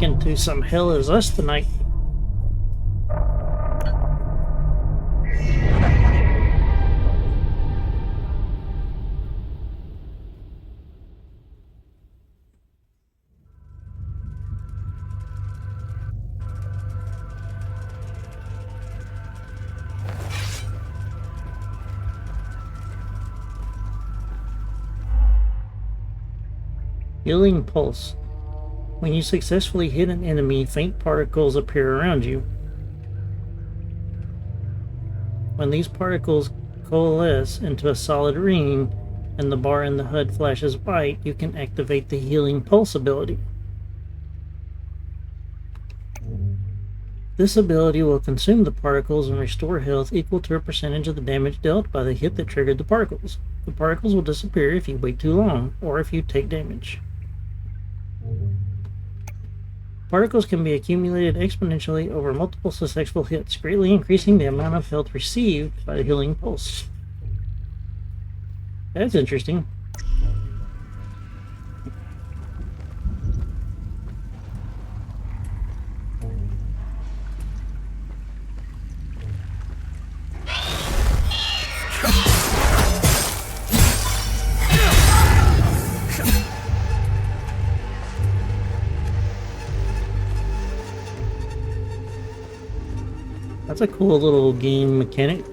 back into some Hell Is Us tonight. Healing Pulse. When you successfully hit an enemy, faint particles appear around you. When these particles coalesce into a solid ring and the bar in the HUD flashes white, you can activate the Healing Pulse ability. This ability will consume the particles and restore health equal to a percentage of the damage dealt by the hit that triggered the particles. The particles will disappear if you wait too long, or if you take damage. Particles can be accumulated exponentially over multiple successful hits, greatly increasing the amount of health received by the Healing Pulse. That's interesting. That's a cool little game mechanic.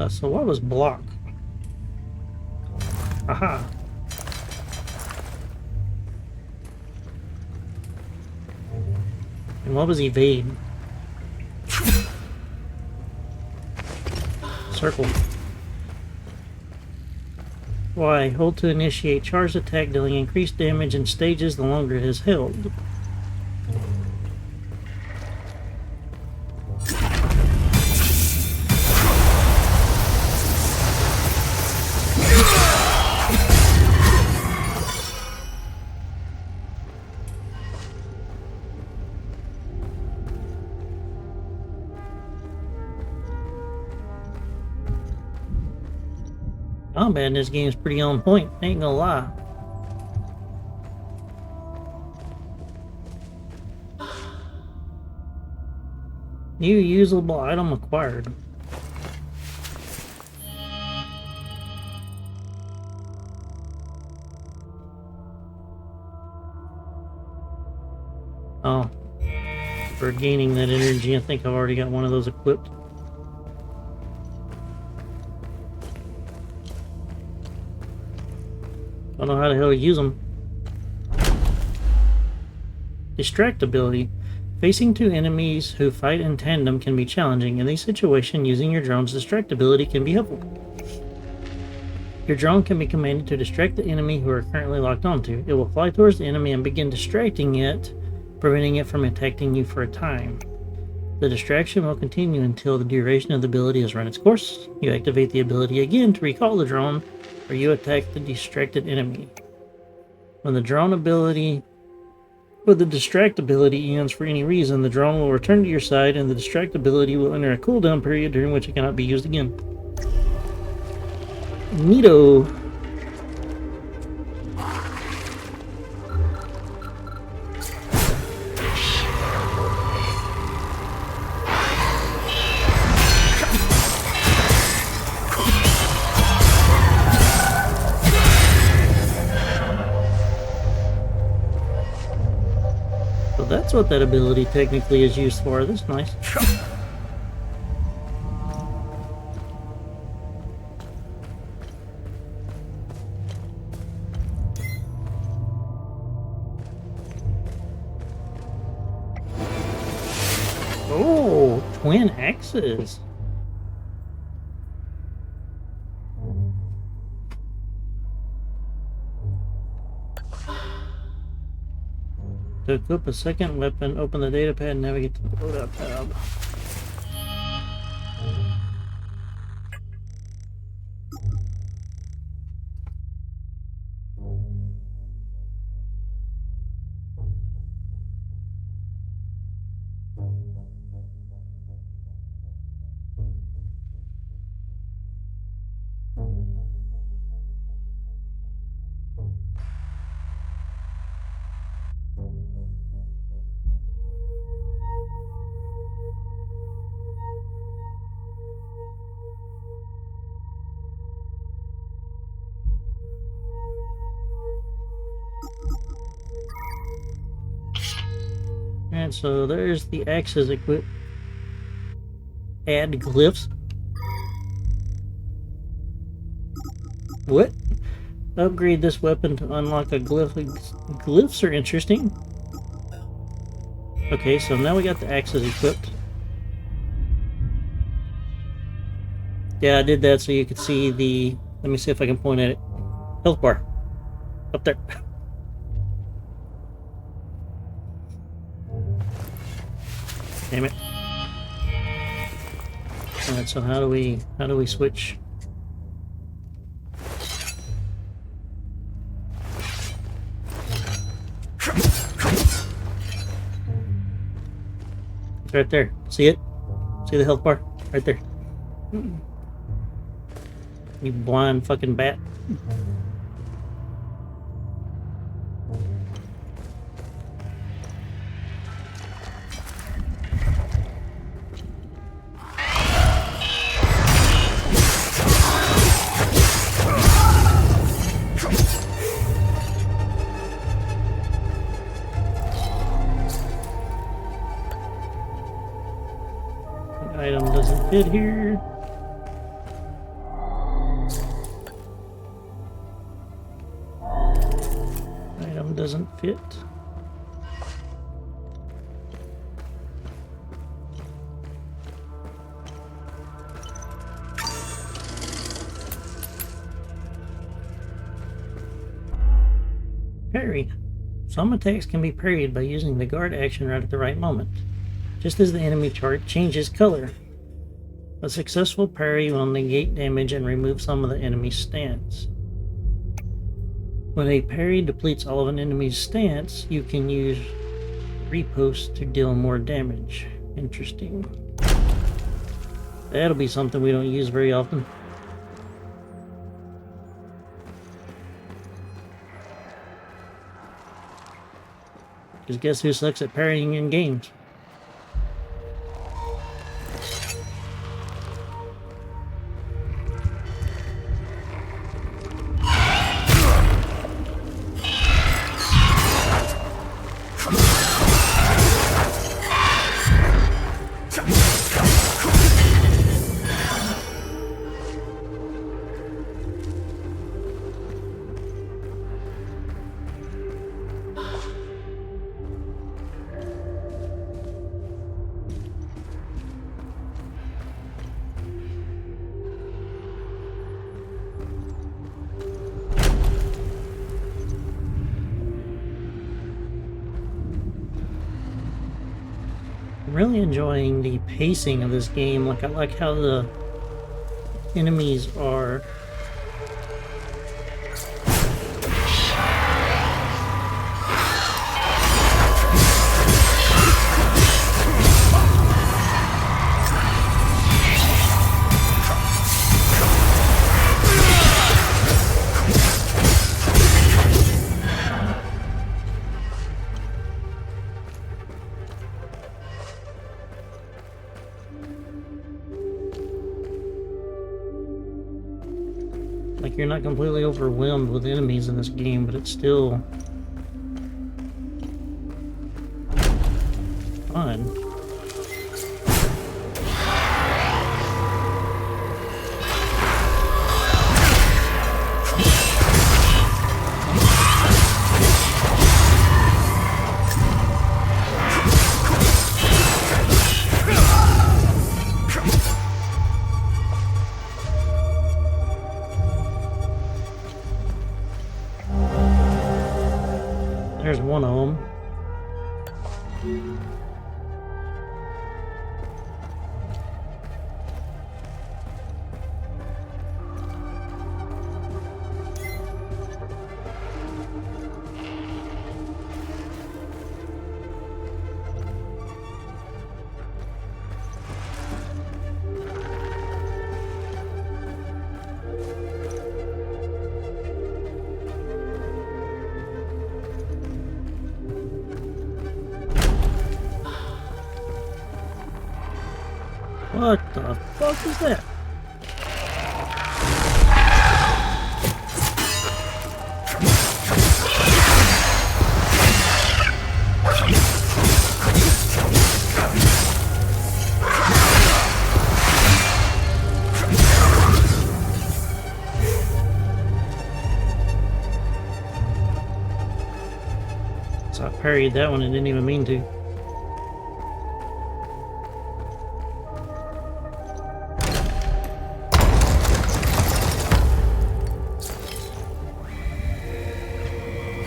So what was block? Aha. And what was evade? Circle. Y. Hold to initiate charged attack, dealing increased damage in stages the longer it is held. Combat in this game is pretty on point, ain't gonna lie. New usable item acquired. Oh, for gaining that energy, I think I've already got one of those equipped. Don't know how the hell to use them. Distract ability. Facing two enemies who fight in tandem can be challenging. In these situations, using your drone's distract ability can be helpful. Your drone can be commanded to distract the enemy who are currently locked onto. It will fly towards the enemy and begin distracting it, preventing it from attacking you for a time. The distraction will continue until the duration of the ability has run its course. You activate the ability again to recall the drone, or you attack the distracted enemy. When the distract ability ends for any reason, the drone will return to your side and the distract ability will enter a cooldown period during which it cannot be used again. Neato. That's what that ability technically is used for. That's nice. Oh, twin axes. To equip a second weapon, open the datapad and navigate to the loadout tab. Alright, so there's the axes equipped. Add glyphs. What? Upgrade this weapon to unlock a glyph. Glyphs are interesting. Okay, so now we got the axes equipped. Yeah, I did that so you could see the... Let me see if I can point at it. Health bar. Up there. Damn it. Alright, so how do we switch? It's right there. See it? See the health bar? Right there. You blind fucking bat. Item doesn't fit here. Item doesn't fit. Parry. Some attacks can be parried by using the guard action right at the right moment, just as the enemy chart changes color. A successful parry will negate damage and remove some of the enemy's stance. When a parry depletes all of an enemy's stance, you can use riposte to deal more damage. Interesting. That'll be something we don't use very often. Because guess who sucks at parrying in games? I'm really enjoying the pacing of this game. Like, I like how the enemies are like you're not completely overwhelmed with enemies in this game, but it's still fun. There's one of them. What the fuck is that? So I parried that one and didn't even mean to.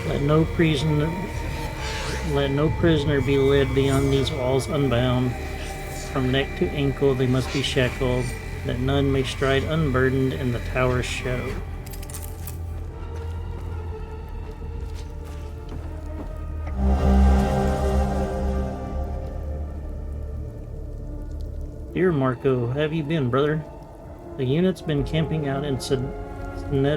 Let no prisoner be led beyond these walls unbound. From neck to ankle they must be shackled, that none may stride unburdened in the tower's shadow. Dear Marco, how have you been, brother? The unit's been camping out in Sinedra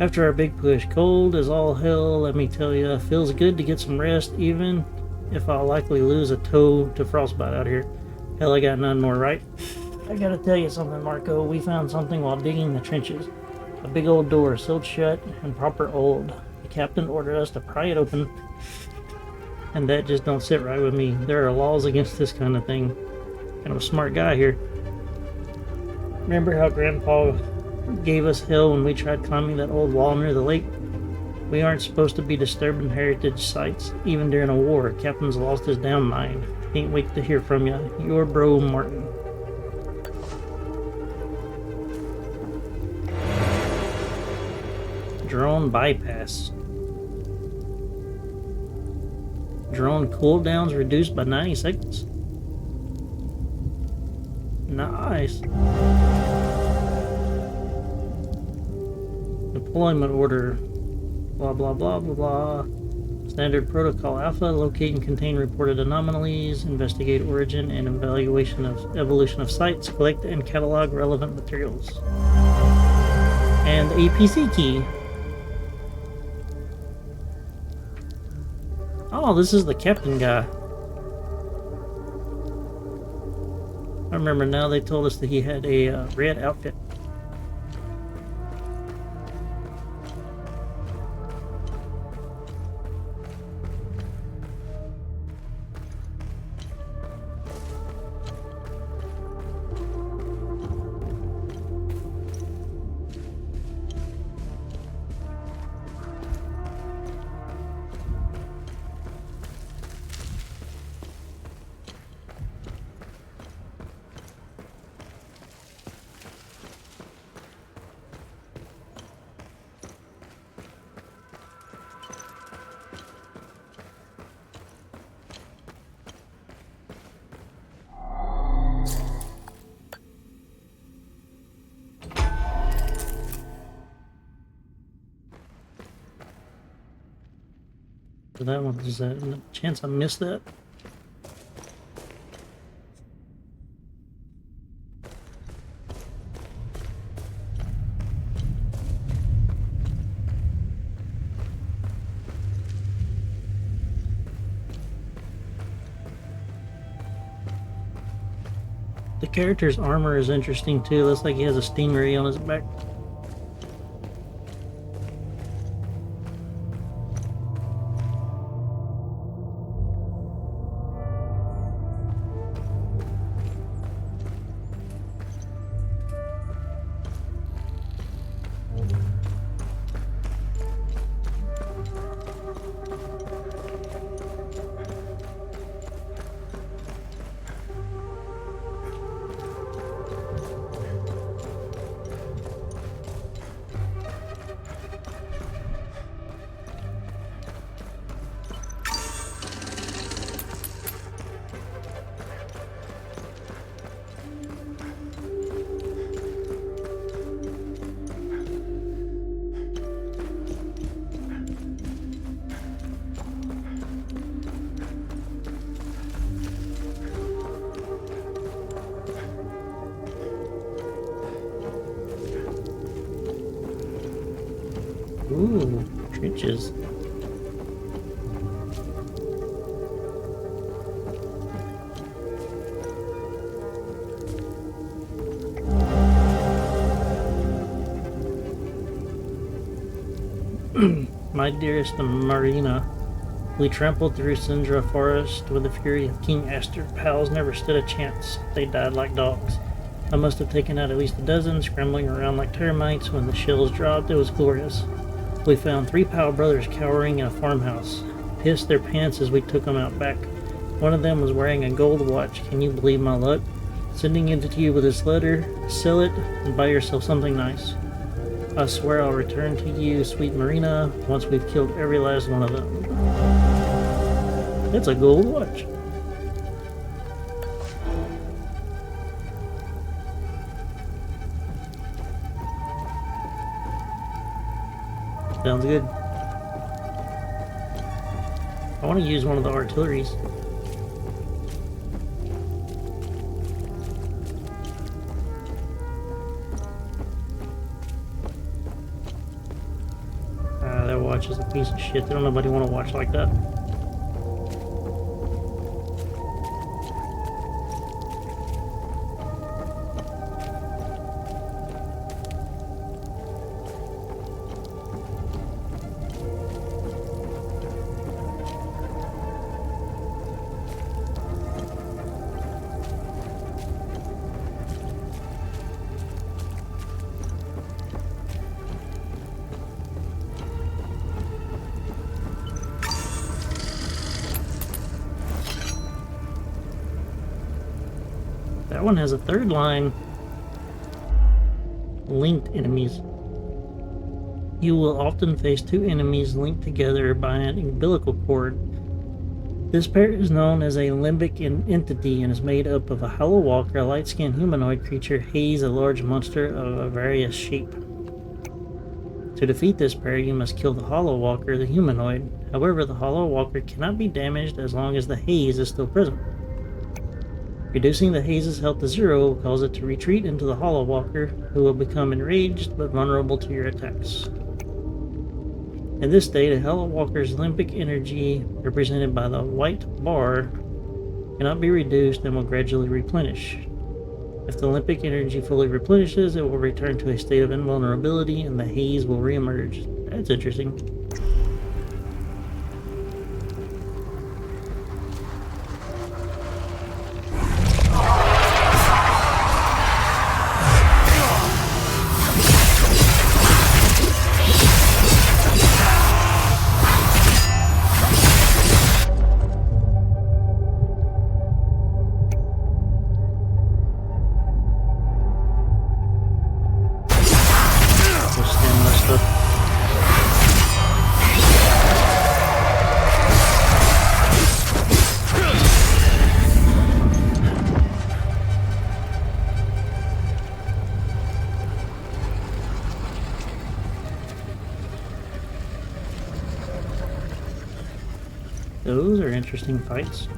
after our big push. Cold as all hell, let me tell ya. Feels good to get some rest, even if I'll likely lose a toe to frostbite out here. Hell, I got none more, right? I gotta tell you something, Marco. We found something while digging the trenches. A big old door, sealed shut and proper old. The captain ordered us to pry it open, and that just don't sit right with me. There are laws against this kind of thing. Kind of a smart guy here. Remember how Grandpa gave us hell when we tried climbing that old wall near the lake? We aren't supposed to be disturbing heritage sites, even during a war. Captain's lost his damn mind. Can't wait to hear from ya. Your bro, Martin. Drone bypass. Drone cooldowns reduced by 90 seconds. Nice. Deployment order. Blah, blah, blah, blah, blah. Standard protocol alpha. Locate and contain reported anomalies. Investigate origin and evaluation of evolution of sites. Collect and catalog relevant materials. And a PC key. Oh, this is the captain guy. I remember now, they told us that he had a red outfit. That one, is that a chance I missed that? The character's armor is interesting too. Looks like he has a stingray on his back. Ooh, trenches. My dearest Marina, we trampled through Sindra Forest with the fury of King Aster. Pals never stood a chance. They died like dogs. I must have taken out at least a dozen, scrambling around like termites. When the shells dropped, it was glorious. We found 3 Powell brothers cowering in a farmhouse. Pissed their pants as we took them out back. One of them was wearing a gold watch. Can you believe my luck? Sending it to you with this letter. Sell it and buy yourself something nice. I swear I'll return to you, sweet Marina, once we've killed every last one of them. It's a gold watch. Sounds good. I want to use one of the artilleries. That watch is a piece of shit. Don't nobody want to watch like that. That one has a third line. Linked enemies. You will often face 2 enemies linked together by an umbilical cord. This pair is known as a limbic entity and is made up of a Hollow Walker, a light-skinned humanoid creature, Haze, a large monster of a various shape. To defeat this pair, you must kill the Hollow Walker, the humanoid. However, the Hollow Walker cannot be damaged as long as the Haze is still present. Reducing the Haze's health to 0 will cause it to retreat into the Hollow Walker, who will become enraged but vulnerable to your attacks. In this state, a Hollow Walker's limbic energy, represented by the white bar, cannot be reduced and will gradually replenish. If the limbic energy fully replenishes, it will return to a state of invulnerability and the Haze will re-emerge. That's interesting. Those are interesting fights.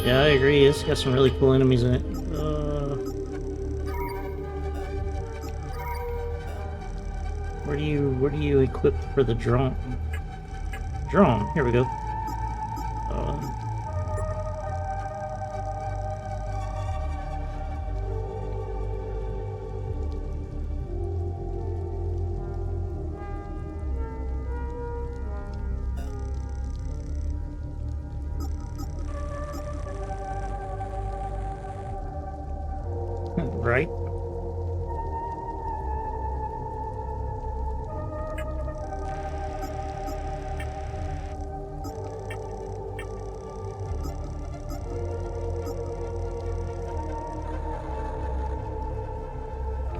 Yeah, I agree. It's got some really cool enemies in it. Where do you equip for the drone? Drone. Here we go. Right?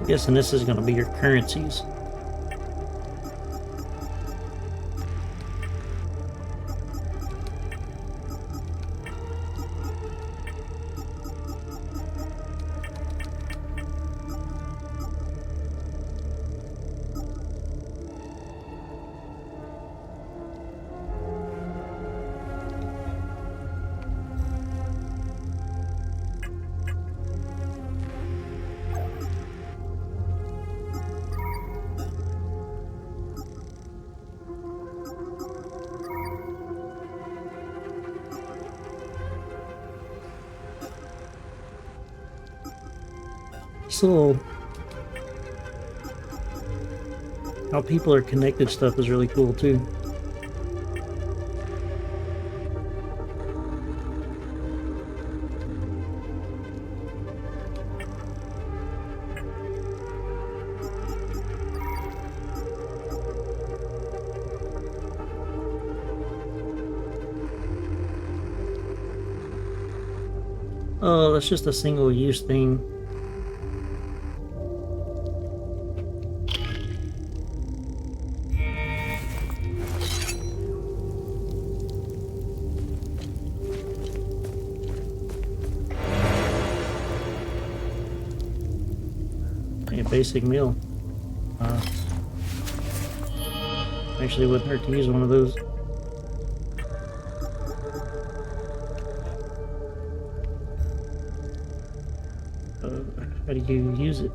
Guessing this is going to be your currencies. This little how people are connected stuff is really cool too. Oh, that's just a single-use thing. A basic meal. Actually, wouldn't hurt to use one of those. How do you use it?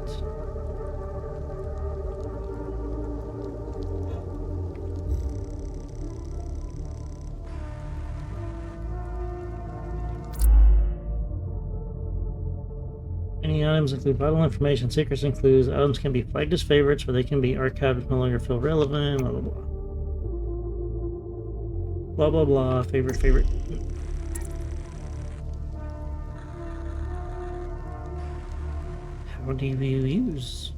Any items include vital information, secrets and clues. Items can be flagged as favorites, or they can be archived if no longer feel relevant. Blah blah blah. Blah blah blah. Favorite. How do you use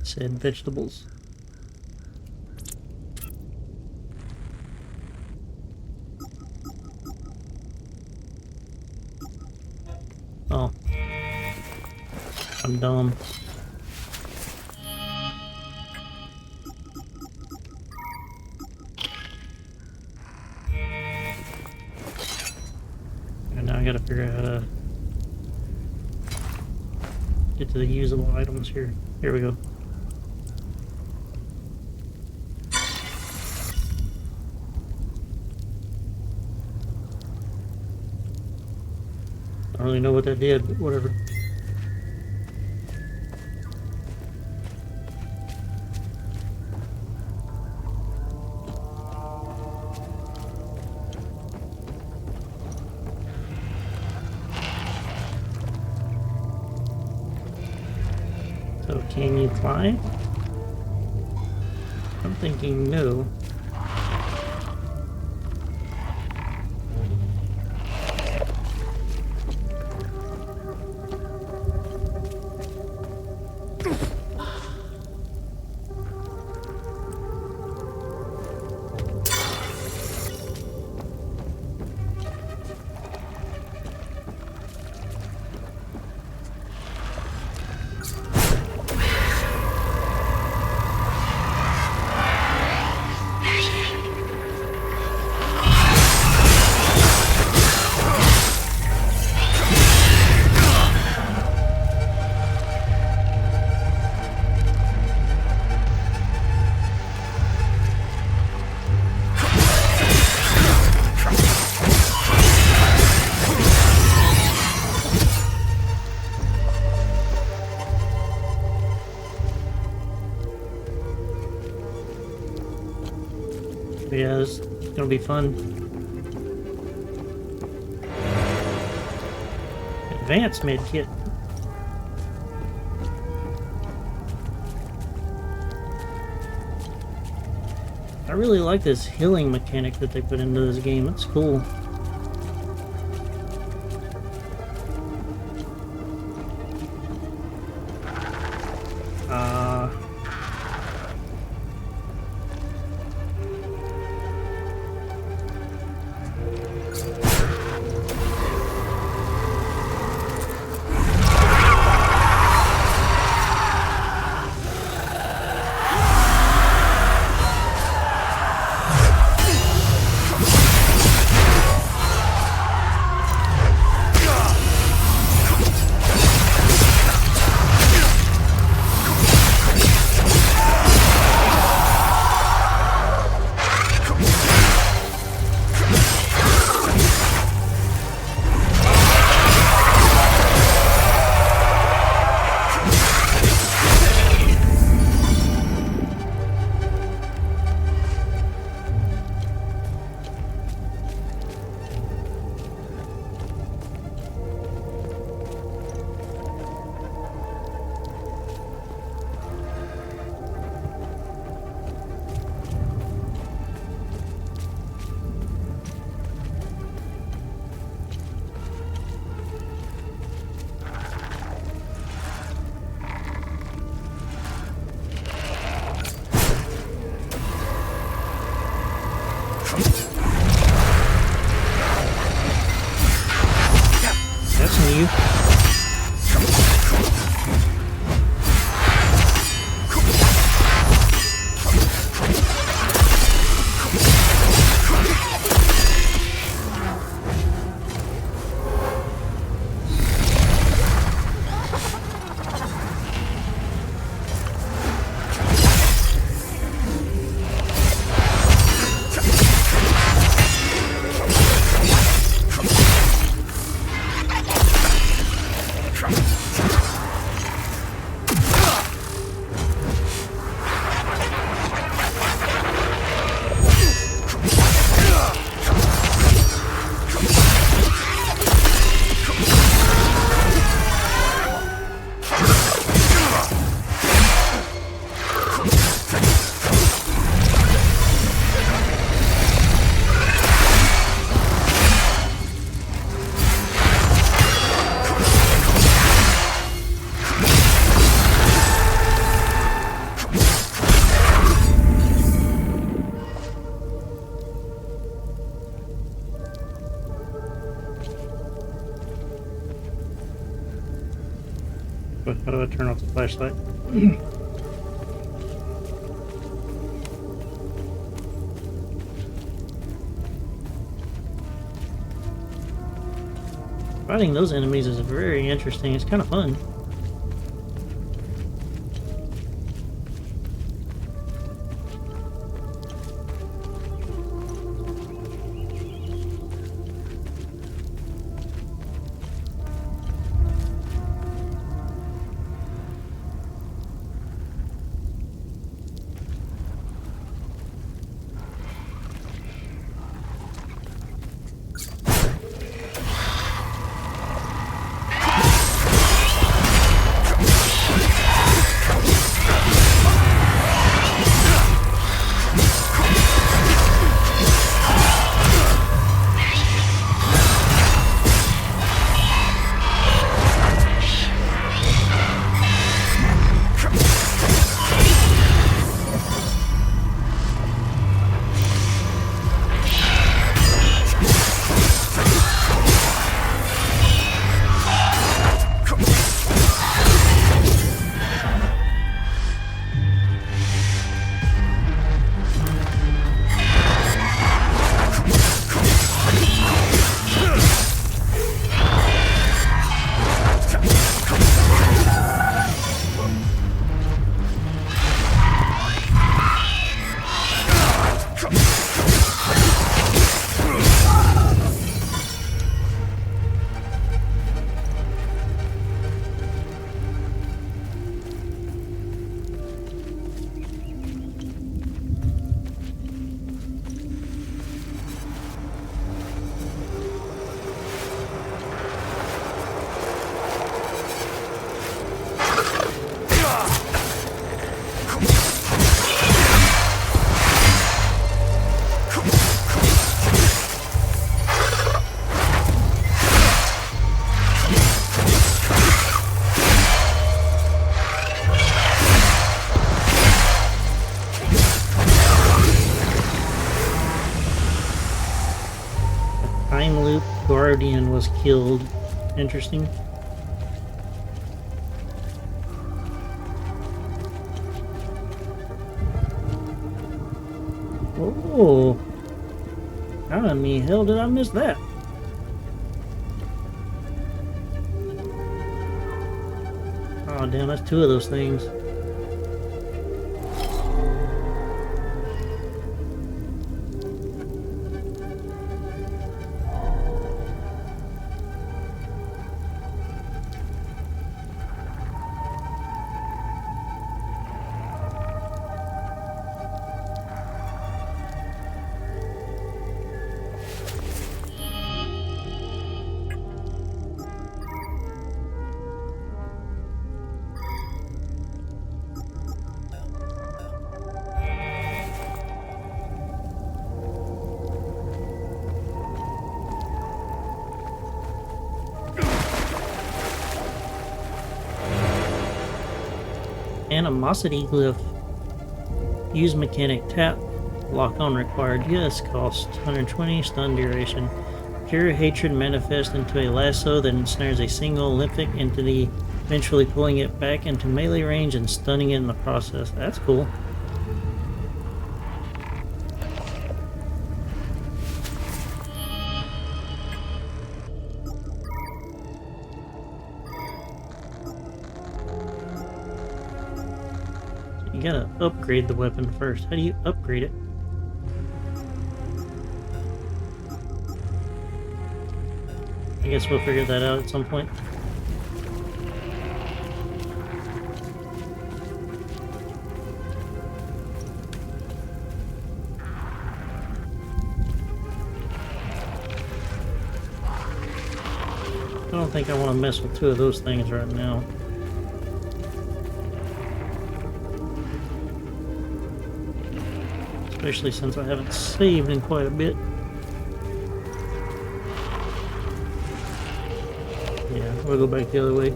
said vegetables? Oh. I'm dumb. And now I gotta figure out how to get to the usable items here. Here we go. I don't really know what that did, but whatever. So can you climb? I'm thinking no. Yeah, it's gonna be fun. Advanced med kit. I really like this healing mechanic that they put into this game. It's cool. you. But how do I turn off the flashlight? Fighting those enemies is very interesting. It's kind of fun. Time loop guardian was killed. Interesting. Oh, how in the hell did I miss that? Oh damn, that's two of those things. Animosity glyph. Use mechanic tap. Lock on required. Yes. Cost 120. Stun duration. Pure hatred manifests into a lasso that ensnares a single Olympic entity, eventually pulling it back into melee range and stunning it in the process. That's cool. You gotta upgrade the weapon first. How do you upgrade it? I guess we'll figure that out at some point. I don't think I want to mess with two of those things right now. Especially since I haven't saved in quite a bit. Yeah, we'll go back the other way.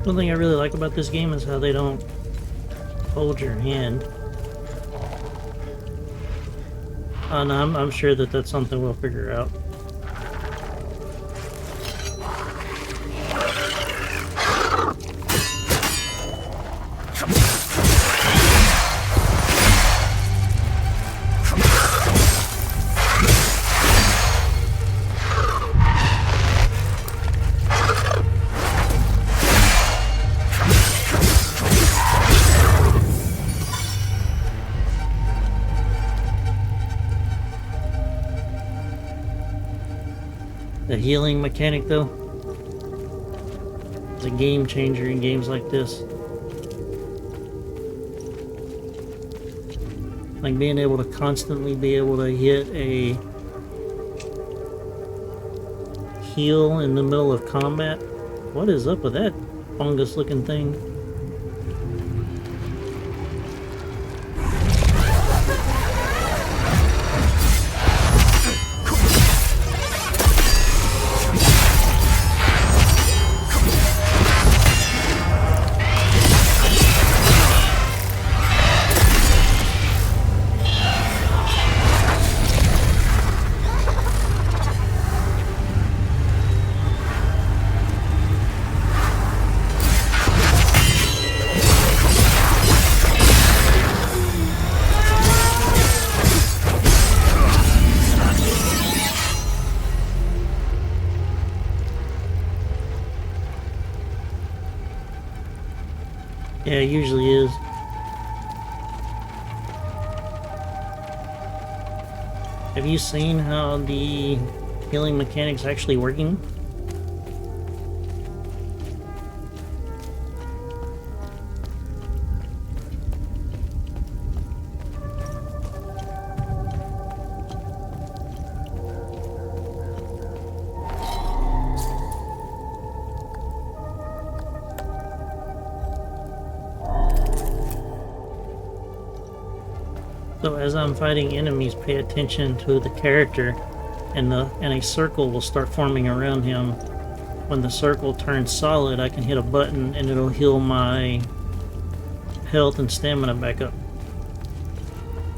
One thing I really like about this game is how they don't hold your hand. And I'm sure that that's something we'll figure out. The healing mechanic, though, is a game changer in games like this. Like being able to constantly be able to hit a heal in the middle of combat. What is up with that fungus looking thing? Yeah, it usually is. Have you seen how the healing mechanic's actually working? So as I'm fighting enemies, pay attention to the character, and a circle will start forming around him. When the circle turns solid, I can hit a button and it'll heal my health and stamina back up.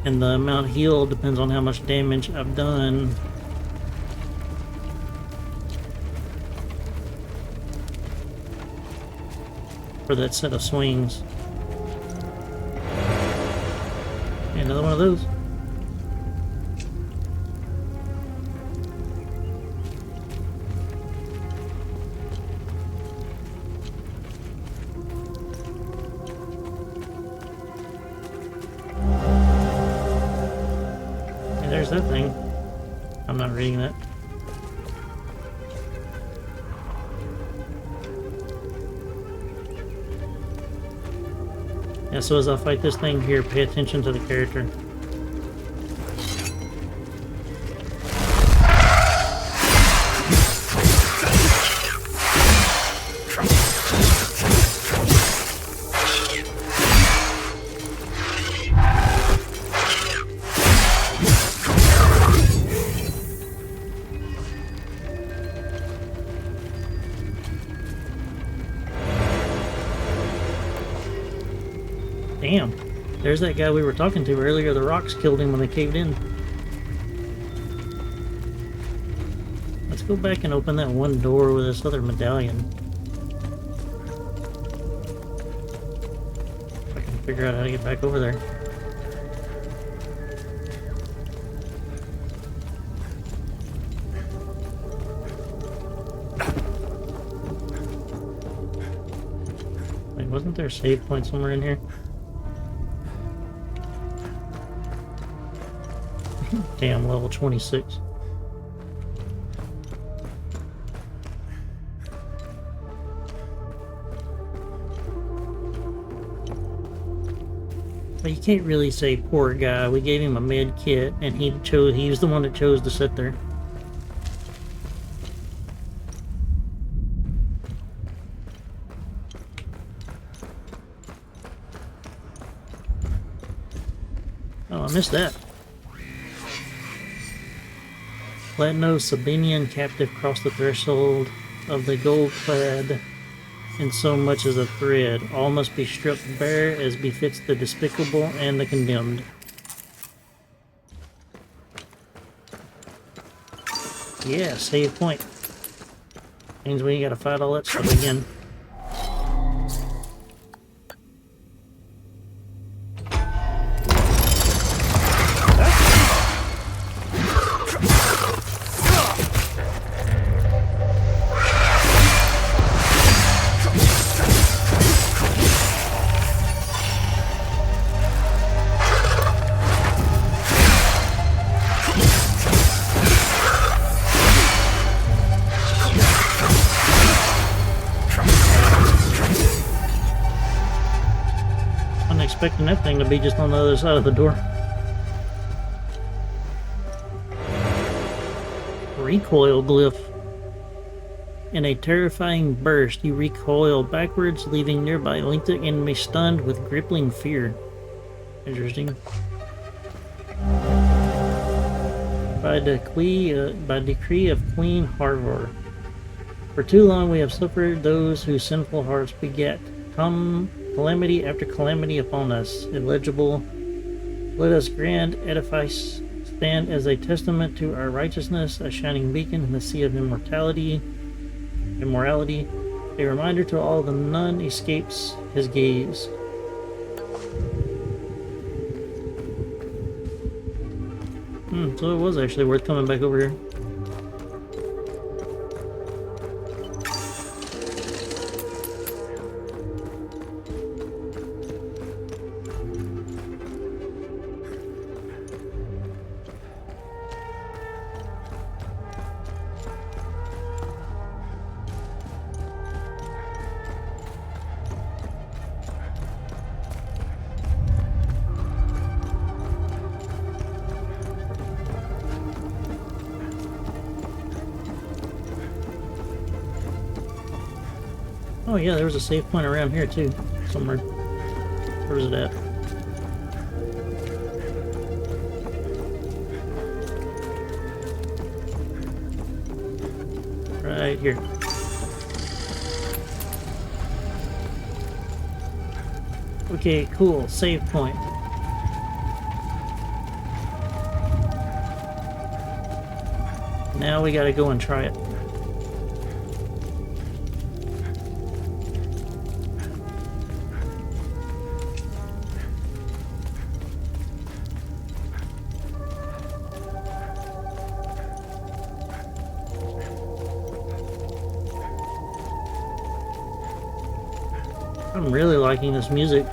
And the amount healed depends on how much damage I've done. For that set of swings. Another one of those. And there's that thing. I'm not reading that. Yeah, so as I fight this thing here, pay attention to the character. Damn. There's that guy we were talking to earlier. The rocks killed him when they caved in. Let's go back and open that one door with this other medallion. If I can figure out how to get back over there. Wait, wasn't there a save point somewhere in here? Damn, level 26. But you can't really say poor guy. We gave him a med kit, and he was the one that chose to sit there. Oh, I missed that. Let no Sabinian captive cross the threshold of the gold-clad in so much as a thread. All must be stripped bare as befits the despicable and the condemned. Yeah, save point. Means we ain't gotta fight all that stuff again. Expecting that thing to be just on the other side of the door. Recoil glyph. In a terrifying burst, you recoil backwards, leaving nearby linked enemy stunned with gripping fear. Interesting. By decree of Queen Harvor. For too long we have suffered those whose sinful hearts beget. Calamity after calamity upon us. Illegible. Let us grand edifice stand as a testament to our righteousness, a shining beacon in the sea of immorality, a reminder to all the none escapes his gaze. So it was actually worth coming back over here. Oh yeah, there was a save point around here too, somewhere. Where is it at? Right here. Okay, cool. Save point. Now we gotta go and try it. I'm really liking this music.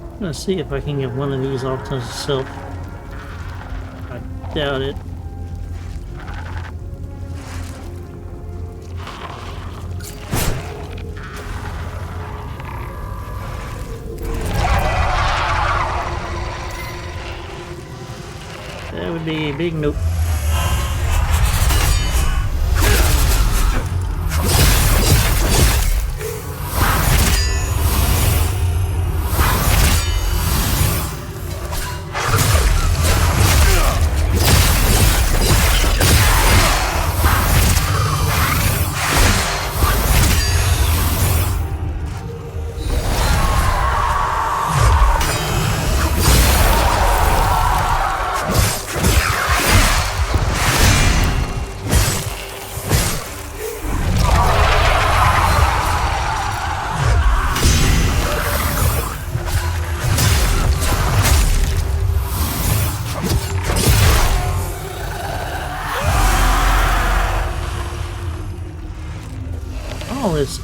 I'm gonna see if I can get one of these off to itself. I doubt it. be a big nope.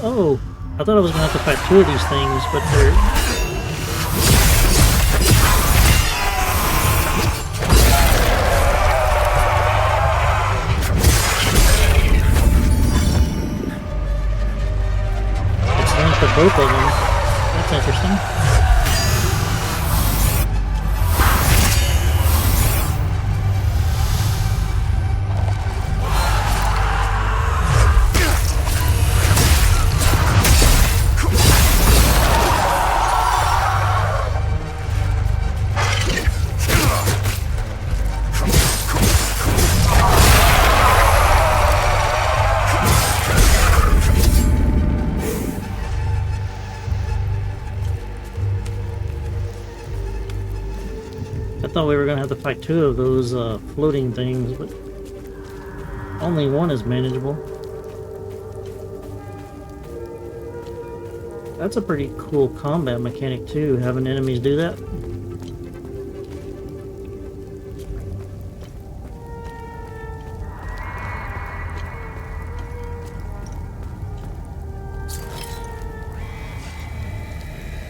Oh, I thought I was gonna have to fight two of these things, but they're... It's linked to both of them. That's interesting. I thought we were gonna have to fight two of those floating things, but only one is manageable. That's a pretty cool combat mechanic too, having enemies do that.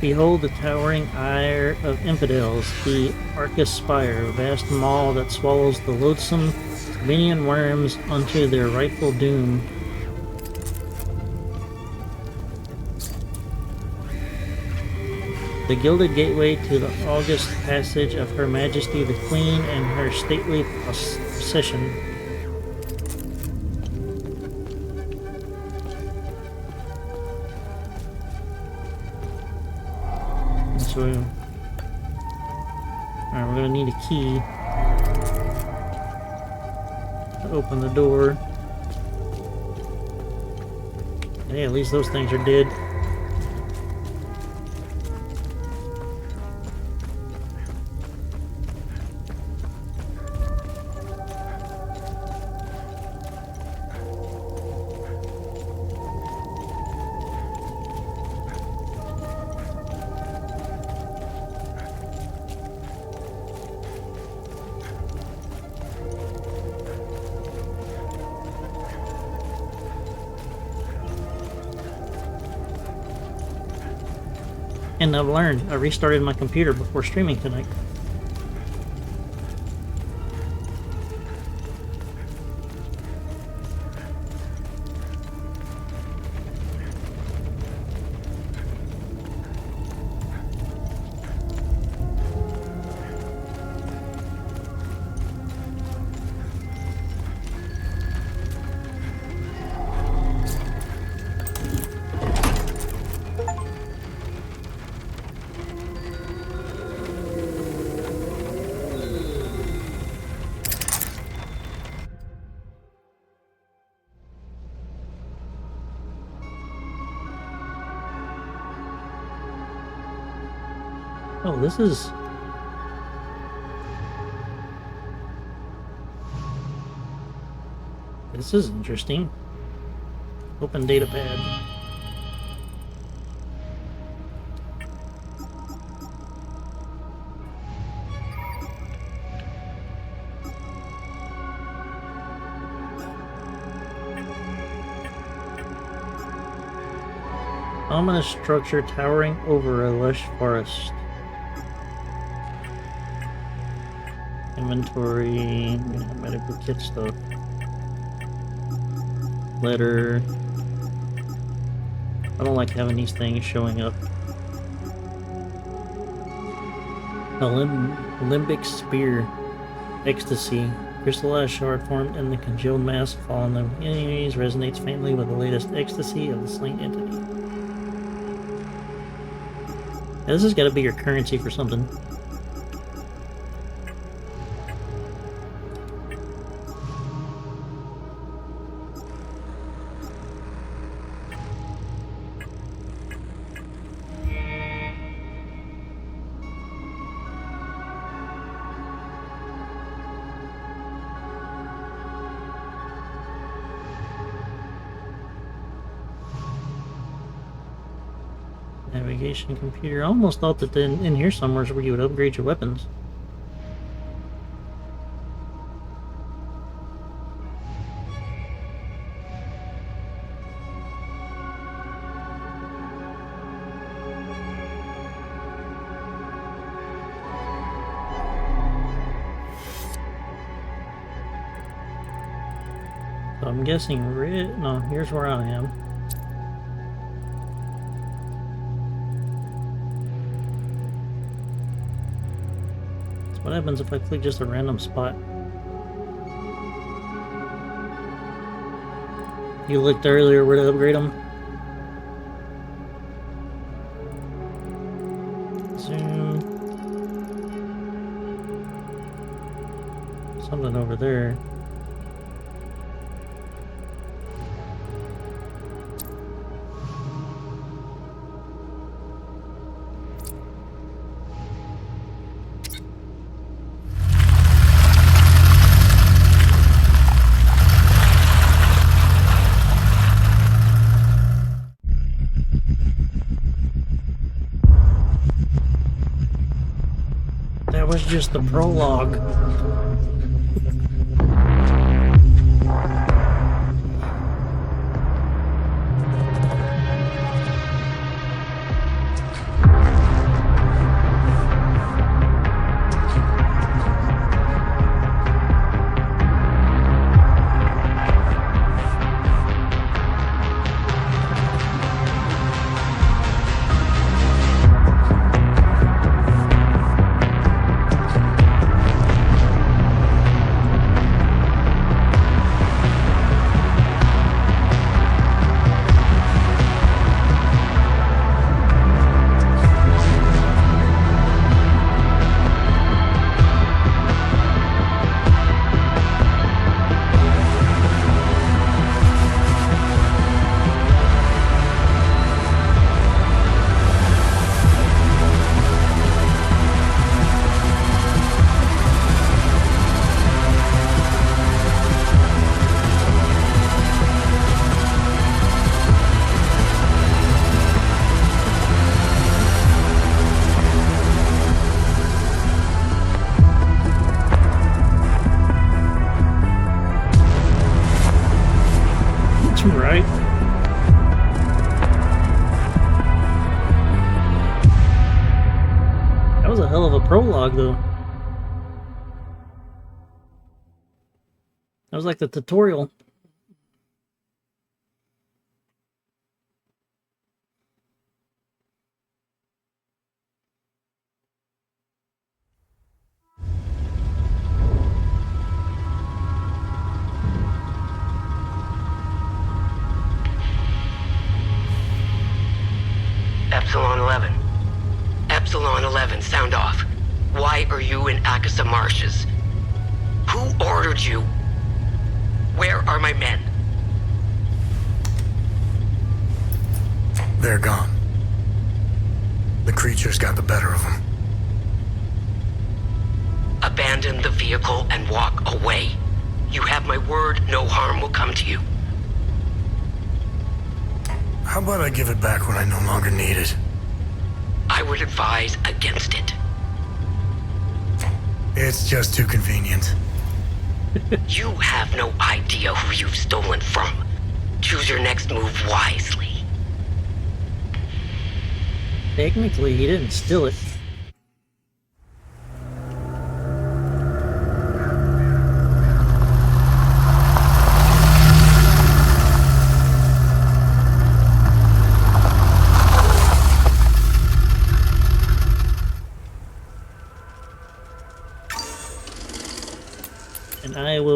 Behold the towering ire of infidels, the Arcus Spire, vast maw that swallows the loathsome minion worms unto their rightful doom. The gilded gateway to the august passage of Her Majesty the Queen and her stately procession. So, alright, we're gonna need a key to open the door. Hey, at least those things are dead. And I've learned, I restarted my computer before streaming tonight. Oh, this is interesting. Open datapad. Ominous structure towering over a lush forest. Inventory, medical kit stuff. Letter. I don't like having these things showing up. A limbic spear. Ecstasy. Crystallized shard formed in the congealed mass of fallen enemies resonates faintly with the latest ecstasy of the slain entity. Now, this has got to be your currency for something. Navigation computer. I almost thought that in here somewhere is where you would upgrade your weapons. So I'm guessing red. No, here's where I am. What happens if I click just a random spot? You looked earlier where to upgrade them? Zoom. Something over there. That was just the prologue. Right. That was a hell of a prologue, though. That was like the tutorial. Epsilon 11. Epsilon 11, sound off. Why are you in Akasa Marshes? Who ordered you? Where are my men? They're gone. The creatures got the better of them. Abandon the vehicle and walk away. You have my word, no harm will come to you. How about I give it back when I no longer need it? I would advise against it. It's just too convenient. You have no idea who you've stolen from. Choose your next move wisely. Technically, he didn't steal it.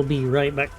be right back.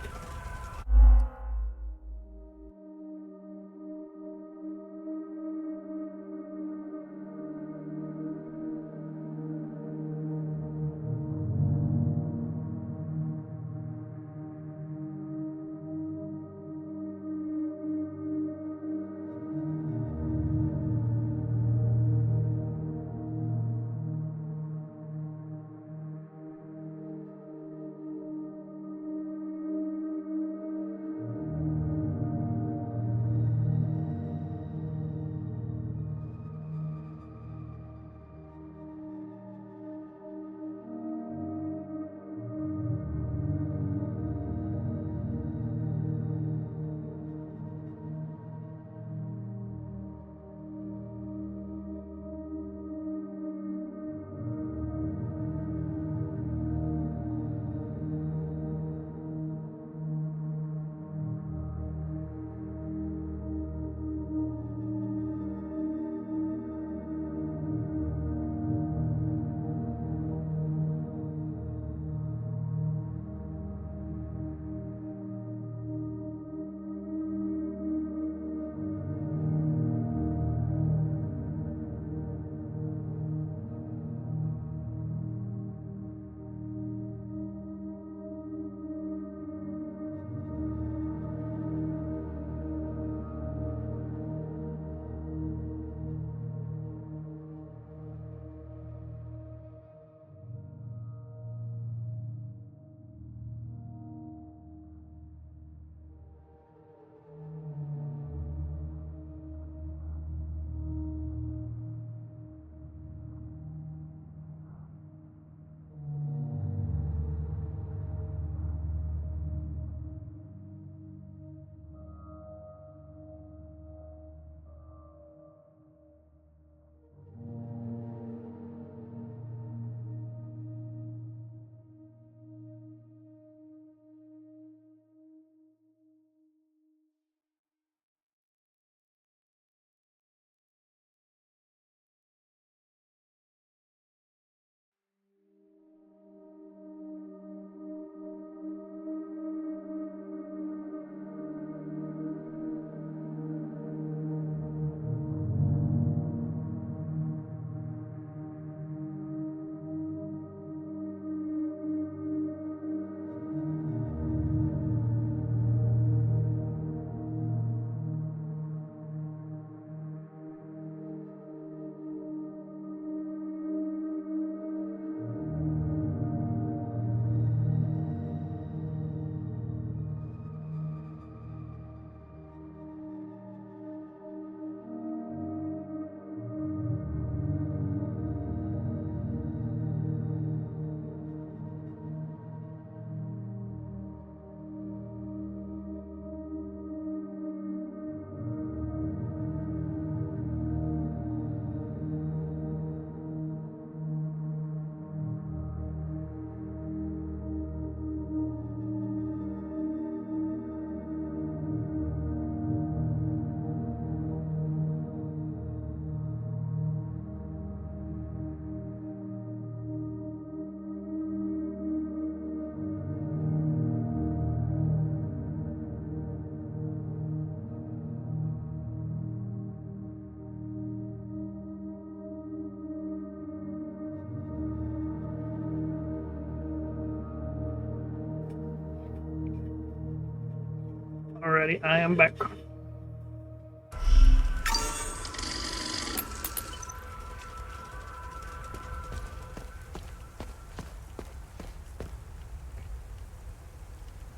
Alrighty, I am back.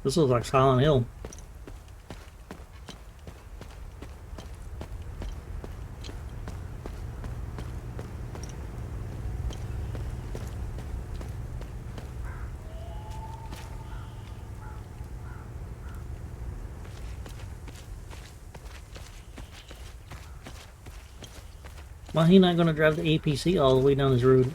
This looks like Silent Hill. Why he not gonna drive the APC all the way down this road?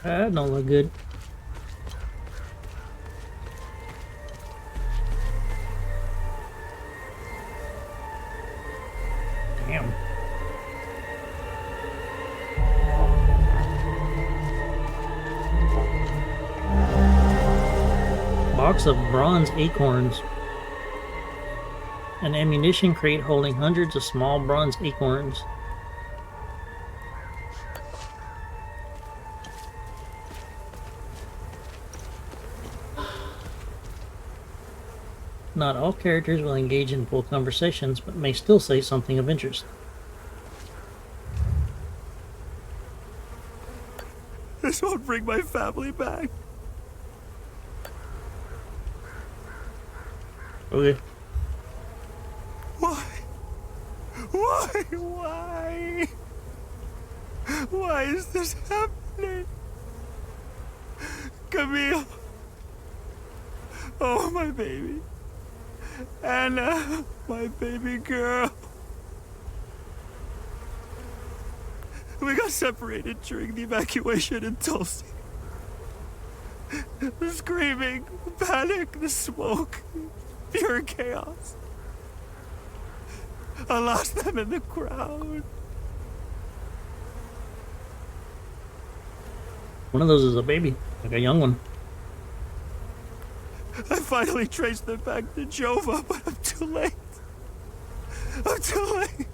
That don't look good. Damn. Box of bronze acorns. An ammunition crate holding hundreds of small bronze acorns. Not all characters will engage in full conversations, but may still say something of interest. This won't bring my family back. Okay. Why? Why? Why is this happening? Camille. Oh, my baby. Anna, my baby girl. We got separated during the evacuation in Tulsi. The screaming, the panic, the smoke, pure chaos. I lost them in the crowd. One of those is a baby, like a young one. I finally traced them back to Jova, but I'm too late. I'm too late.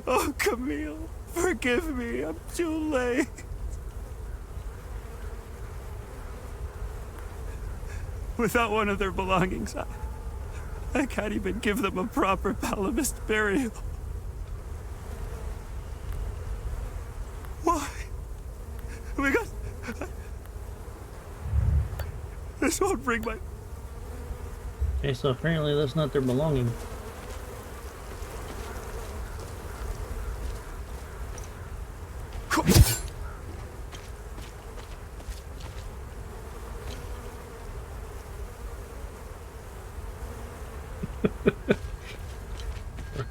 Oh, Camille, forgive me. I'm too late. Without one of their belongings, I can't even give them a proper Palamist burial. Why? We got... This won't bring my... Okay, so apparently that's not their belonging.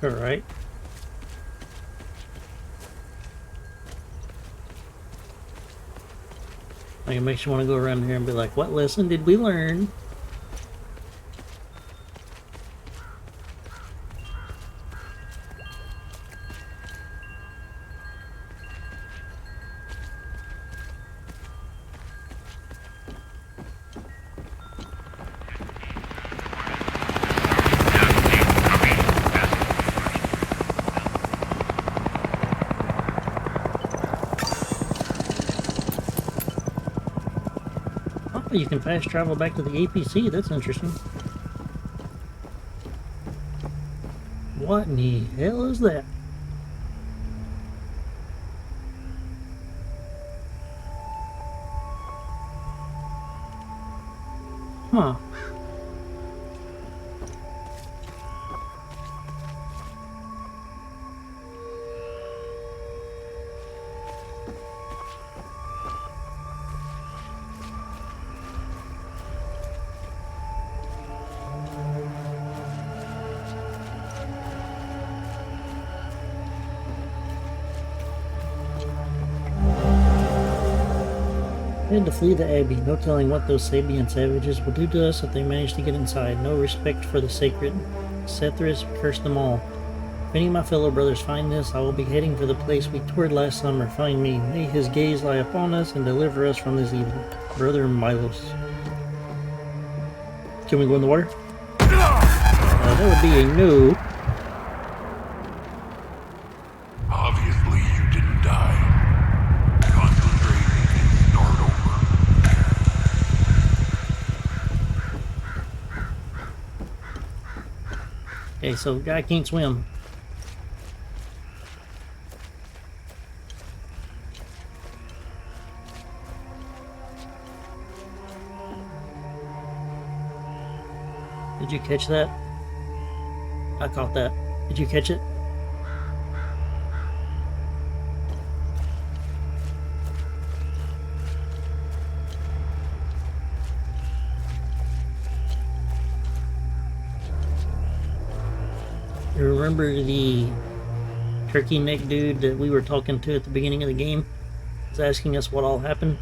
Alright. Like, it makes you want to go around here and be like, what lesson did we learn? You can fast travel back to the APC. That's interesting. What in the hell is that? Huh. We had to flee the Abbey. No telling what those Sabian savages will do to us if they manage to get inside. No respect for the sacred. Sethris cursed them all. If any of my fellow brothers find this, I will be heading for the place we toured last summer. Find me. May his gaze lie upon us and deliver us from this evil. Brother Milos. Can we go in the water? That would be a no. Obviously, you didn't die. Concentrate and start over. Okay, so guy can't swim. Did you catch that? I caught that. Did you catch it? You remember the turkey neck dude that we were talking to at the beginning of the game? It's asking us what all happened.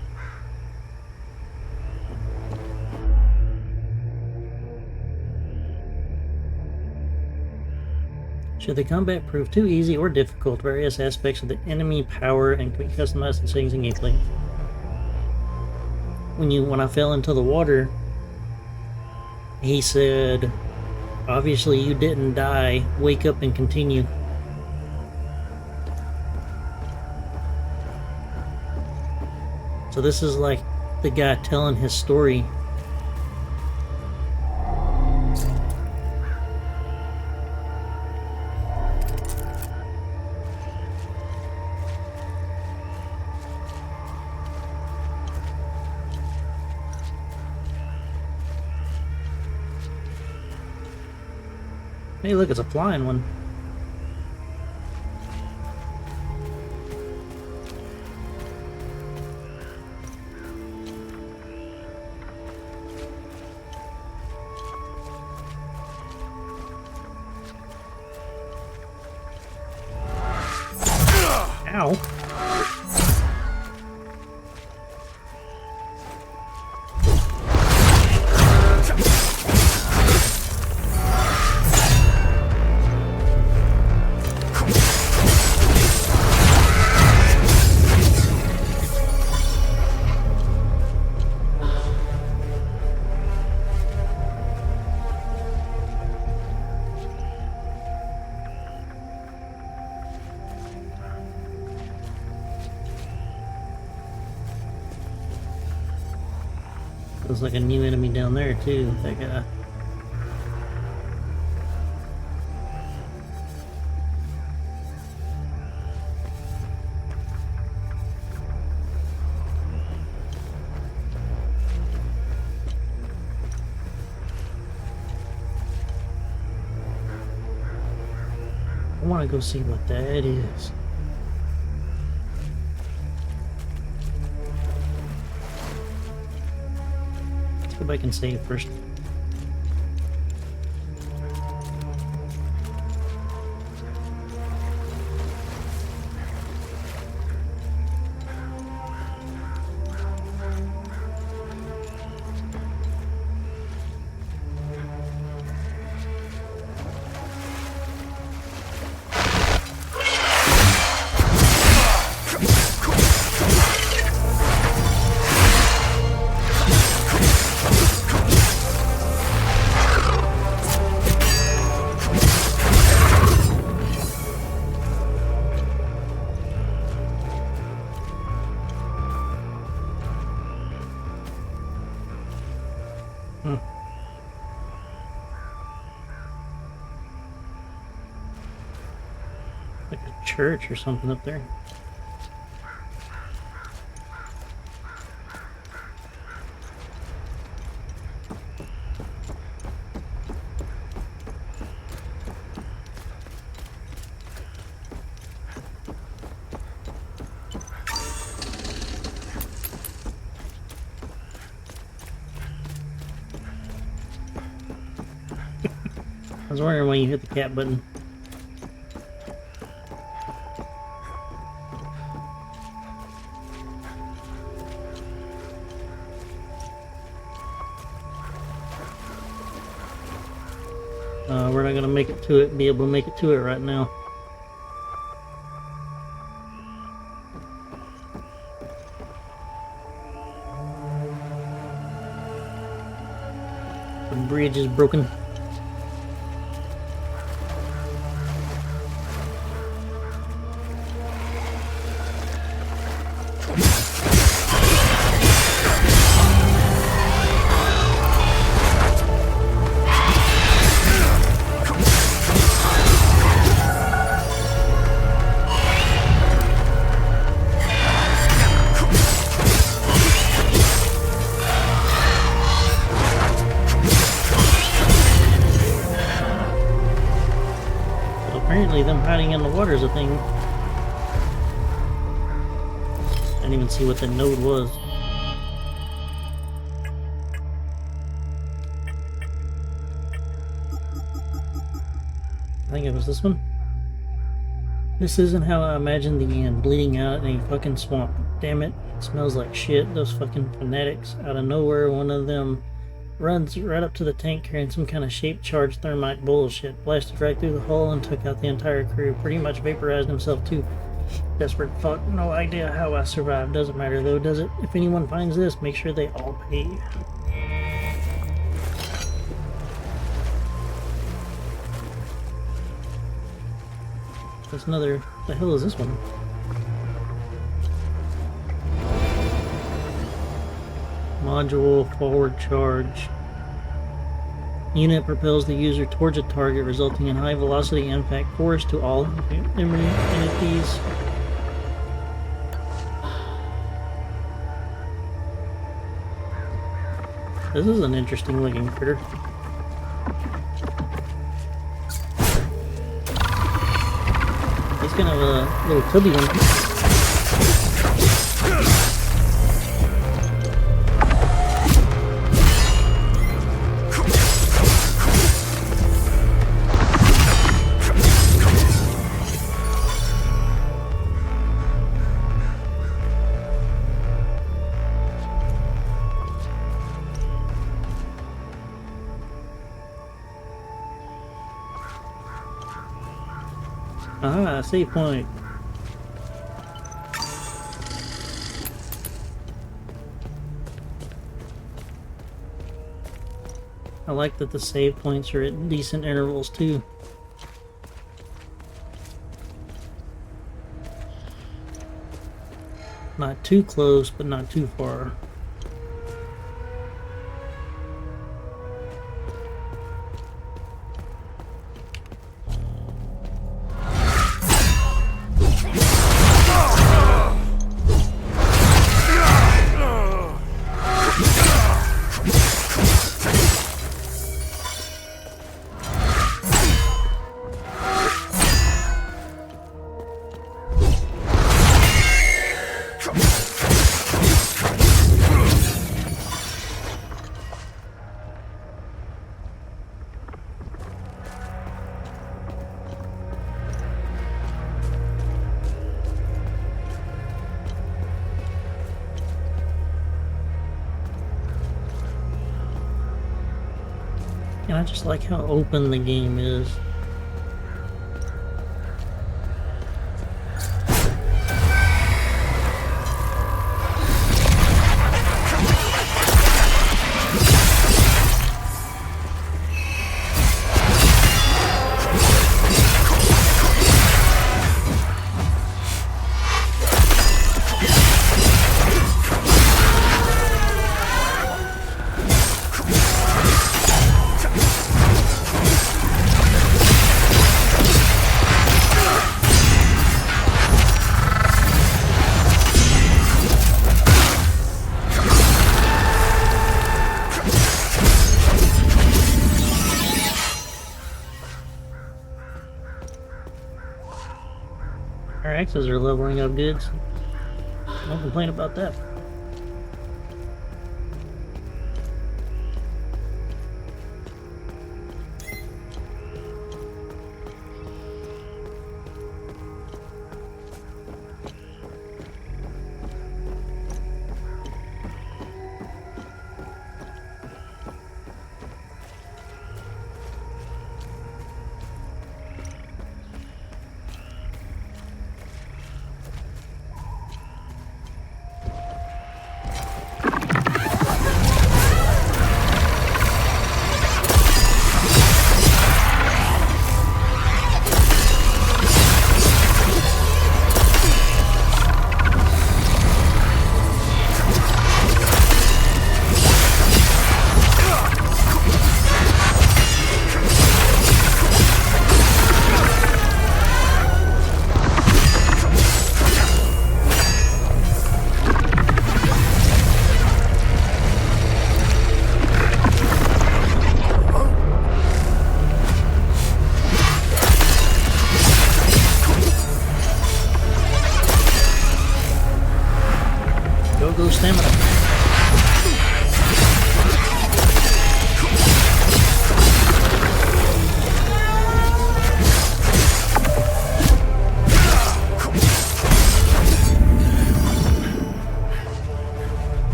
Should the combat prove too easy or difficult, various aspects of the enemy power and can be customized in settings and gameplay. When I fell into the water, he said, obviously you didn't die, wake up and continue. So this is like the guy telling his story. Hey, look, it's a flying one. Ow. There's like a new enemy down there too, that guy. I want to go see what that is. Let's go back and save first. Like a church or something up there. I was wondering when you hit the cat button. We're not gonna make it to it, be able to make it to it right now. The bridge is broken. Apparently them hiding in the water is a thing. I didn't even see what the node was. I think it was this one. This isn't how I imagined the end, bleeding out in a fucking swamp. Damn it. It smells like shit. Those fucking fanatics. Out of nowhere, one of them runs right up to the tank carrying some kind of shape-charged thermite bullshit. Blasted right through the hull and took out the entire crew. Pretty much vaporized himself too. Desperate fuck. No idea how I survived. Doesn't matter though, does it? If anyone finds this, make sure they all pay. That's another... the hell is this one? Module forward charge. Unit propels the user towards a target, resulting in high velocity impact force to all entities. This is an interesting looking critter. He's kind of a little tubby one. Ah, save point. I like that the save points are at decent intervals too. Not too close, but not too far. And I just like how open the game is. Our axes are leveling up good. So no complaint about that.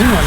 green one.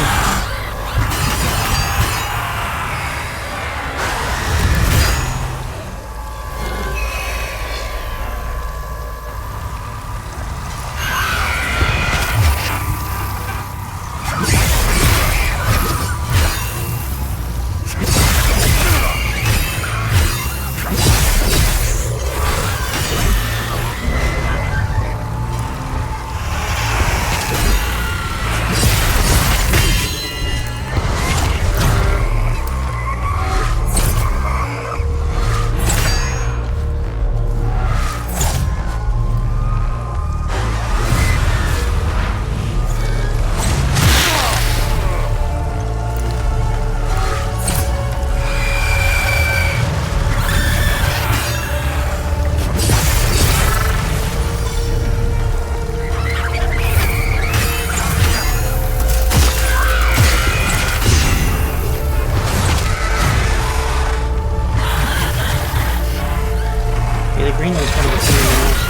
Yeah, the green one's kind of a pain in the ass.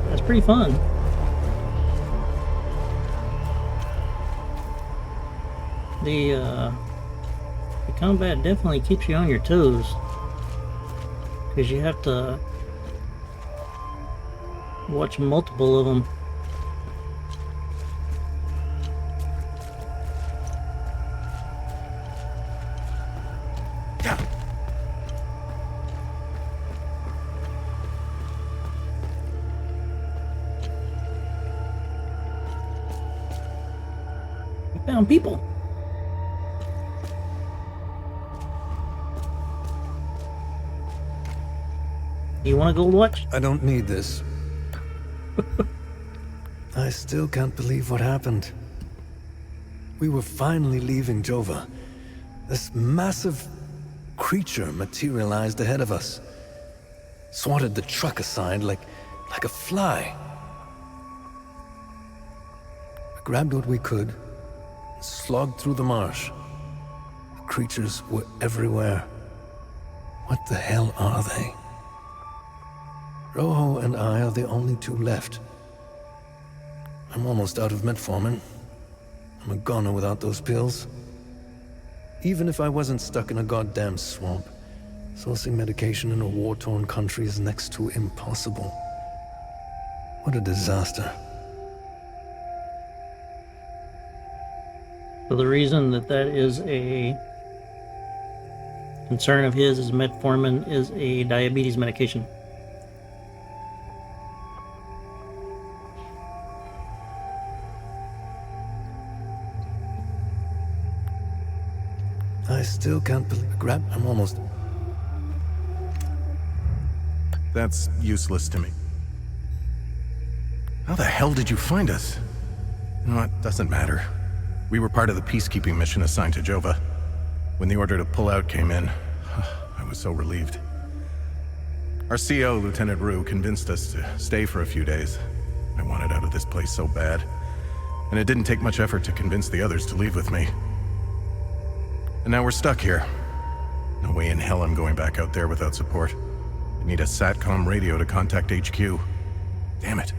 That's pretty fun. The combat definitely keeps you on your toes, because you have to watch multiple of them. We found people. You want a gold watch? I don't need this. I still can't believe what happened. We were finally leaving Jova. This massive creature materialized ahead of us. Swatted the truck aside like a fly. We grabbed what we could, and slogged through the marsh. The creatures were everywhere. What the hell are they? Rojo and I are the only two left. I'm almost out of metformin. I'm a goner without those pills. Even if I wasn't stuck in a goddamn swamp, sourcing medication in a war-torn country is next to impossible. What a disaster. So the reason that is a concern of his is metformin is a diabetes medication. I still can't believe... I'm almost... That's useless to me. How the hell did you find us? You know, it doesn't matter. We were part of the peacekeeping mission assigned to Jova. When the order to pull out came in, I was so relieved. Our CO, Lieutenant Rue, convinced us to stay for a few days. I wanted out of this place so bad. And it didn't take much effort to convince the others to leave with me. And now we're stuck here. No way in hell I'm going back out there without support. I need a SATCOM radio to contact HQ. Damn it.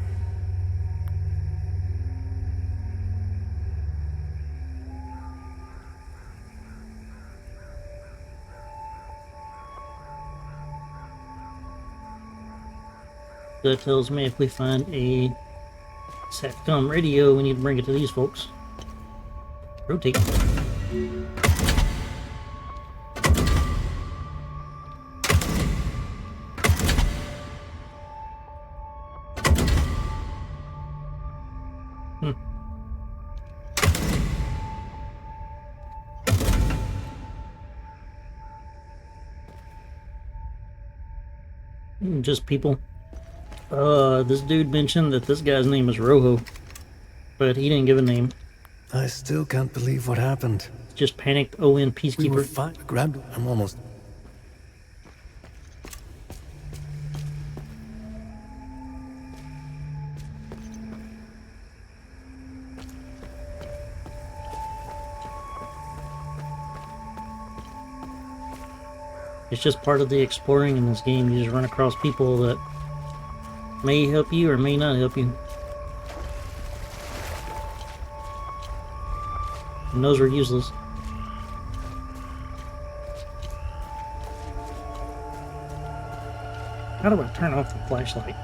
That tells me if we find a SATCOM radio, we need to bring it to these folks. Rotate. Just people. This dude mentioned that this guy's name is Rojo, but he didn't give a name. I still can't believe what happened. Just panicked ON We were peacekeeper. fine. Grabbed. I'm almost. It's just part of the exploring in this game. You just run across people that may help you or may not help you. And those were useless. How do I turn off the flashlight?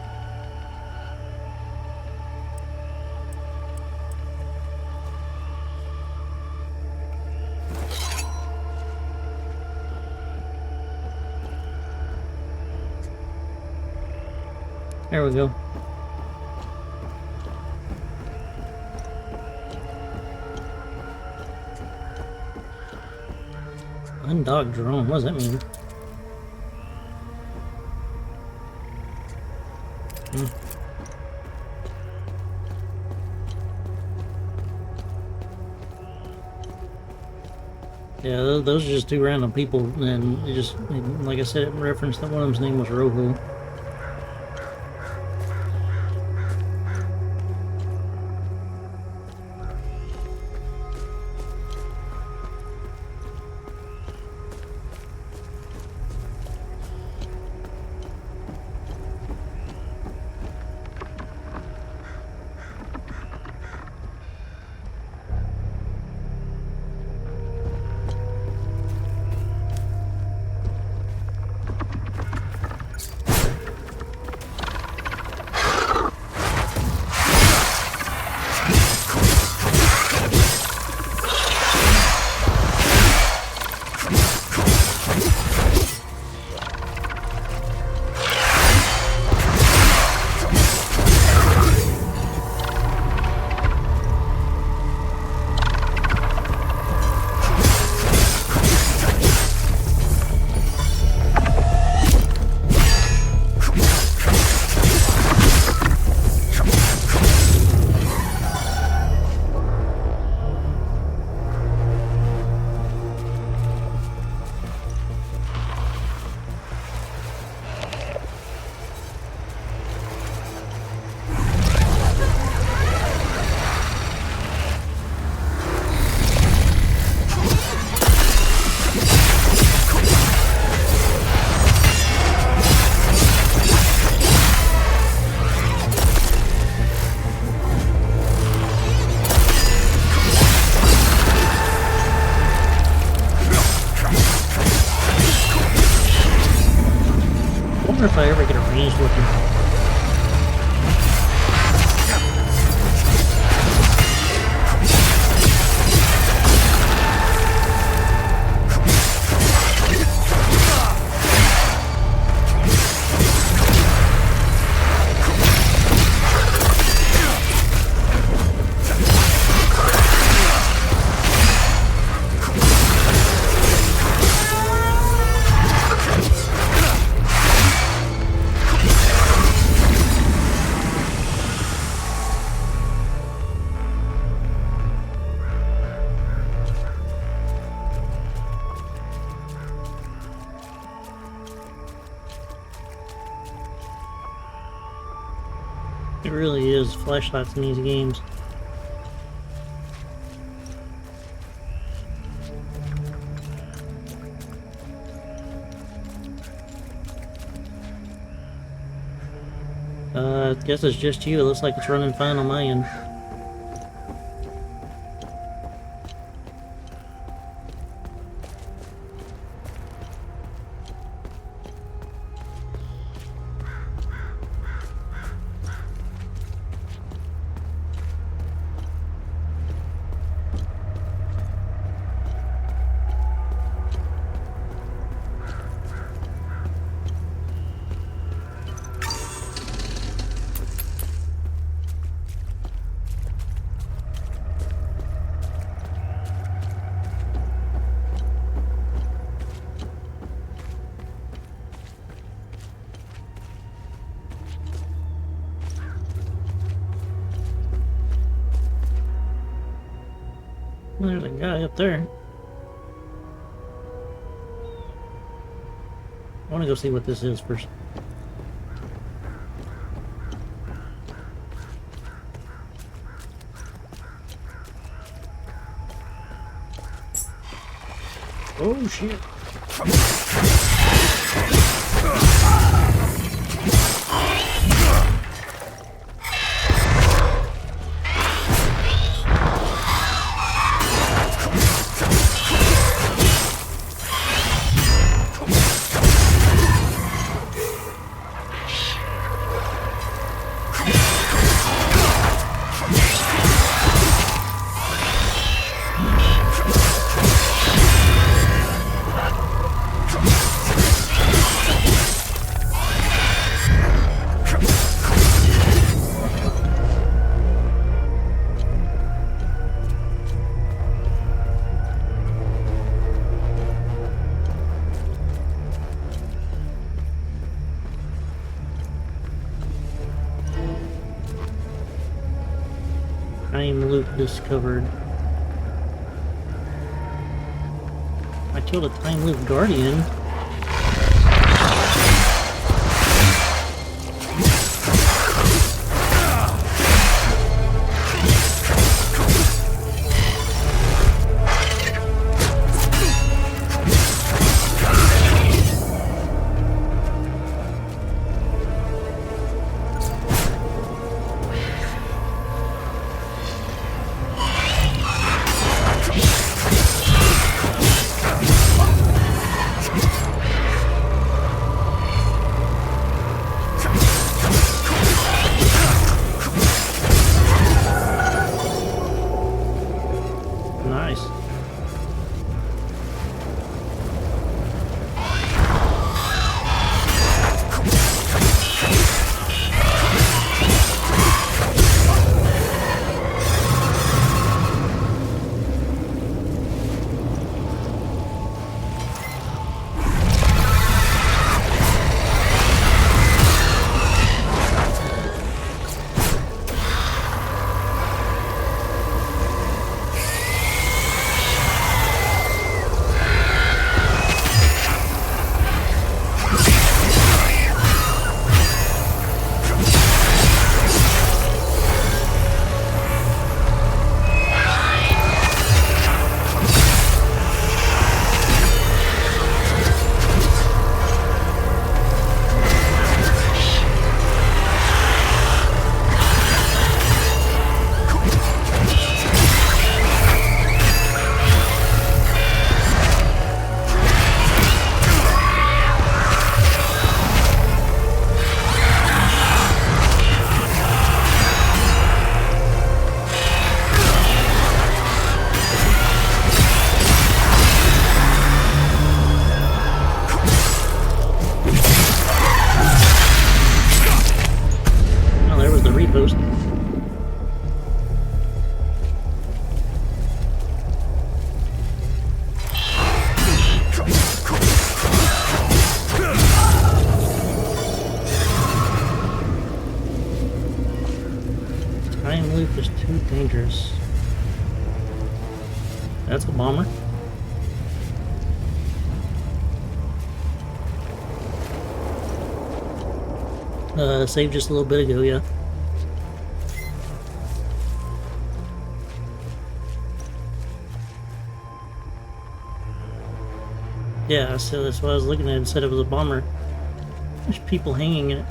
There we go. Undocked drone, what does that mean? Yeah, those are just two random people, and it just, like I said, it referenced that one of them's name was Rojo. I wonder if I ever get a ranged weapon. It really is flashlights in these games. I guess it's just you. It looks like it's running fine on my end. There's a guy up there. I want to go see what this is first. Oh shit. Time loop discovered. I killed a time loop guardian. Nice. Repost. Time loop is too dangerous. That's a bomber. Saved just a little bit ago, yeah. Yeah, so that's what I was looking at. Instead it was a bomber. There's people hanging in it.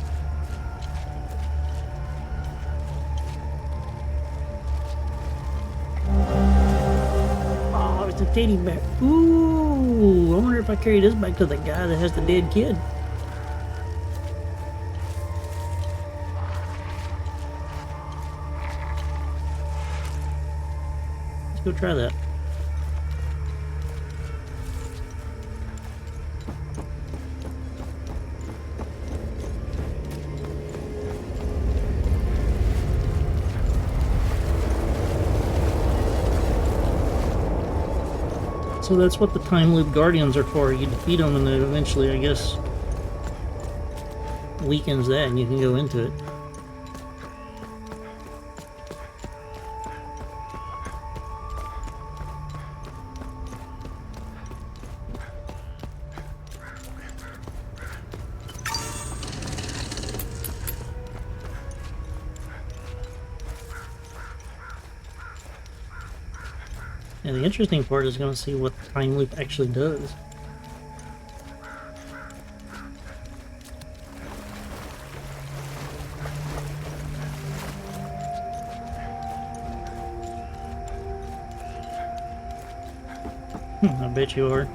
Oh, it's a teddy bear. Ooh, I wonder if I carry this back to the guy that has the dead kid. Let's go try that. So that's what the time loop guardians are for. You defeat them and then eventually, I guess, weakens that and you can go into it. And the interesting part is going to see what the time loop actually does. I bet you are.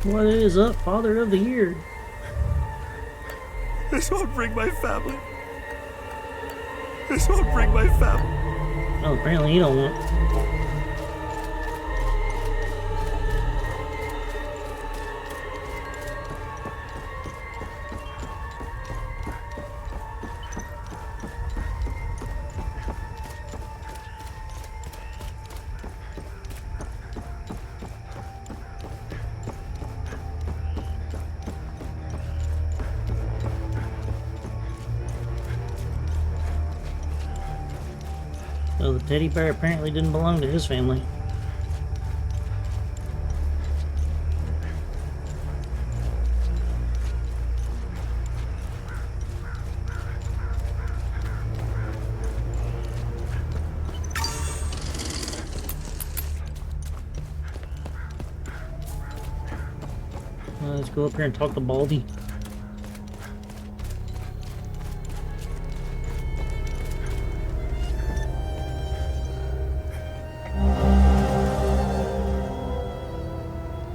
What is up, Father of the Year? This won't bring my family. This won't bring my family. Oh, apparently you don't want. So the teddy bear apparently didn't belong to his family. Let's go up here and talk to Baldy.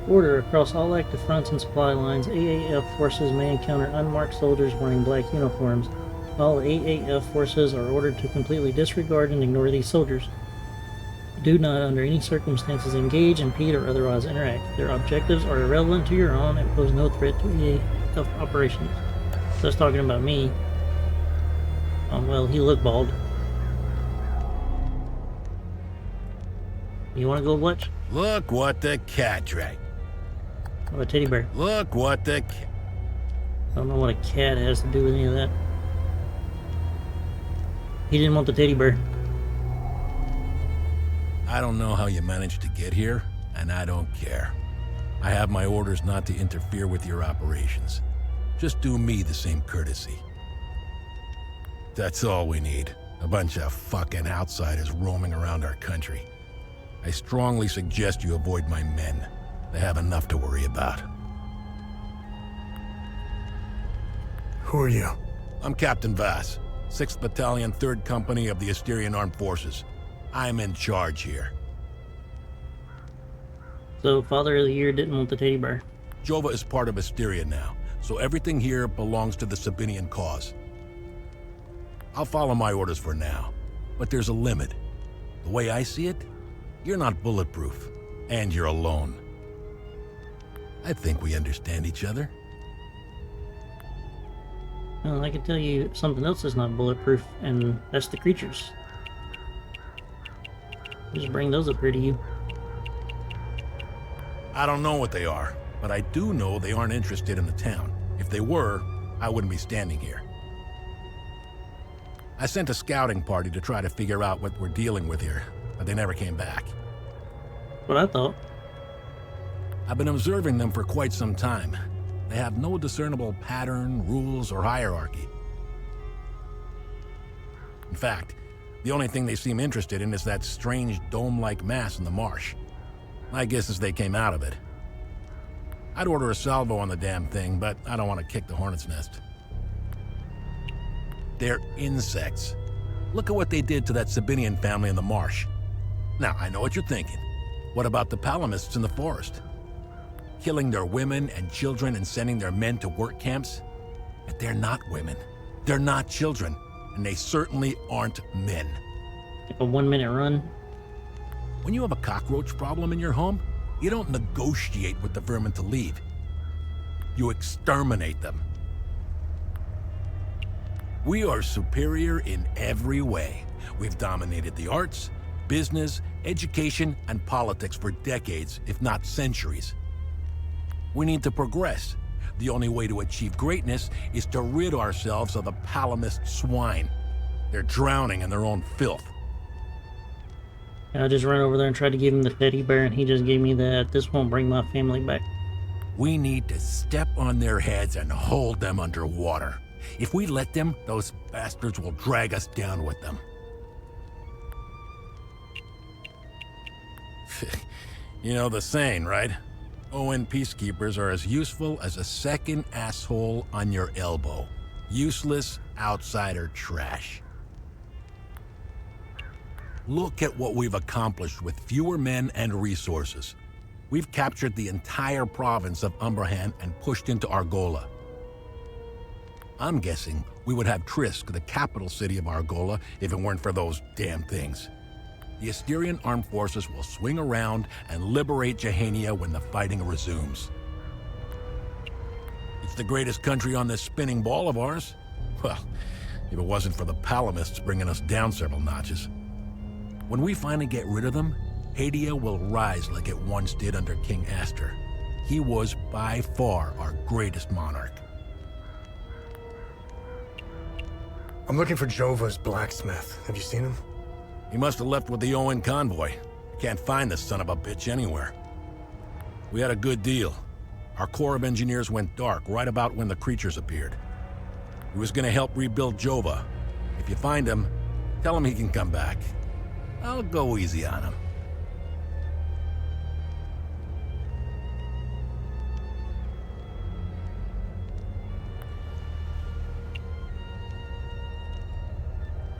Order: across all active fronts and supply lines, AAF forces may encounter unmarked soldiers wearing black uniforms. All AAF forces are ordered to completely disregard and ignore these soldiers. Do not, under any circumstances, engage, impede, or otherwise interact. Their objectives are irrelevant to your own and pose no threat to AAF operations. So that's talking about me. Well, he looked bald. You want to go watch? Look what the cat drank. Oh, a teddy bear. Look what the I don't know what a cat has to do with any of that. He didn't want the teddy bear. I don't know how you managed to get here, and I don't care. I have my orders not to interfere with your operations. Just do me the same courtesy. That's all we need. A bunch of fucking outsiders roaming around our country. I strongly suggest you avoid my men. They have enough to worry about. Who are you? I'm Captain Vass, 6th Battalion, 3rd Company of the Asterian Armed Forces. I'm in charge here. So, Father of the Year didn't want the teddy bear. Jova is part of Asteria now, so everything here belongs to the Sabinian cause. I'll follow my orders for now, but there's a limit. The way I see it, you're not bulletproof, and you're alone. I think we understand each other. Well, I can tell you something else that's not bulletproof, and that's the creatures. Just bring those up here to you. I don't know what they are, but I do know they aren't interested in the town. If they were, I wouldn't be standing here. I sent a scouting party to try to figure out what we're dealing with here, but they never came back. What I thought. I've been observing them for quite some time. They have no discernible pattern, rules, or hierarchy. In fact, the only thing they seem interested in is that strange dome-like mass in the marsh. My guess is they came out of it. I'd order a salvo on the damn thing, but I don't want to kick the hornet's nest. They're insects. Look at what they did to that Sabinian family in the marsh. Now, I know what you're thinking. What about the Palamists in the forest? Killing their women and children and sending their men to work camps? But they're not women. They're not children. And they certainly aren't men. Like a 1 minute run. When you have a cockroach problem in your home, you don't negotiate with the vermin to leave. You exterminate them. We are superior in every way. We've dominated the arts, business, education, and politics for decades, if not centuries. We need to progress. The only way to achieve greatness is to rid ourselves of the Palamist swine. They're drowning in their own filth. I just ran over there and tried to give him the teddy bear, and he just gave me that. This won't bring my family back. We need to step on their heads and hold them underwater. If we let them, those bastards will drag us down with them. You know the saying, right? UN peacekeepers are as useful as a second asshole on your elbow. Useless outsider trash. Look at what we've accomplished with fewer men and resources. We've captured the entire province of Umbrahan and pushed into Argola. I'm guessing we would have Trisk, the capital city of Argola, if it weren't for those damn things. The Asterian armed forces will swing around and liberate Jehania when the fighting resumes. It's the greatest country on this spinning ball of ours. Well, if it wasn't for the Palamists bringing us down several notches. When we finally get rid of them, Hadia will rise like it once did under King Aster. He was by far our greatest monarch. I'm looking for Jova's blacksmith. Have you seen him? He must have left with the UN convoy. Can't find this son of a bitch anywhere. We had a good deal. Our Corps of Engineers went dark right about when the creatures appeared. He was gonna help rebuild Jova. If you find him, tell him he can come back. I'll go easy on him.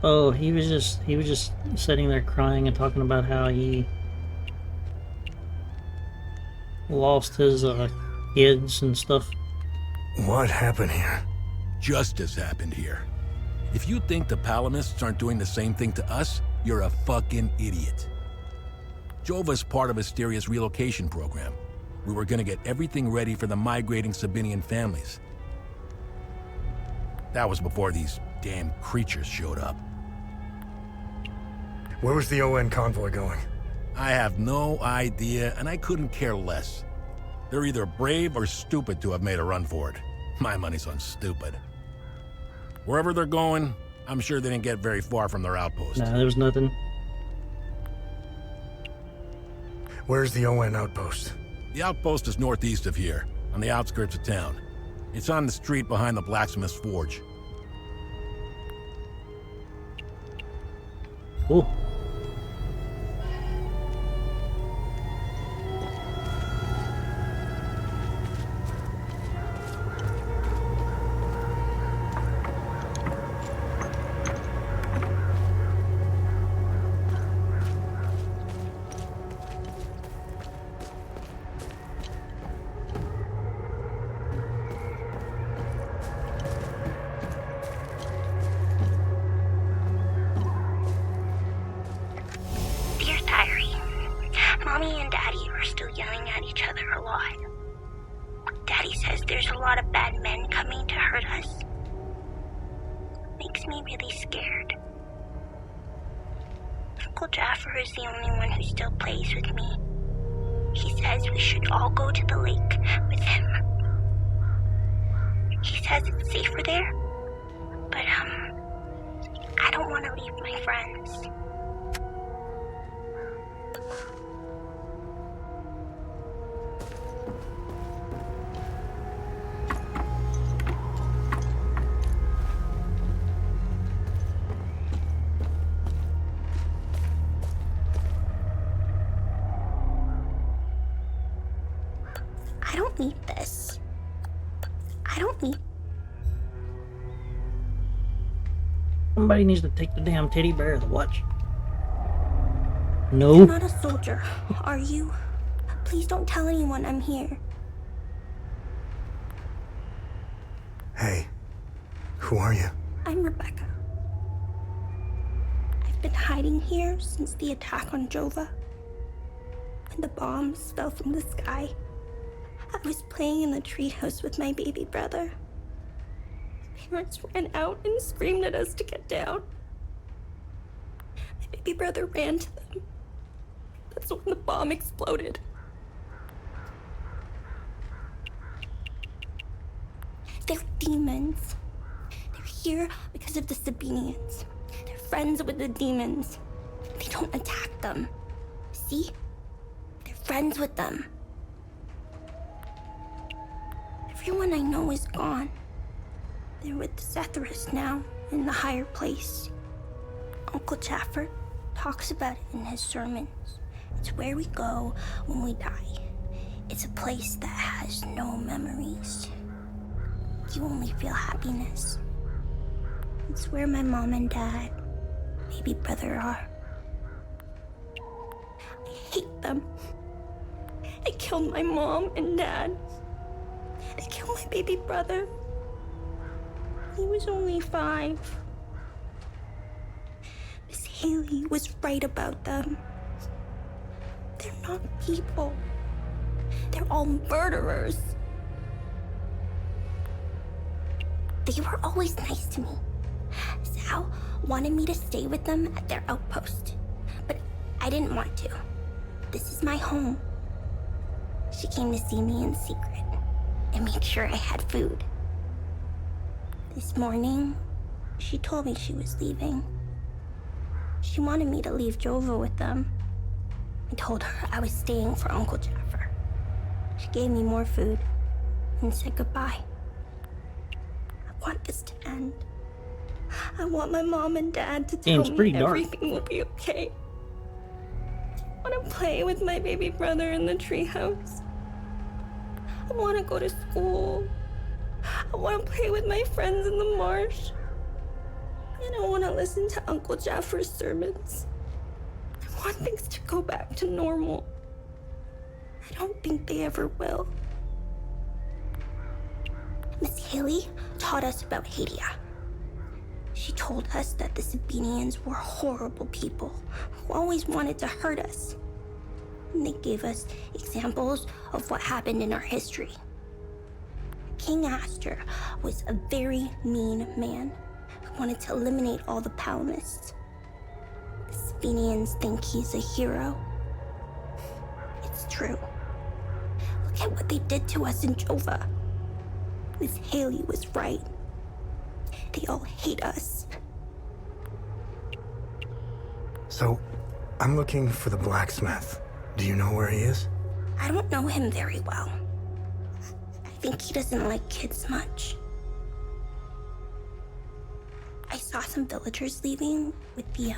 Oh, he was just sitting there crying and talking about how he lost his kids and stuff. What happened here? Justice happened here. If you think the Palamists aren't doing the same thing to us, you're a fucking idiot. Jova's part of Asteria's relocation program. We were gonna get everything ready for the migrating Sabinian families. That was before these damn creatures showed up. Where was the UN convoy going? I have no idea, and I couldn't care less. They're either brave or stupid to have made a run for it. My money's on stupid. Wherever they're going, I'm sure they didn't get very far from their outpost. Nah, there was nothing. Where's the UN outpost? The outpost is northeast of here, on the outskirts of town. It's on the street behind the blacksmith's forge. Cool. Dear Diary, Mommy and Daddy are still yelling at each other a lot. Daddy says there's a lot of bad men coming to hurt us. Makes me really scared. Uncle Jaffer is the only one who still plays with me. He says we should all go to the lake with him. He says it's safer there, but I don't want to leave my friends. I don't need this. I don't need... Somebody needs to take the damn teddy bear of the watch. You're No. not a soldier, are you? Please don't tell anyone I'm here. Hey, who are you? I'm Rebecca. I've been hiding here since the attack on Jova. When the bombs fell from the sky, I was playing in the treehouse with my baby brother. Parents ran out and screamed at us to get down. My baby brother ran to them. That's when the bomb exploded. They're demons. They're here because of the Sabinians. They're friends with the demons. They don't attack them. See? They're friends with them. Everyone I know is gone. They're with Zethras now, in the higher place. Uncle Jaffer talks about it in his sermons. It's where we go when we die. It's a place that has no memories. You only feel happiness. It's where my mom and dad, baby brother are. I hate them. I killed my mom and dad. I killed my baby brother. He was only 5. Miss Haley was right about them. They're not people. They're all murderers. They were always nice to me. Sal wanted me to stay with them at their outpost, but I didn't want to. This is my home. She came to see me in secret and made sure I had food. This morning, she told me she was leaving. She wanted me to leave Jova with them. I told her I was staying for Uncle Jaffer. She gave me more food and said goodbye. I want this to end. I want my mom and dad to tell me everything will be okay. I want to play with my baby brother in the treehouse. I want to go to school. I want to play with my friends in the marsh. And I want to listen to Uncle Jaffer's sermons. I want things to go back to normal. I don't think they ever will. Miss Haley taught us about Hadia. She told us that the Sabinians were horrible people who always wanted to hurt us. And they gave us examples of what happened in our history. King Aster was a very mean man who wanted to eliminate all the Palamists. The Sabinians think he's a hero. It's true. Look at what they did to us in Jova. Miss Haley was right. They all hate us. So, I'm looking for the blacksmith. Do you know where he is? I don't know him very well. I think he doesn't like kids much. I saw some villagers leaving with the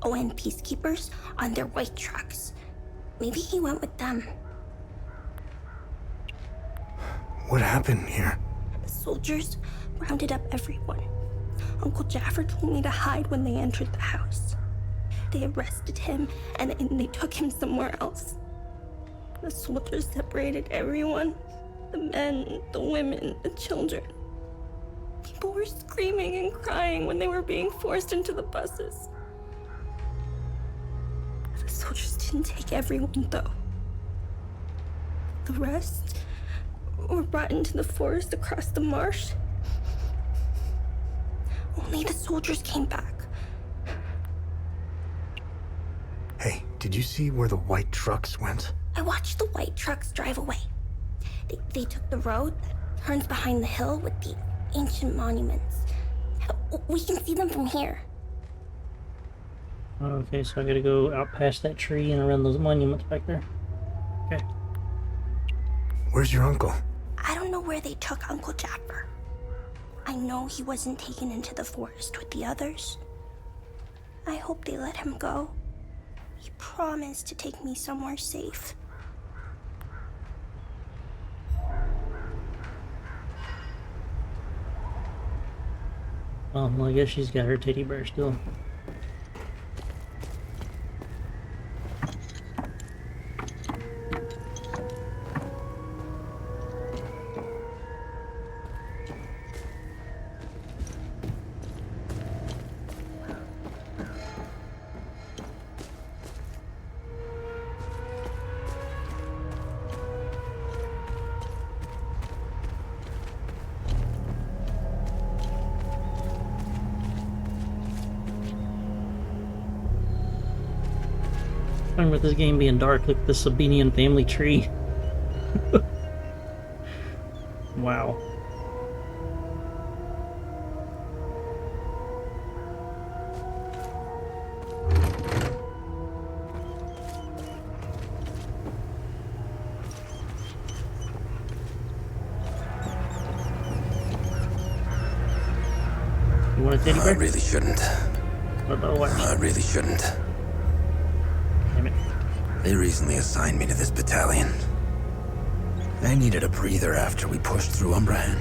ON peacekeepers on their white trucks. Maybe he went with them. What happened here? The soldiers rounded up everyone. Uncle Jaffer told me to hide when they entered the house. They arrested him and they took him somewhere else. The soldiers separated everyone. The men, the women, the children. People were screaming and crying when they were being forced into the buses. The soldiers didn't take everyone, though. The rest were brought into the forest across the marsh. Only the soldiers came back. Hey, did you see where the white trucks went? I watched the white trucks drive away. They took the road that turns behind the hill with the ancient monuments. We can see them from here. Okay, so I gotta go out past that tree and around those monuments back there. Okay. Where's your uncle? I don't know where they took Uncle Jaffer. I know he wasn't taken into the forest with the others. I hope they let him go. He promised to take me somewhere safe. Oh, well, I guess she's got her teddy bear still. With this game being dark, look at the Sabinian family tree. Wow. want a teddy bear? I really shouldn't. What about a watch? I really shouldn't. Damn it. They recently assigned me to this battalion. I needed a breather after we pushed through Umbrahan.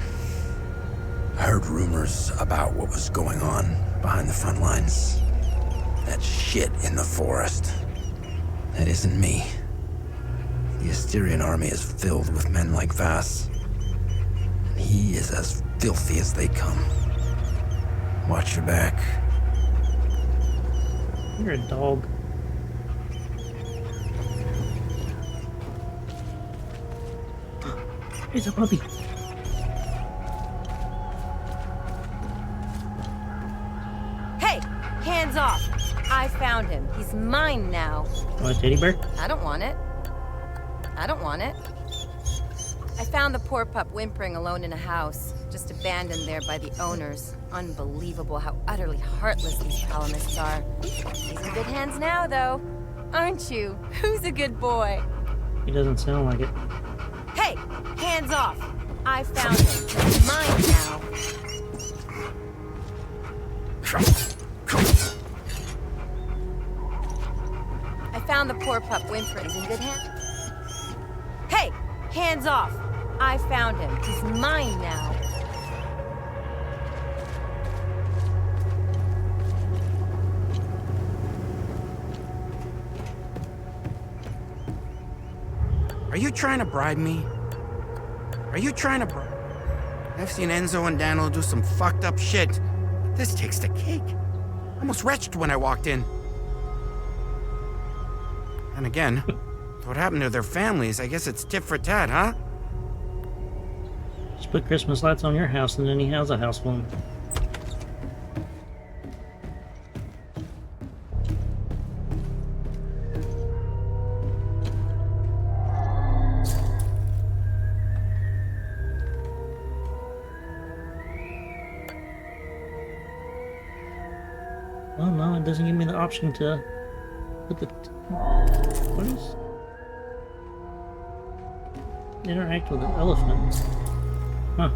I heard rumors about what was going on behind the front lines. That shit in the forest. That isn't me. The Asterian army is filled with men like Vass. And he is as filthy as they come. Watch your back. You're a dog. It's a puppy. Hey! Hands off! I found him. He's mine now. Want a teddy bear? I don't want it. I don't want it. I found the poor pup whimpering alone in a house, just abandoned there by the owners. Unbelievable how utterly heartless these Palamists are. He's in good hands now, though. Aren't you? Who's a good boy? He doesn't sound like it. Hey! Hands off! I found him. He's mine now. I found the poor pup whimpering. He's in good hands. Hey! Hands off! I found him. He's mine now. Are you trying to bribe me? Are you trying to bribe? I've seen Enzo and Daniel do some fucked up shit. This takes the cake. I almost retched when I walked in. And again, what happened to their families? I guess it's tit for tat, huh? Just put Christmas lights on your house and then he has a house full of them. Oh no, it doesn't give me the option to put the... What is... Interact with the elephant. Huh.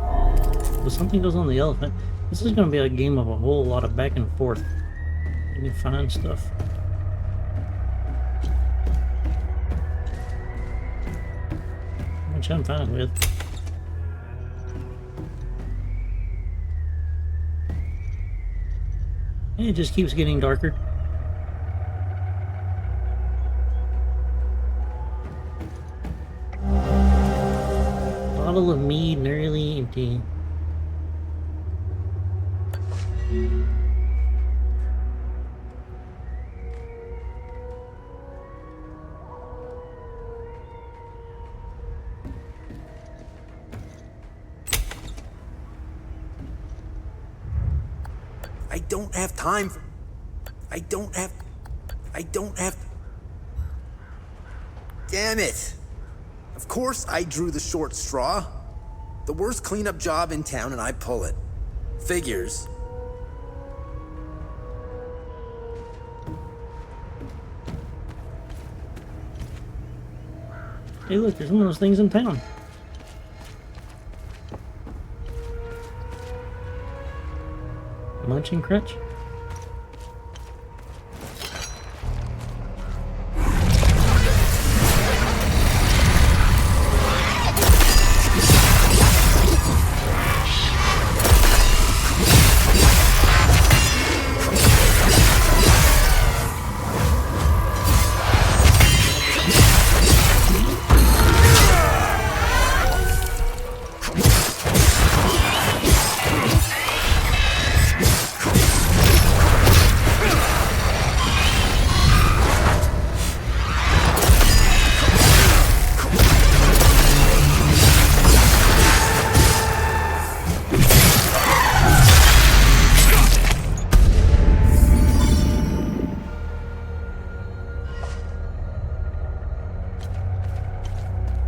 Well, something goes on the elephant. This is going to be a game of a whole lot of back and forth. You can find stuff. Which I'm fine with. And it just keeps getting darker. Bottle of mead nearly empty. I don't have time. I don't have. Damn it! Of course I drew the short straw. The worst cleanup job in town and I pull it. Figures. Hey look, there's one of those things in town. Munching crutch?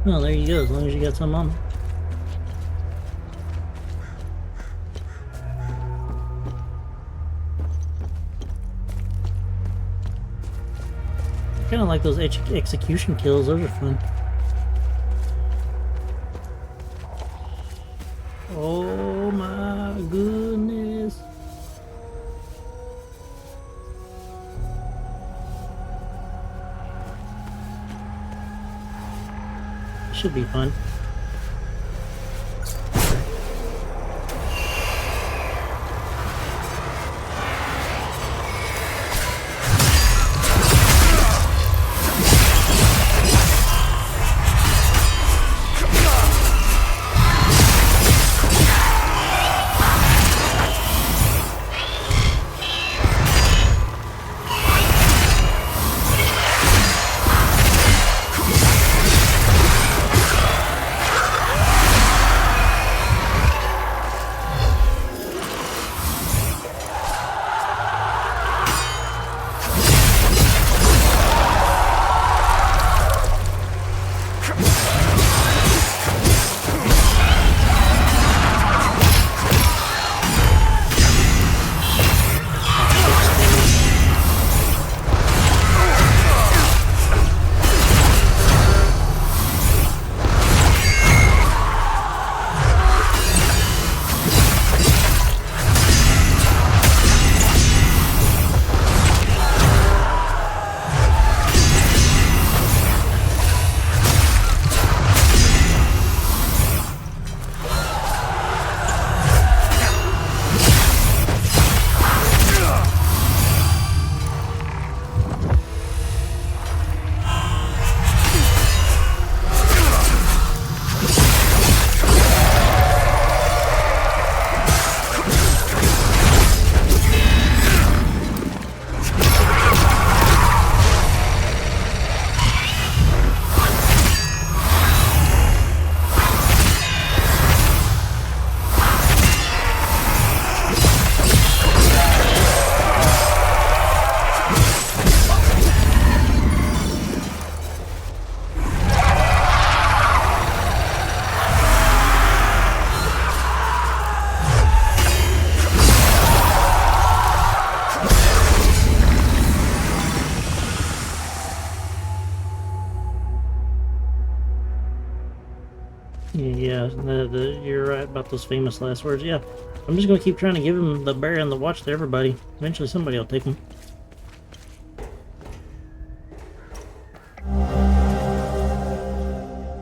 Well, there you go, as long as you got some on. I kind of like those execution kills, those are fun. Oh my goodness. should be fun. Yeah, you're right about those famous last words. Yeah, I'm just gonna keep trying to give him the bear and the watch to everybody. Eventually somebody will take them.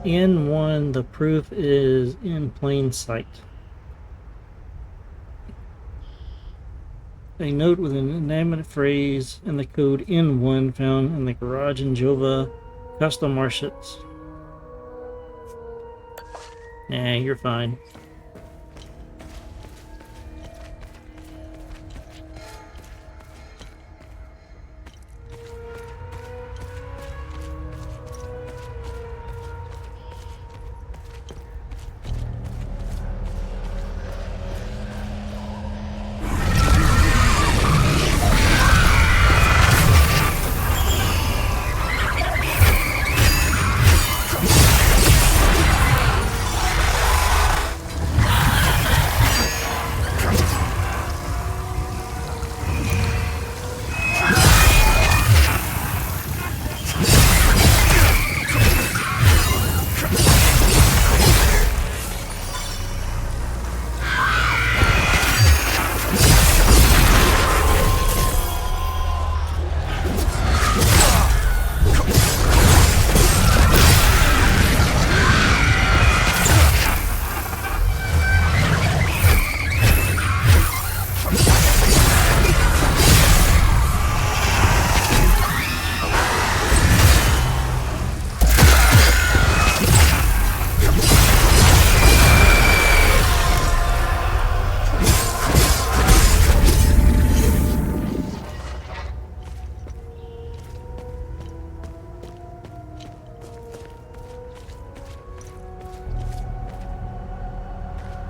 N1, the proof is in plain sight. A note with an inanimate phrase and the code N1 found in the garage in Jova, Costa Marchets. Nah, you're fine.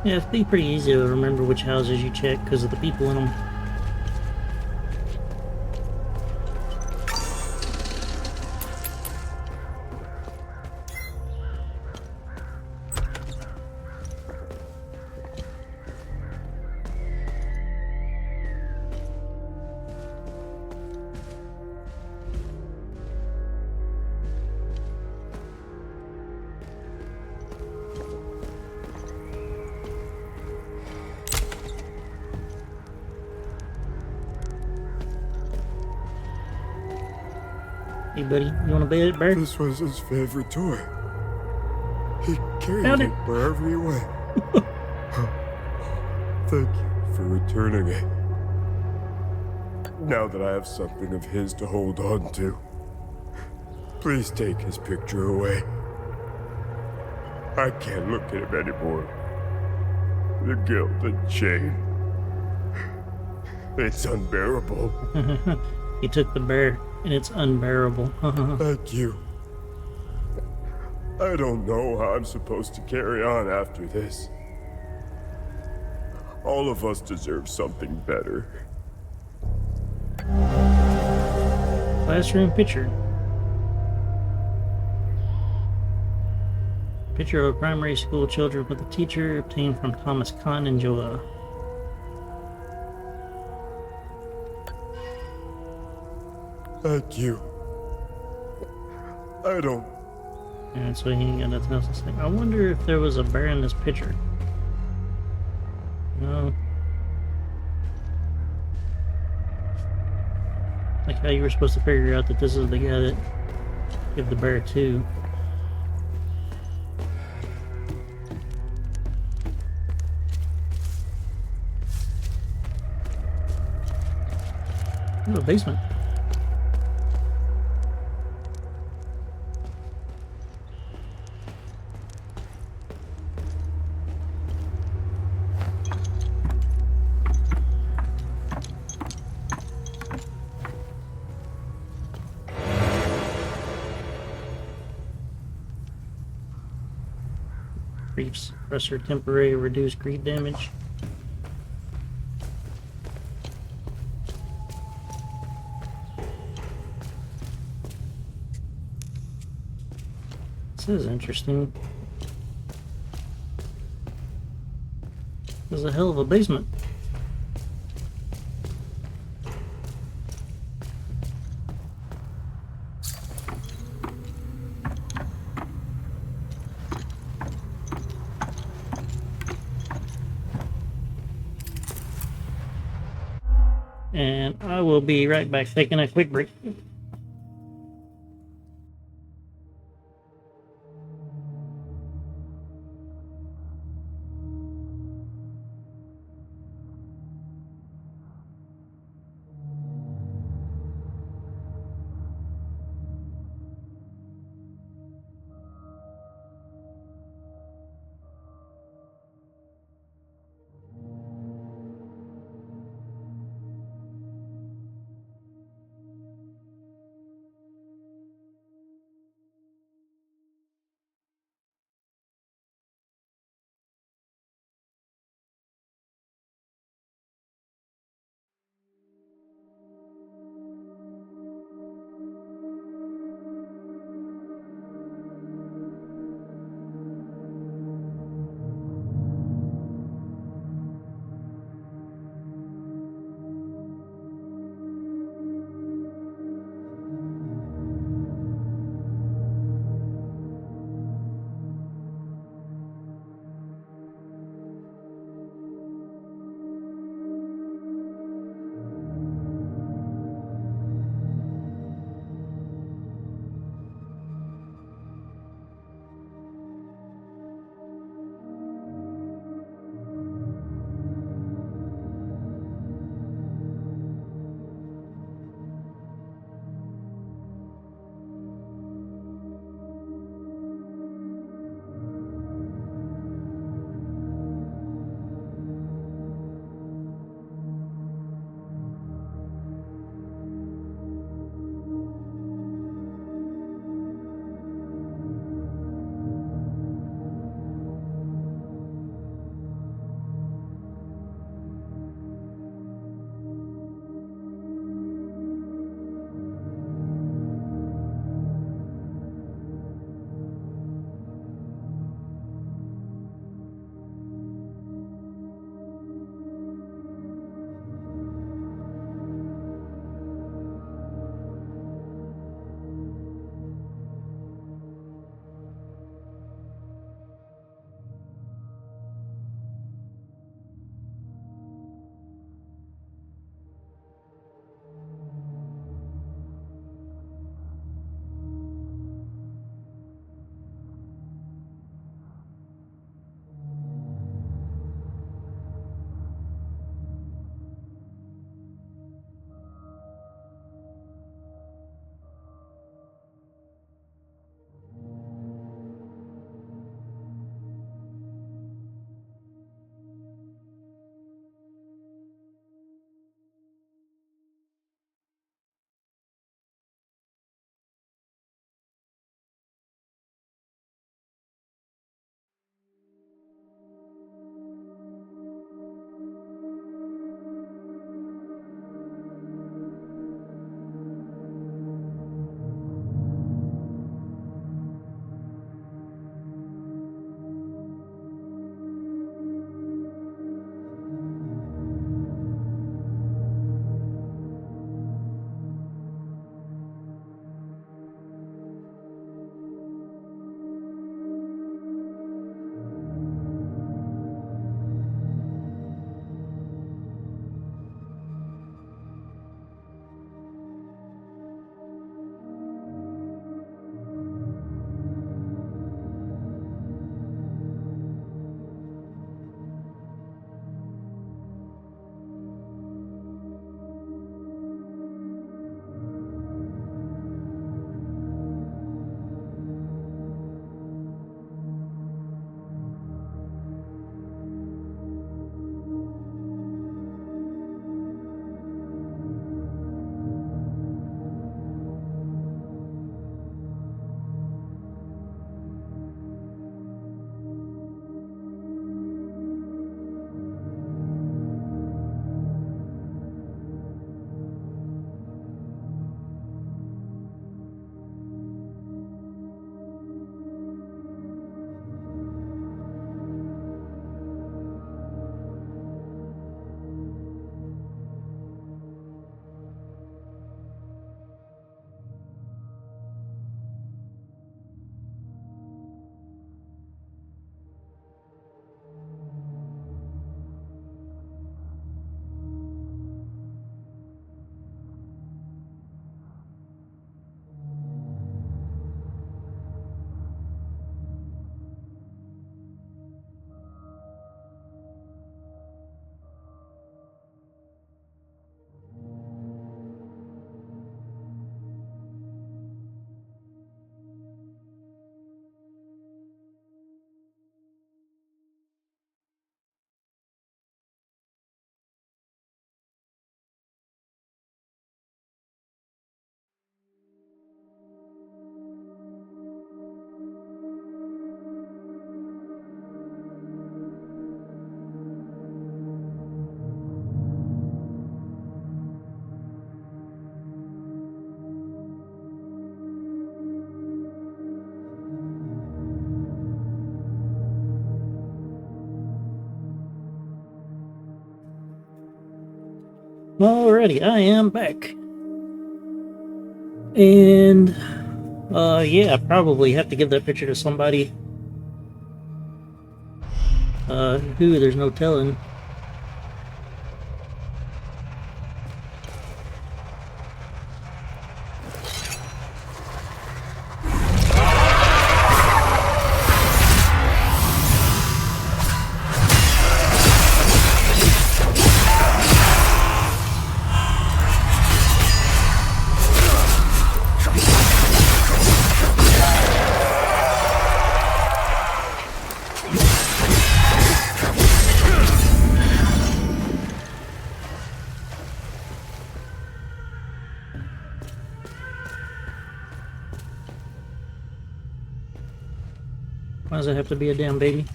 Yeah, it'd be pretty easy to remember which houses you check because of the people in them. Hey buddy, you want a bear? This was his favorite toy. carried Found it it. wherever he went. Thank you for returning it. Now that I have something of his to hold on to, please take his picture away. I can't look at him anymore. The guilt and shame. It's unbearable. He took the bear, and it's unbearable. Thank you. I don't know how I'm supposed to carry on after this. All of us deserve something better. Classroom picture. Picture of primary school children with a teacher obtained from Thomas Kahn and Joa. Thank you. I don't. And so he got nothing else to say. I wonder if there was a bear in this picture. No. Like how you were supposed to figure out that this is the guy that gave the bear to. Oh, a basement. Grief suppressor, temporary reduced grief damage. This is interesting. This is a hell of a basement. And I will be right back, taking a quick break. Alrighty, I am back. And, yeah, I probably have to give that picture to somebody. Who, there's no telling. Why does it have to be a damn baby?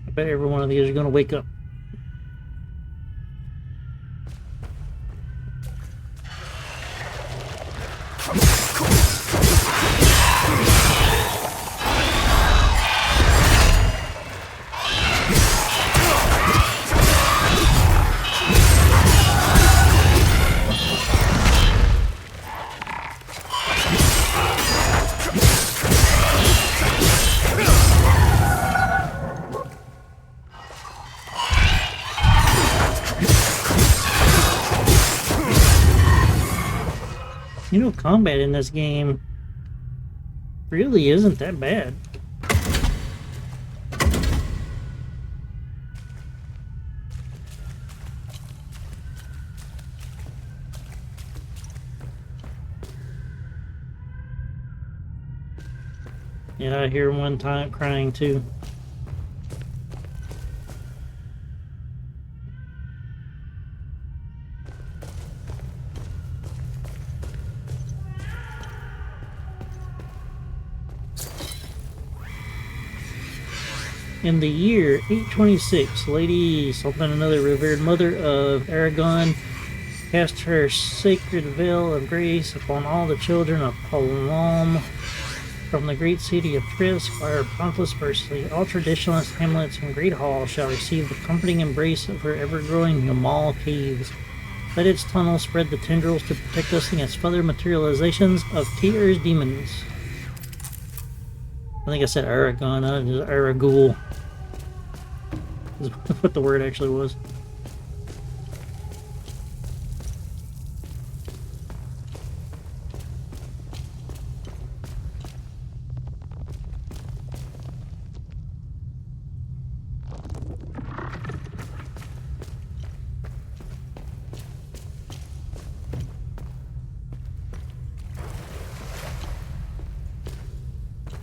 I bet every one of these are going to wake up. You know, combat in this game really isn't that bad. Yeah, I hear one time crying too. In the year 826, Lady something another revered mother of Aragon cast her sacred veil of grace upon all the children of Palom from the great city of Trisk or Pontus Bursely. All traditionalist hamlets and great halls shall receive the comforting embrace of her ever-growing Yamal caves. Let its tunnels spread the tendrils to protect us against further materializations of Tyr's demons. I think I said Aragon, not just Aragul. Is what the word actually was.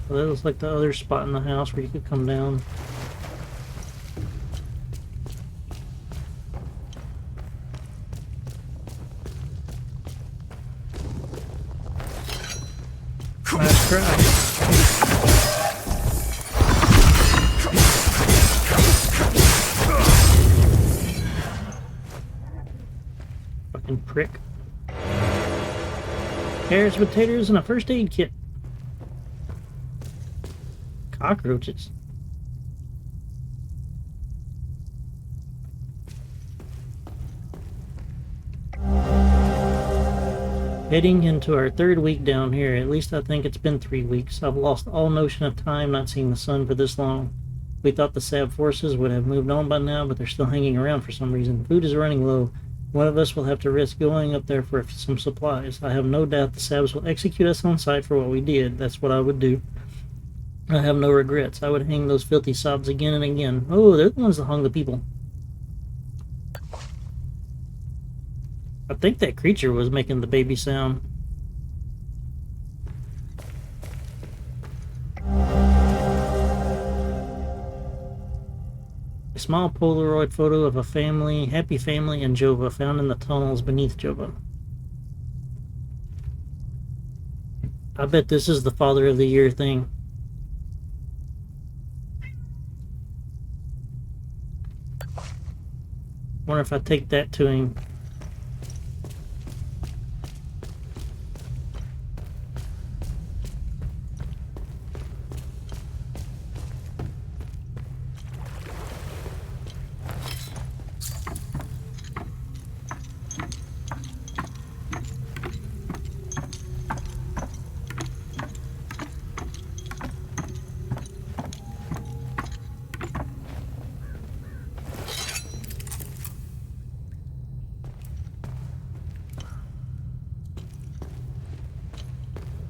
So that looks like the other spot in the house where you could come down. Nice try. Fucking prick. Carrots, potatoes, and a first aid kit. Cockroaches. Heading into our third week down here. At least I think it's been 3 weeks. I've lost all notion of time not seeing the sun for this long. We thought the Sab forces would have moved on by now, but they're still hanging around for some reason. Food is running low. One of us will have to risk going up there for some supplies. I have no doubt the Sabs will execute us on sight for what we did. That's what I would do. I have no regrets. I would hang those filthy sobs again and again. Oh, they're the ones that hung the people. I think that creature was making the baby sound. A small Polaroid photo of a family, happy family in Jova, found in the tunnels beneath Jova. I bet this is the Father of the Year thing. Wonder if I take that to him.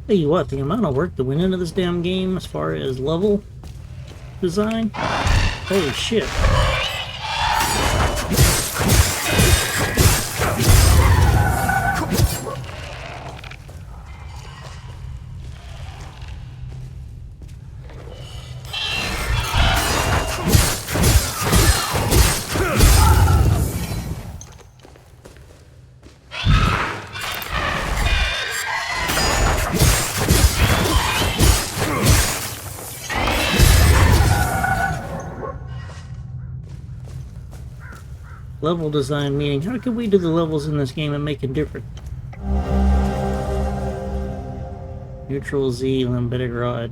Tell you what, the amount of work that went into this damn game as far as level design, holy shit. Level design meaning, how can we do the levels in this game and make it different? Neutral Z, limbitic rod.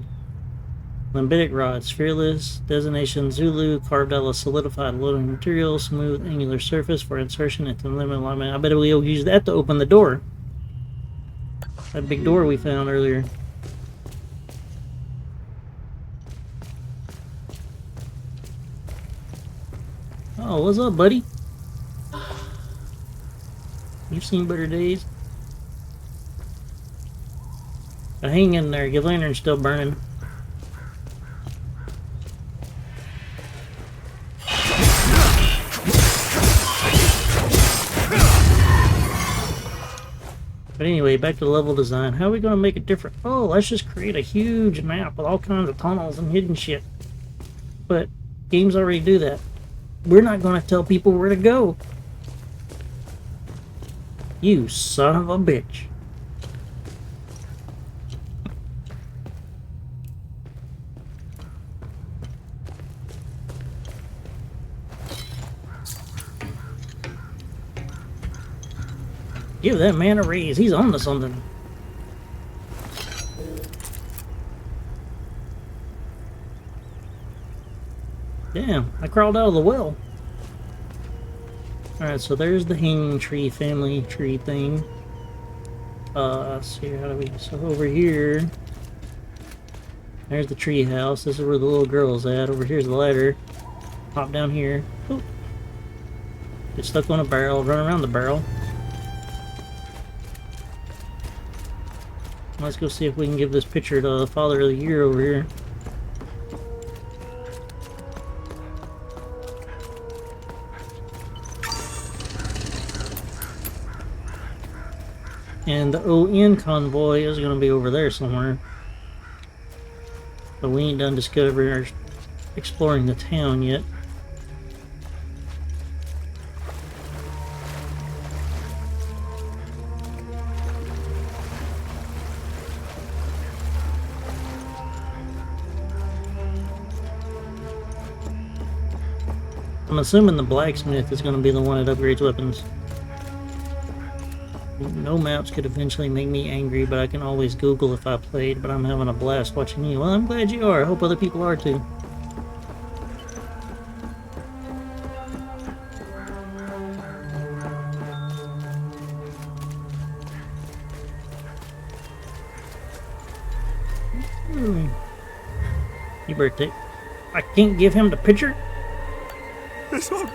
Limbitic rods, fearless, designation Zulu, carved out of solidified loading material, smooth angular surface for insertion into the limit alignment. I bet we'll use that to open the door. That big door we found earlier. Oh, what's up, buddy? You've seen better days. But hang in there, your lantern's still burning. But anyway, back to the level design. How are we going to make it different? Oh, let's just create a huge map with all kinds of tunnels and hidden shit. But games already do that. We're not going to tell people where to go. You son of a bitch. Give that man a raise. He's on to something. Damn, I crawled out of the well. Alright, so there's the hanging tree, family tree thing. Let's see, how do we... So over here... There's the tree house. This is where the little girl's at. Over here's the ladder. Hop down here. Oop. Get stuck on a barrel, run around the barrel. Let's go see if we can give this picture to the Father of the Year over here. And the ON convoy is going to be over there somewhere. But we ain't done discovering or exploring the town yet. I'm assuming the blacksmith is going to be the one that upgrades weapons. No maps could eventually make me angry, but I can always Google if I played, but I'm having a blast watching you. Well, I'm glad you are. I hope other people are too. Your birthday. I can't give him the picture? This won't...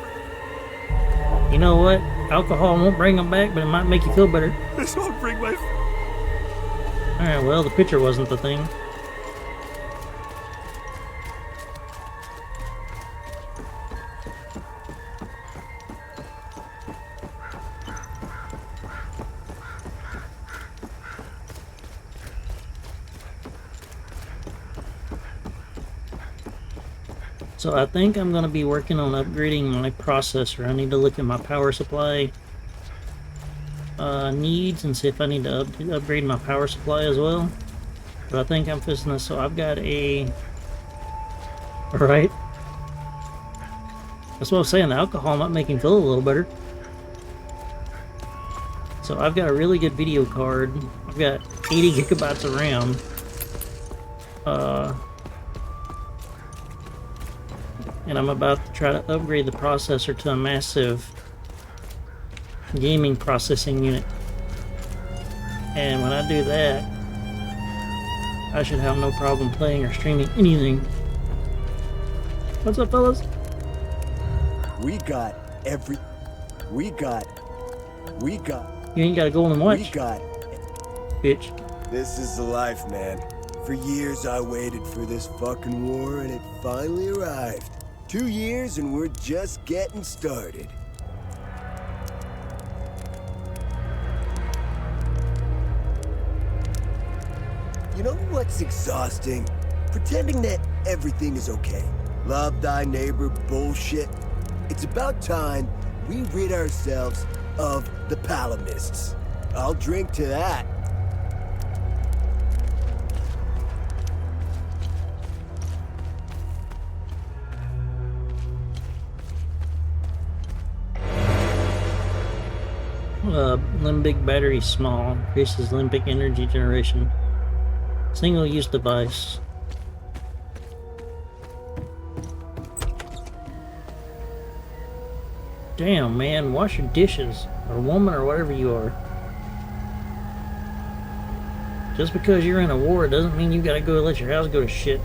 You know what? Alcohol won't bring them back, but it might make you feel better. This won't bring my... Alright, well, the picture wasn't the thing. So I think I'm going to be working on upgrading my processor. I need to look at my power supply needs and see if I need to upgrade my power supply as well. But I think I'm fixing this. So I've got a... Right? That's what I was saying. The alcohol might make him feel a little better. So I've got a really good video card. I've got 80 gigabytes of RAM. And I'm about to try to upgrade the processor to a massive gaming processing unit. And when I do that, I should have no problem playing or streaming anything. What's up, fellas? We got. You ain't got a golden watch. We got. Bitch. This is the life, man. For years I waited for this fucking war and it finally arrived. 2 years and we're just getting started. You know what's exhausting? Pretending that everything is okay. Love thy neighbor bullshit. It's about time we rid ourselves of the Palamists. I'll drink to that. Limbic battery small. Increases limbic energy generation. Single-use device. Damn, man. Wash your dishes. Or woman or whatever you are. Just because you're in a war doesn't mean you gotta go let your house go to shit.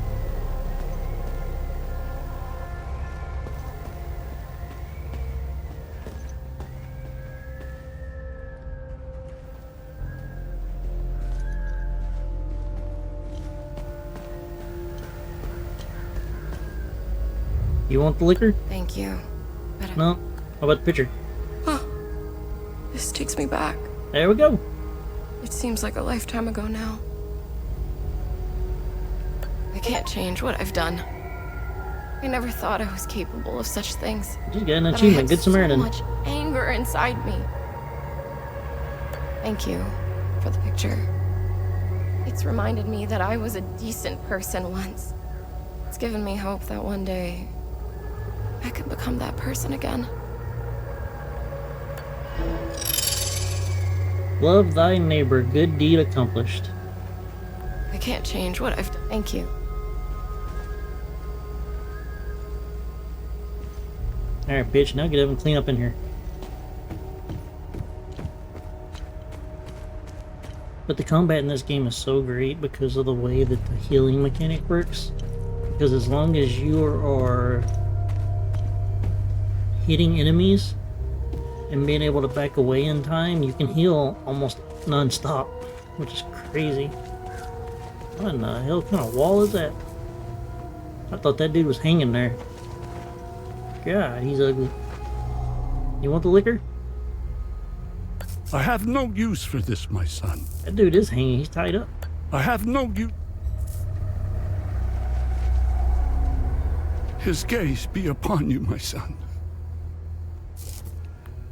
You want the liquor? Thank you. But No? How about the picture? this takes me back. There we go. It seems like a lifetime ago now. I can't change what I've done. I never thought I was capable of such things. Just got an But I achievement. had Good Samaritan. So much anger inside me. Thank you for the picture. It's reminded me that I was a decent person once. It's given me hope that one day I could become that person again. Love thy neighbor. Good deed accomplished. I can't change what I've done. Thank you. Alright, bitch. Now get up and clean up in here. But the combat in this game is so great because of the way that the healing mechanic works. Because as long as you are hitting enemies and being able to back away in time, you can heal almost non-stop, which is crazy. What in the hell kind of wall is that? I thought that dude was hanging there. God, he's ugly. You want the liquor? I have no use for this, my son. That dude is hanging. He's tied up. I have no use. His gaze be upon you, my son.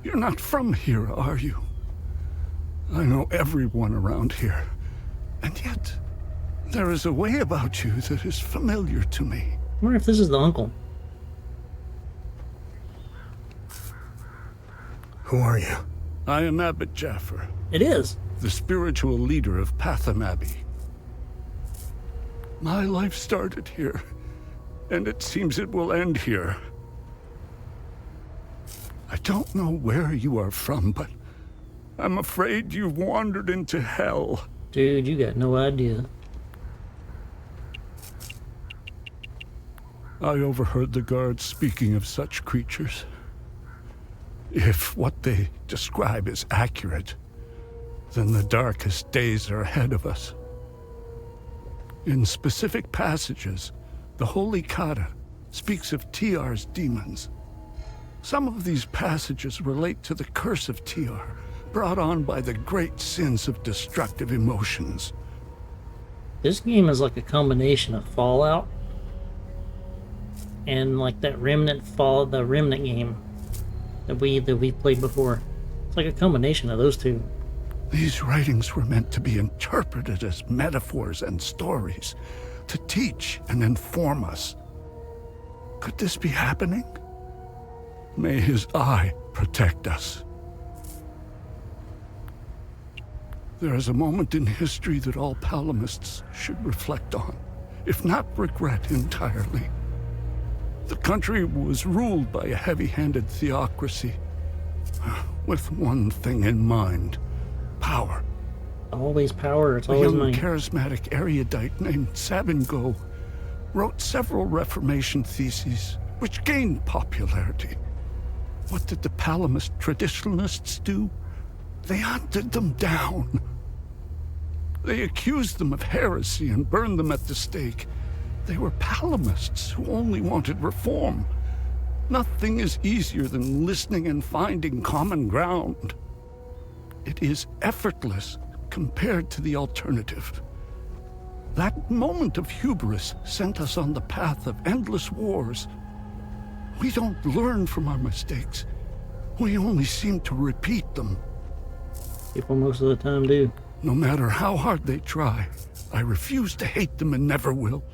You're not from here, are you? I know everyone around here. And yet, there is a way about you that is familiar to me. I wonder if this is the uncle. Who are you? I am Abbot Jaffer. It is. The spiritual leader of Patham Abbey. My life started here, and it seems it will end here. I don't know where you are from, but I'm afraid you've wandered into hell. Dude, you got no idea. I overheard the guards speaking of such creatures. If what they describe is accurate, then the darkest days are ahead of us. In specific passages, the Holy Kata speaks of TR's demons. Some of these passages relate to the curse of TR, brought on by the great sins of destructive emotions. This game is like a combination of Fallout and like that the Remnant game that we played before. It's like a combination of those two. These writings were meant to be interpreted as metaphors and stories, to teach and inform us. Could this be happening? May his eye protect us. There is a moment in history that all Palamists should reflect on, if not regret entirely. The country was ruled by a heavy-handed theocracy, with one thing in mind: power. Always power, it's A always young money. charismatic erudite named Sabin Go wrote several Reformation theses, which gained popularity. What did the Palamist traditionalists do? They hunted them down. They accused them of heresy and burned them at the stake. They were Palamists who only wanted reform. Nothing is easier than listening and finding common ground. It is effortless compared to the alternative. That moment of hubris sent us on the path of endless wars. We don't learn from our mistakes. We only seem to repeat them. People most of the time do. No matter how hard they try, I refuse to hate them and never will.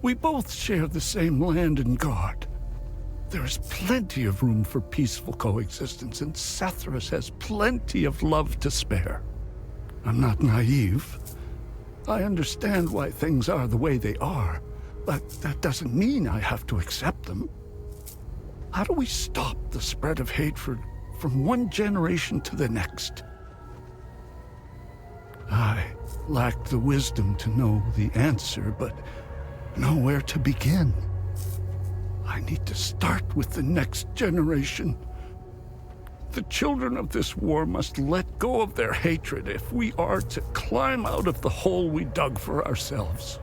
We both share the same land and God. There is plenty of room for peaceful coexistence, and Sethras has plenty of love to spare. I'm not naive. I understand why things are the way they are, but that doesn't mean I have to accept them. How do we stop the spread of hatred from one generation to the next? I lack the wisdom to know the answer, but know where to begin. I need to start with the next generation. The children of this war must let go of their hatred if we are to climb out of the hole we dug for ourselves.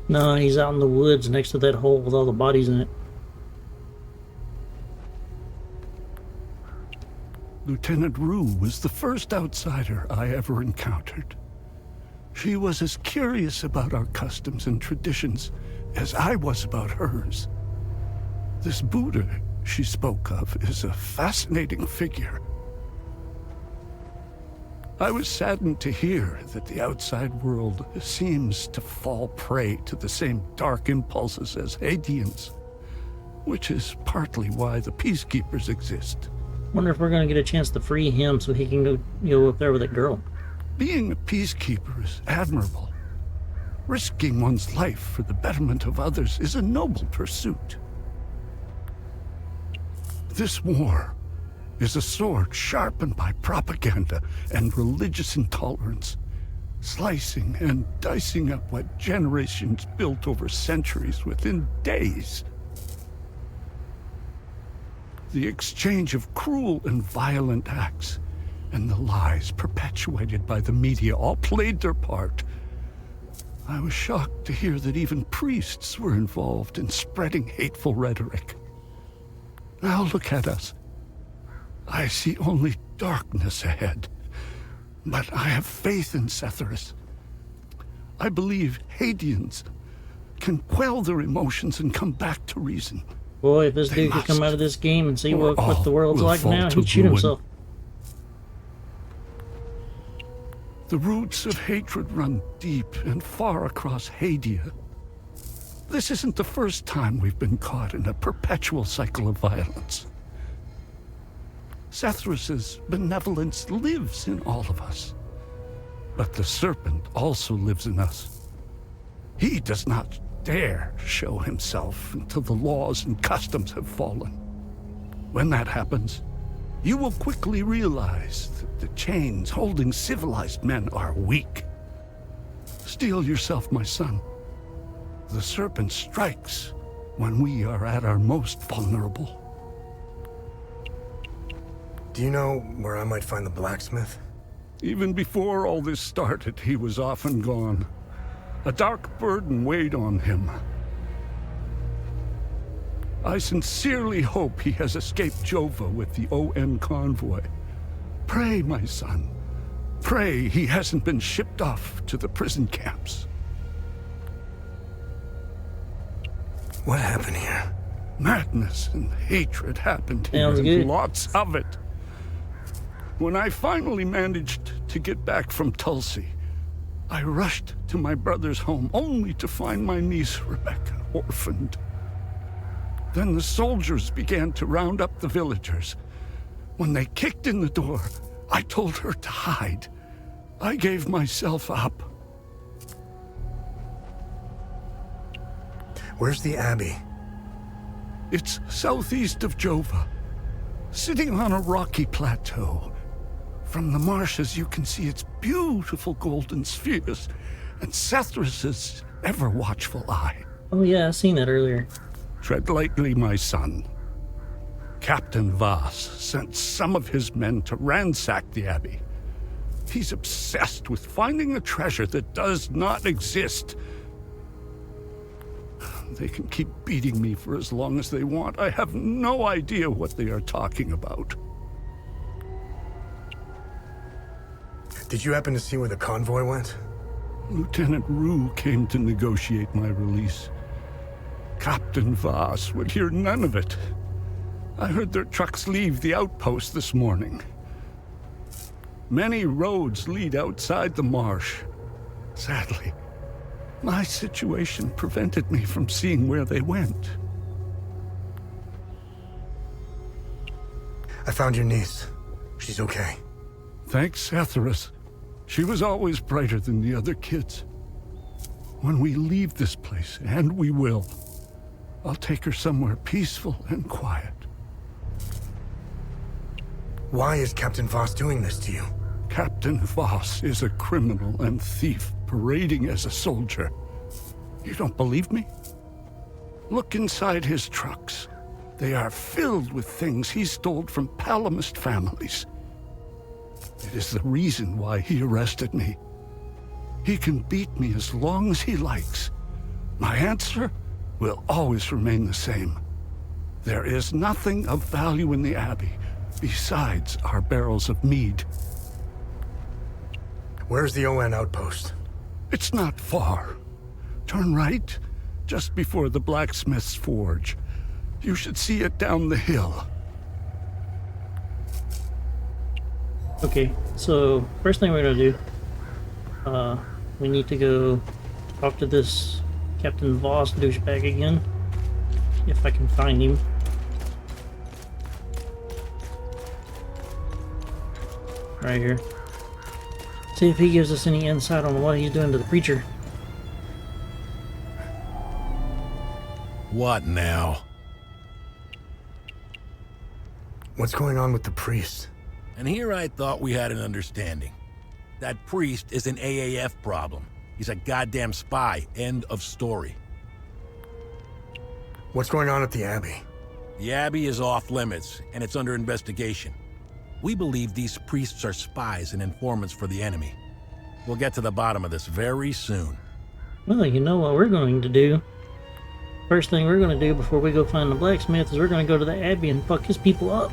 No, he's out in the woods next to that hole with all the bodies in it. Lieutenant Rue was the first outsider I ever encountered. She was as curious about our customs and traditions as I was about hers. This Buddha she spoke of is a fascinating figure. I was saddened to hear that the outside world seems to fall prey to the same dark impulses as Hadeans, which is partly why the Peacekeepers exist. Wonder if we're gonna get a chance to free him so he can go up there with that girl. Being a peacekeeper is admirable. Risking one's life for the betterment of others is a noble pursuit. This war is a sword sharpened by propaganda and religious intolerance, slicing and dicing up what generations built over centuries within days. The exchange of cruel and violent acts and the lies perpetuated by the media all played their part. I was shocked to hear that even priests were involved in spreading hateful rhetoric. Now look at us. I see only darkness ahead, but I have faith in Sethras. I believe Hadeans can quell their emotions and come back to reason. Boy, if this dude could come out of this game and see what the world's like now, to he'd shoot ruin. himself. The roots of hatred run deep and far across Hadia. This isn't the first time we've been caught in a perpetual cycle of violence. Sethras's benevolence lives in all of us. But the serpent also lives in us. He does not dare show himself until the laws and customs have fallen. When that happens, you will quickly realize that the chains holding civilized men are weak. Steel yourself, my son. The serpent strikes when we are at our most vulnerable. Do you know where I might find the blacksmith? Even before all this started, he was off and gone. A dark burden weighed on him. I sincerely hope he has escaped Jova with the ON convoy. Pray, my son. Pray he hasn't been shipped off to the prison camps. What happened here? Madness and hatred happened here, Sounds and good. lots of it. When I finally managed to get back from Tulsi, I rushed to my brother's home only to find my niece, Rebecca, orphaned. Then the soldiers began to round up the villagers. When they kicked in the door, I told her to hide. I gave myself up. Where's the Abbey? It's southeast of Jova, sitting on a rocky plateau. From the marshes, you can see its beautiful golden spheres and Sethrus's ever-watchful eye. Oh yeah, I seen that earlier. Tread lightly, my son. Captain Voss sent some of his men to ransack the Abbey. He's obsessed with finding a treasure that does not exist. They can keep beating me for as long as they want. I have no idea what they are talking about. Did you happen to see where the convoy went? Lieutenant Rue came to negotiate my release. Captain Voss would hear none of it. I heard their trucks leave the outpost this morning. Many roads lead outside the marsh. Sadly, my situation prevented me from seeing where they went. I found your niece. She's okay. Thanks, Sethrus. She was always brighter than the other kids. When we leave this place, and we will, I'll take her somewhere peaceful and quiet. Why is Captain Voss doing this to you? Captain Voss is a criminal and thief parading as a soldier. You don't believe me? Look inside his trucks. They are filled with things he stole from Palamist families. It is the reason why he arrested me. He can beat me as long as he likes. My answer will always remain the same. There is nothing of value in the Abbey besides our barrels of mead. Where's the ON outpost? It's not far. Turn right, just before the blacksmith's forge. You should see it down the hill. Okay, so first thing we're gonna do, we need to go talk to this Captain Voss douchebag again, if I can find him. Right here. See if he gives us any insight on what he's doing to the preacher. What now? What's going on with the priest? And here I thought we had an understanding. That priest is an AAF problem. He's a goddamn spy. End of story. What's going on at the Abbey? The Abbey is off limits, and it's under investigation. We believe these priests are spies and informants for the enemy. We'll get to the bottom of this very soon. Well, you know what we're going to do. First thing we're going to do before we go find the blacksmith is we're going to go to the Abbey and fuck his people up.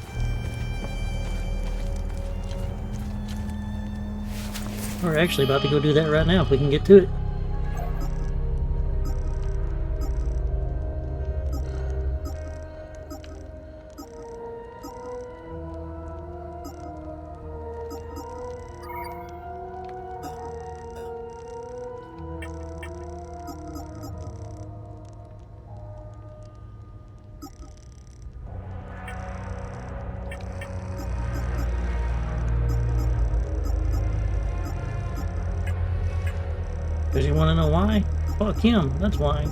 We're actually about to go do that right now if we can get to it. Because you want to know why? Fuck him, that's why.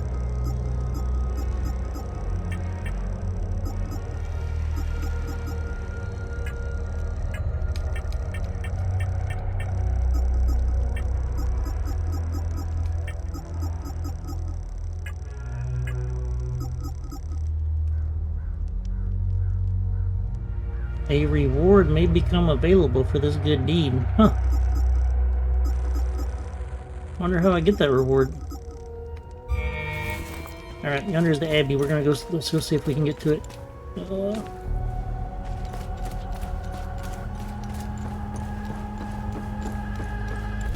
A reward may become available for this good deed. Huh. Wonder how I get that reward. Alright, yonder's the Abbey. We're gonna go, let's go see if we can get to it.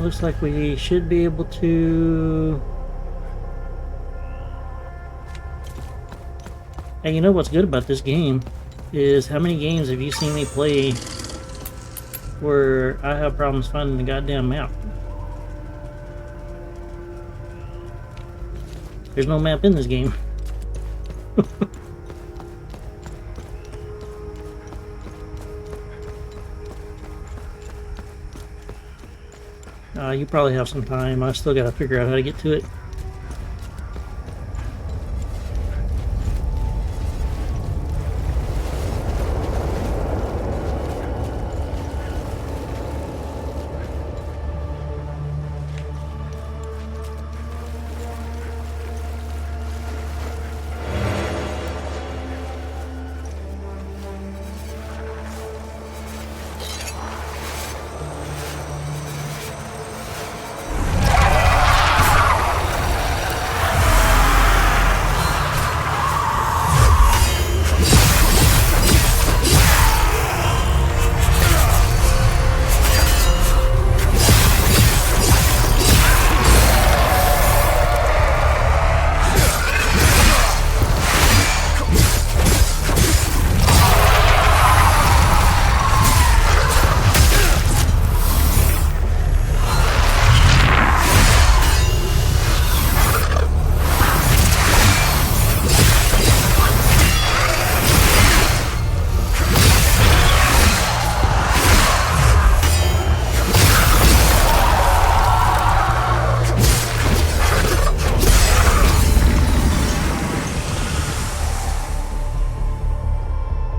Looks like we should be able to... Hey, you know what's good about this game? Is how many games have you seen me play where I have problems finding the goddamn map? There's no map in this game. You probably have some time. I still gotta figure out how to get to it.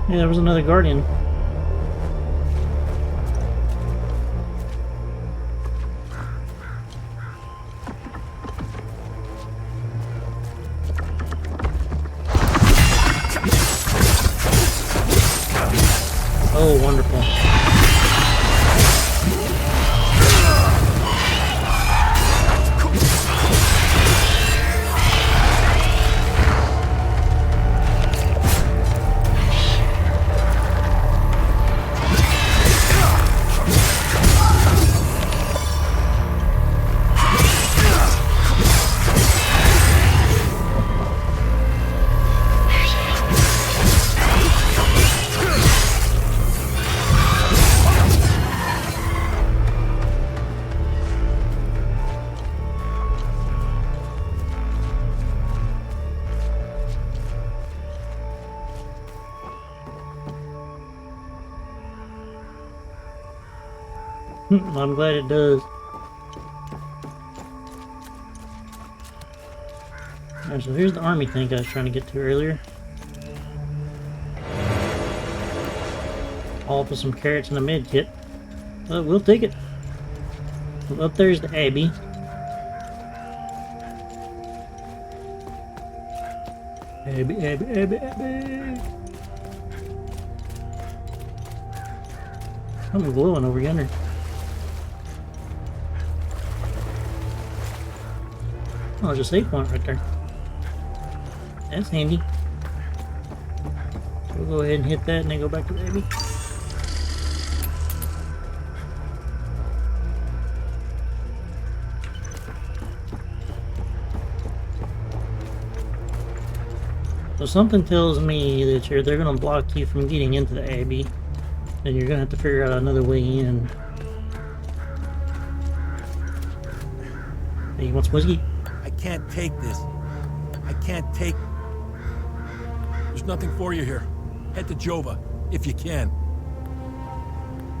Yeah, there was another Guardian. Oh, wonderful. I'm glad it does. Alright, so here's the army tank I was trying to get to earlier. All for some carrots and a med kit. We'll take it. Up there's the Abbey. Abbey. Something glowing over yonder. Oh, there's a save point right there. That's handy. We'll go ahead and hit that and then go back to the Abbey. So something tells me that they're going to block you from getting into the Abbey. And you're going to have to figure out another way in. Hey, you want some whiskey? I can't take this. I can't take... There's nothing for you here. Head to Jova, if you can.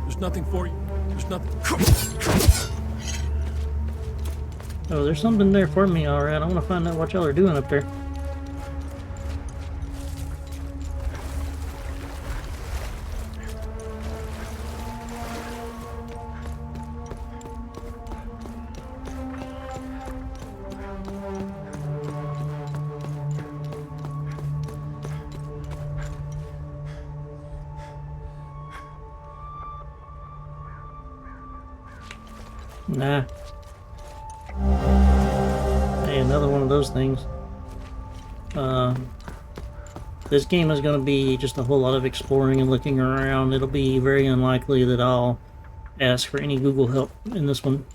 There's nothing for you. There's nothing... Oh, there's something there for me, alright. I want to find out what y'all are doing up there. Nah. Hey, another one of those things. This game is going to be just a whole lot of exploring and looking around. It'll be very unlikely that I'll ask for any Google help in this one.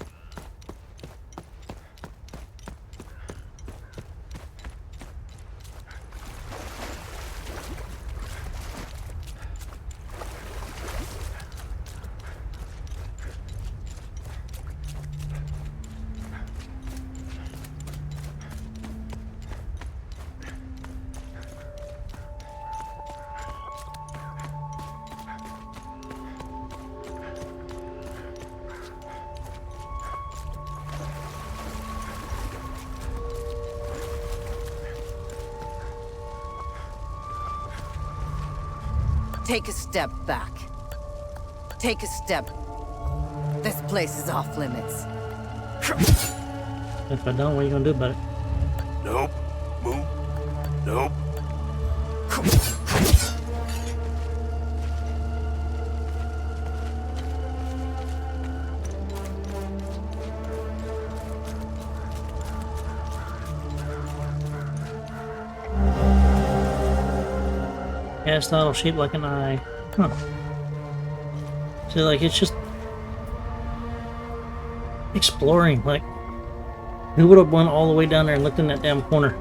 Take a step back. Take a step. This place is off limits. If I don't, what are you gonna do about it? Nope. Move. Nope. Gas throttle shaped like an eye. Huh. So, like, it's just exploring. Like, who would have went all the way down there and looked in that damn corner?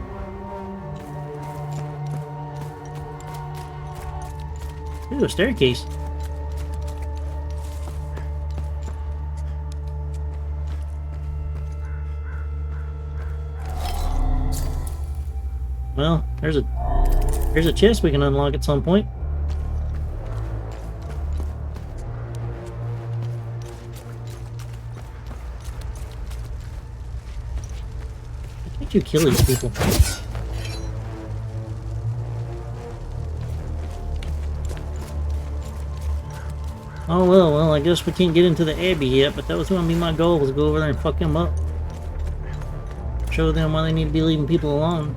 Ooh, a staircase. Well, there's a chest we can unlock at some point. Why can't you kill these people? Oh well, I guess we can't get into the Abbey yet, but that was gonna be my goal, was to go over there and fuck them up. Show them why they need to be leaving people alone.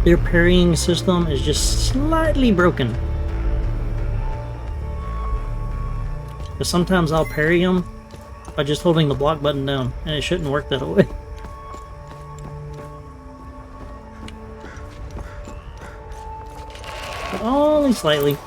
Their parrying system is just slightly broken. But sometimes I'll parry them by just holding the block button down, and it shouldn't work that way. But only slightly.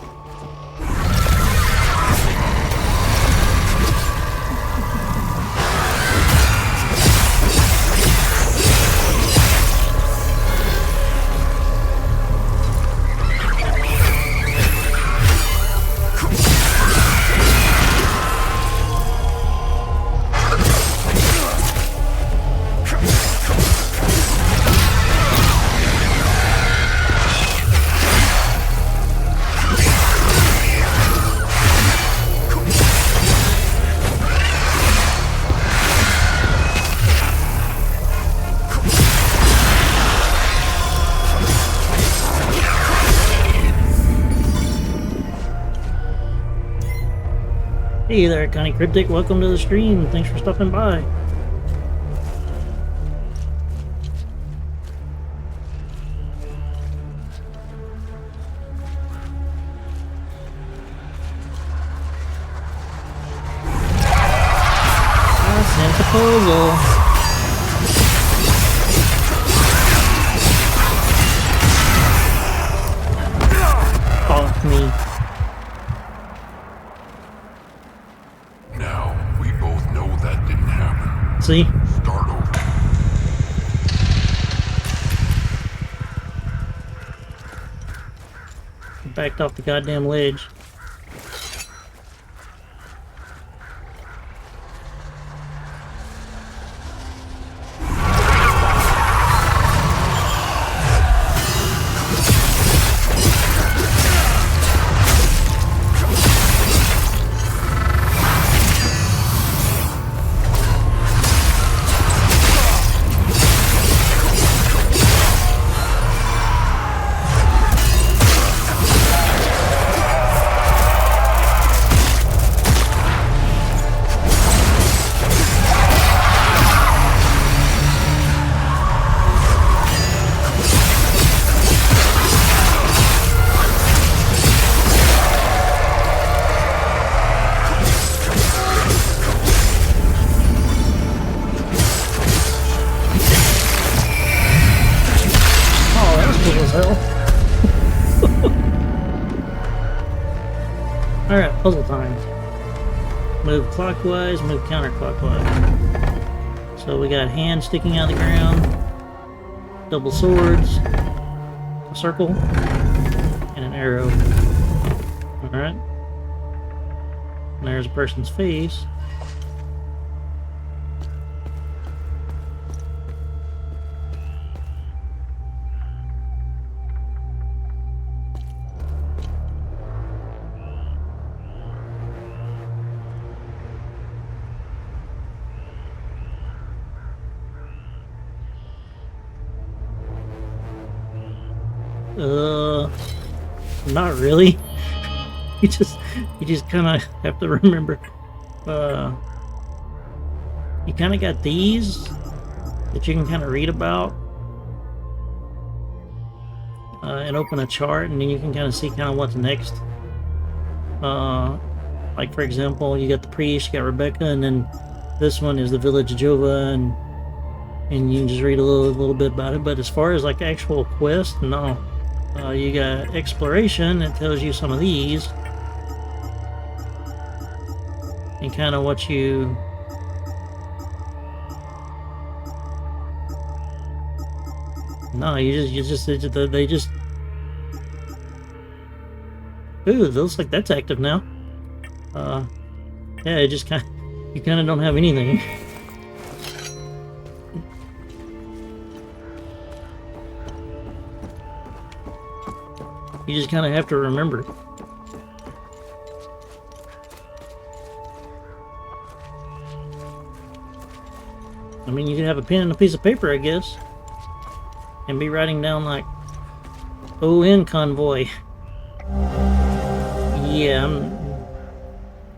Hey there, Connie Cryptic, welcome to the stream. Thanks for stopping by. Santa Puzzle. Fuck me. See? Start over. Backed off the goddamn ledge. Alright, puzzle time. Move clockwise, move counterclockwise. So we got hands sticking out of the ground, double swords, a circle, and an arrow. Alright. And there's a person's face. Not really. You just kind of have to remember. You kind of got these that you can kind of read about and open a chart, and then you can kind of see kind of what's next. Like for example, you got the priest, you got Rebecca, and then this one is the village of Jova, and you can just read a little bit about it. But as far as like actual quest, no. You got exploration that tells you some of these and kind of what you they just ooh, it looks like that's active now. Yeah, it just you kind of don't have anything. You just kind of have to remember. I mean, you can have a pen and a piece of paper, I guess, and be writing down like ON convoy. Yeah, I'm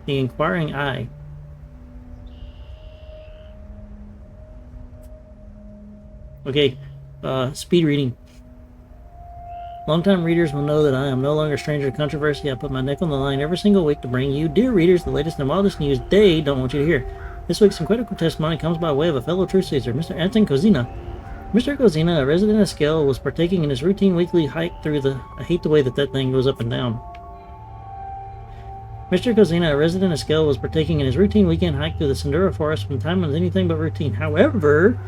the inquiring eye. Okay, speed reading. Longtime readers will know that I am no longer a stranger to controversy. I put my neck on the line every single week to bring you, dear readers, the latest and wildest news they don't want you to hear. This week's incredible testimony comes by way of a fellow truth seeker, Mr. Anton Kozina. Mr. Kozina, a resident of Skell, was partaking in his routine weekly hike through the... I hate the way that thing goes up and down. Mr. Kozina, a resident of Skell, was partaking in his routine weekend hike through the Sendura Forest when time was anything but routine. However,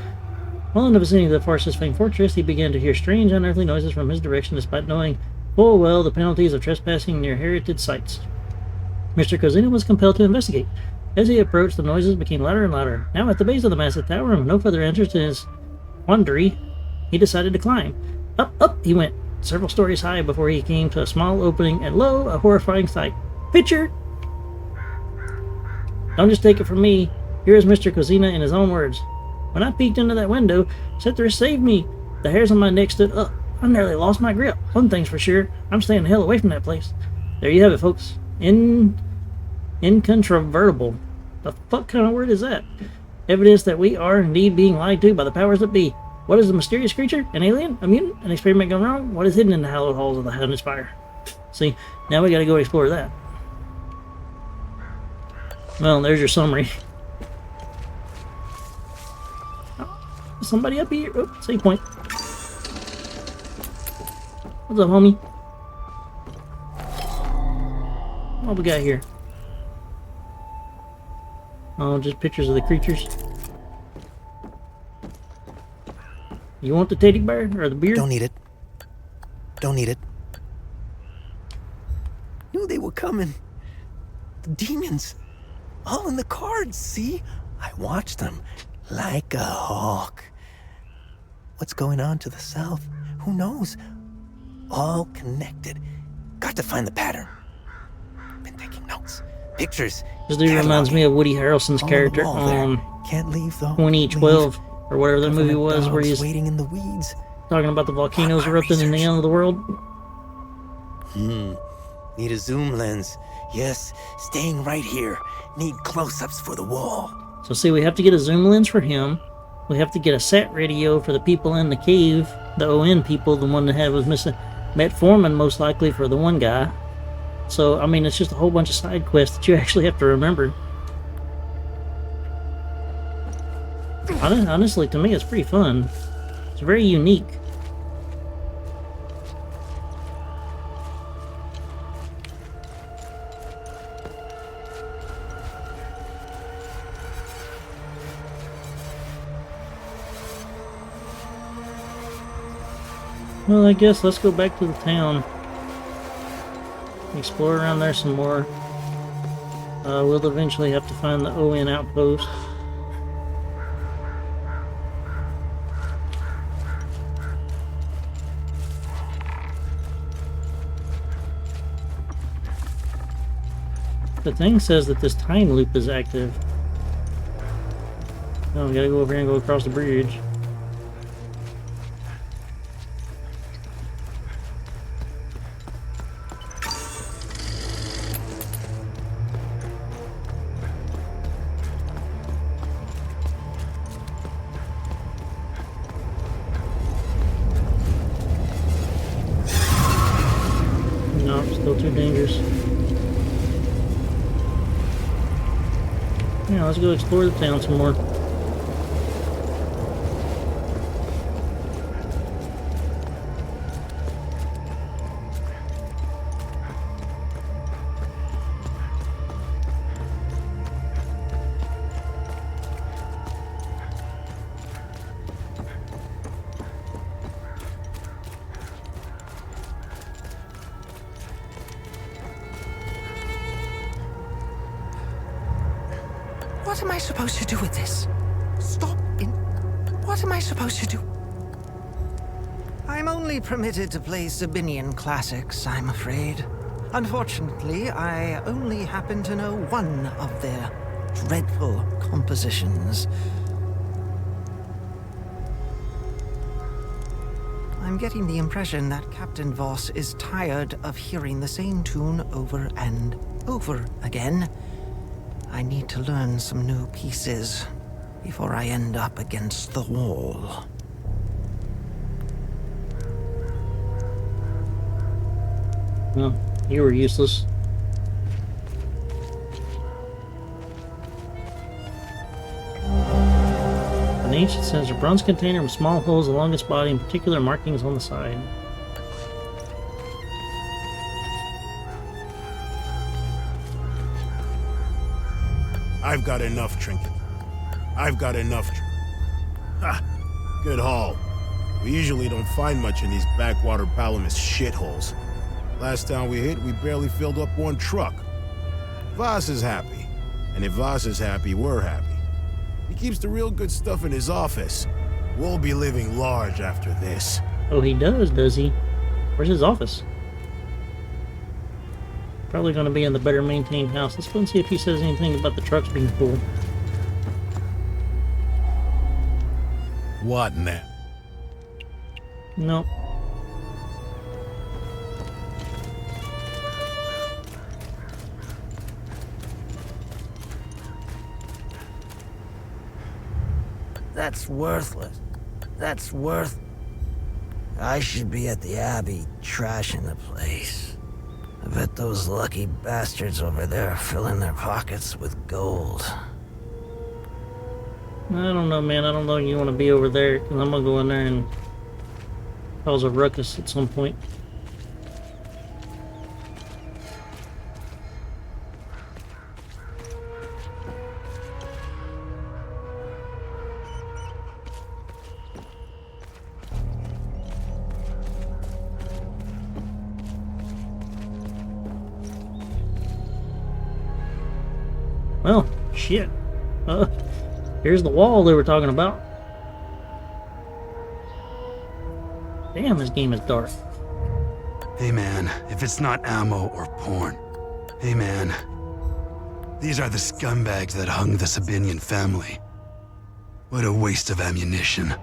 while in the vicinity of the forest's famed fortress, he began to hear strange, unearthly noises from his direction, despite knowing full well the penalties of trespassing near heritage sites. Mr. Kozina was compelled to investigate. As he approached, the noises became louder and louder. Now, at the base of the massive tower, and with no further interest in his quandary, he decided to climb. Up he went, several stories high, before he came to a small opening, and lo, a horrifying sight. Picture! Don't just take it from me. Here is Mr. Kozina in his own words. When I peeked into that window, Sethra saved me. The hairs on my neck stood up. I nearly lost my grip. One thing's for sure, I'm staying the hell away from that place. There you have it, folks. Incontrovertible. The fuck kind of word is that? Evidence that we are indeed being lied to by the powers that be. What is the mysterious creature? An alien? A mutant? An experiment gone wrong? What is hidden in the hallowed halls of the Hounded Spire? See, now we gotta go explore that. Well, there's your summary. Somebody up here. Oh, save point. What's up, homie? What we got here? Oh, just pictures of the creatures. You want the teddy bear or the beer? Don't need it. Don't need it. Knew they were coming. The demons. All in the cards, see? I watched them like a hawk. What's going on to the south? Who knows? All connected. Got to find the pattern. Been taking notes. Pictures. This dude reminds me of Woody Harrelson's character on Can't leave though. 2012 or whatever that movie was, where he's waiting in the weeds. Talking about the volcanoes erupting in the end of the world. Need a zoom lens. Yes, staying right here. Need close-ups for the wall. So see, we have to get a zoom lens for him. We have to get a sat radio for the people in the cave, the ON people, the one that was missing. Metformin, most likely, for the one guy. So, I mean, it's just a whole bunch of side quests that you actually have to remember. Honestly, to me, it's pretty fun. It's very unique. Well, I guess let's go back to the town. Explore around there some more. We'll eventually have to find the ON outpost. The thing says that this time loop is active. Oh, we gotta go over here and go across the bridge. Nope, still too dangerous. Yeah, let's go explore the town some more. What am I supposed to do with this? Stop in... What am I supposed to do? I'm only permitted to play Sabinian classics, I'm afraid. Unfortunately, I only happen to know one of their dreadful compositions. I'm getting the impression that Captain Voss is tired of hearing the same tune over and over again. I need to learn some new pieces before I end up against the wall. Well, you were useless. An ancient sensor, bronze container with small holes along its body and particular markings on the side. I've got enough trinket. I've got enough. Ha! Good haul. We usually don't find much in these backwater Palamis shitholes. Last time we hit, we barely filled up one truck. Voss is happy. And if Voss is happy, we're happy. He keeps the real good stuff in his office. We'll be living large after this. Oh, he does he? Where's his office? Probably going to be in the better maintained house. Let's go and see if he says anything about the trucks being full. What now? Nope. That's worthless. That's worth... I should be at the Abbey, trashing the place. I bet those lucky bastards over there are filling their pockets with gold. I don't know, man. I don't know if you want to be over there, because I'm going to go in there and cause a ruckus at some point. Well, shit. Here's the wall they were talking about. Damn, this game is dark. Hey man, if it's not ammo or porn. Hey man, these are the scumbags that hung the Sabinian family. What a waste of ammunition.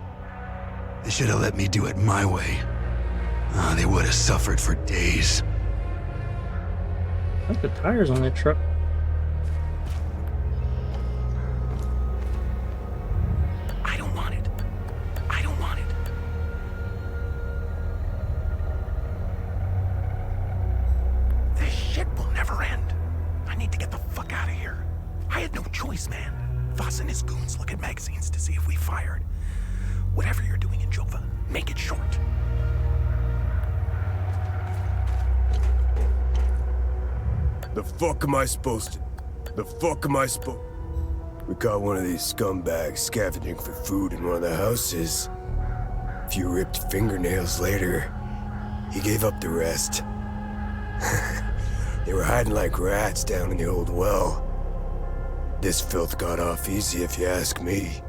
They should have let me do it my way. They would have suffered for days. I like the tires on that truck. The fuck am I supposed... We caught one of these scumbags scavenging for food in one of the houses. A few ripped fingernails later, he gave up the rest. They were hiding like rats down in the old well. This filth got off easy if you ask me.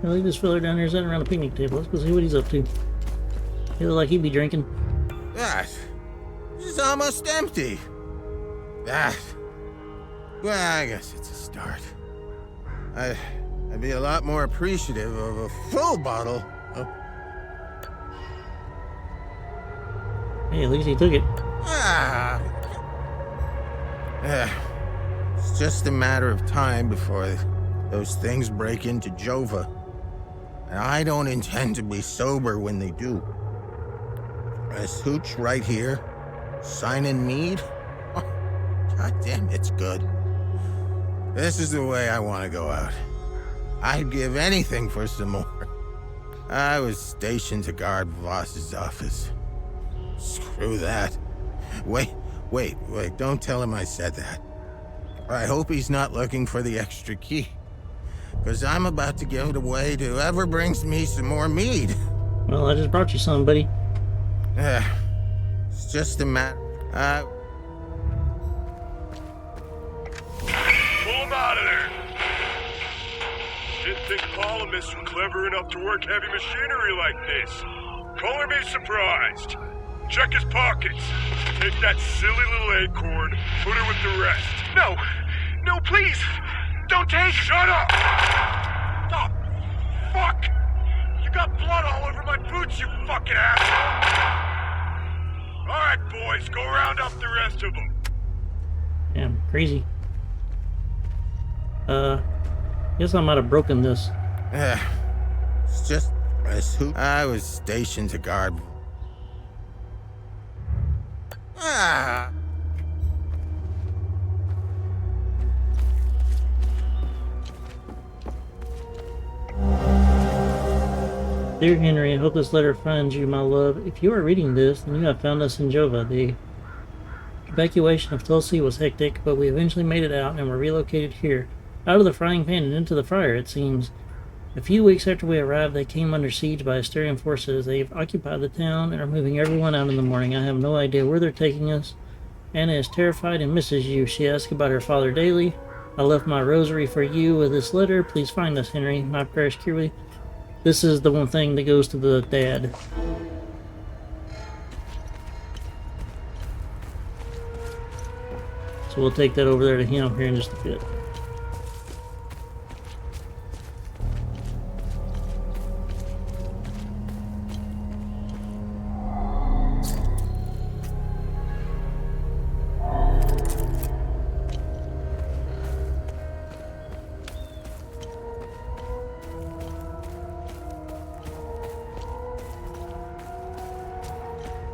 I leave this fella down there sitting around a picnic table. Let's go see what he's up to. He look like he'd be drinking. That is almost empty. That. Well, I guess it's a start. I'd be a lot more appreciative of a full bottle of... Hey, at least he took it. It's just a matter of time before those things break into Jova. And I don't intend to be sober when they do. This hooch right here, signing mead. Oh, God damn, it's good. This is the way I want to go out. I'd give anything for some more. I was stationed to guard Voss's office. Screw that. Wait, don't tell him I said that. I hope he's not looking for the extra key. Because I'm about to give it away to whoever brings me some more mead. Well, I just brought you some, buddy. It's just a matter... Pull him out of there! Didn't think columnists were clever enough to work heavy machinery like this. Color me surprised. Check his pockets. Take that silly little acorn, put her with the rest. No! No, please! Don't take... Shut up! Oh, fuck! You got blood all over my boots, you fucking asshole! Alright, boys, go round up the rest of them. Damn, crazy. Guess I might have broken this. It's just... I was stationed to guard... Dear Henry, I hope this letter finds you, my love. If you are reading this, then you have found us in Jova. The evacuation of Tulsi was hectic, but we eventually made it out and were relocated here. Out of the frying pan and into the fryer, it seems. A few weeks after we arrived, they came under siege by Asterian forces. They've occupied the town and are moving everyone out in the morning. I have no idea where they're taking us. Anna is terrified and misses you. She asks about her father daily. I left my rosary for you with this letter. Please find us, Henry. My prayers, Kirby. This is the one thing that goes to the dad. So we'll take that over there to him here in just a bit.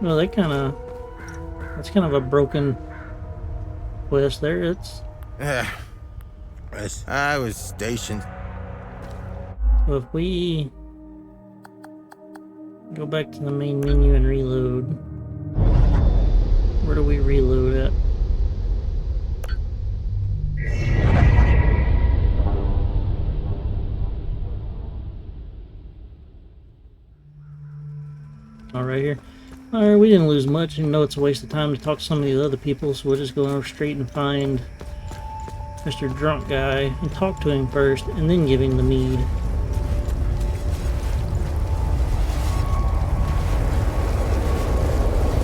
Well, that's kind of a broken quest there. It's... I was stationed. So if we go back to the main menu and reload, where do we reload at? All right here. Alright, we didn't lose much. You know it's a waste of time to talk to some of these other people, so we'll just go over straight and find Mr. Drunk Guy and talk to him first, and then give him the mead.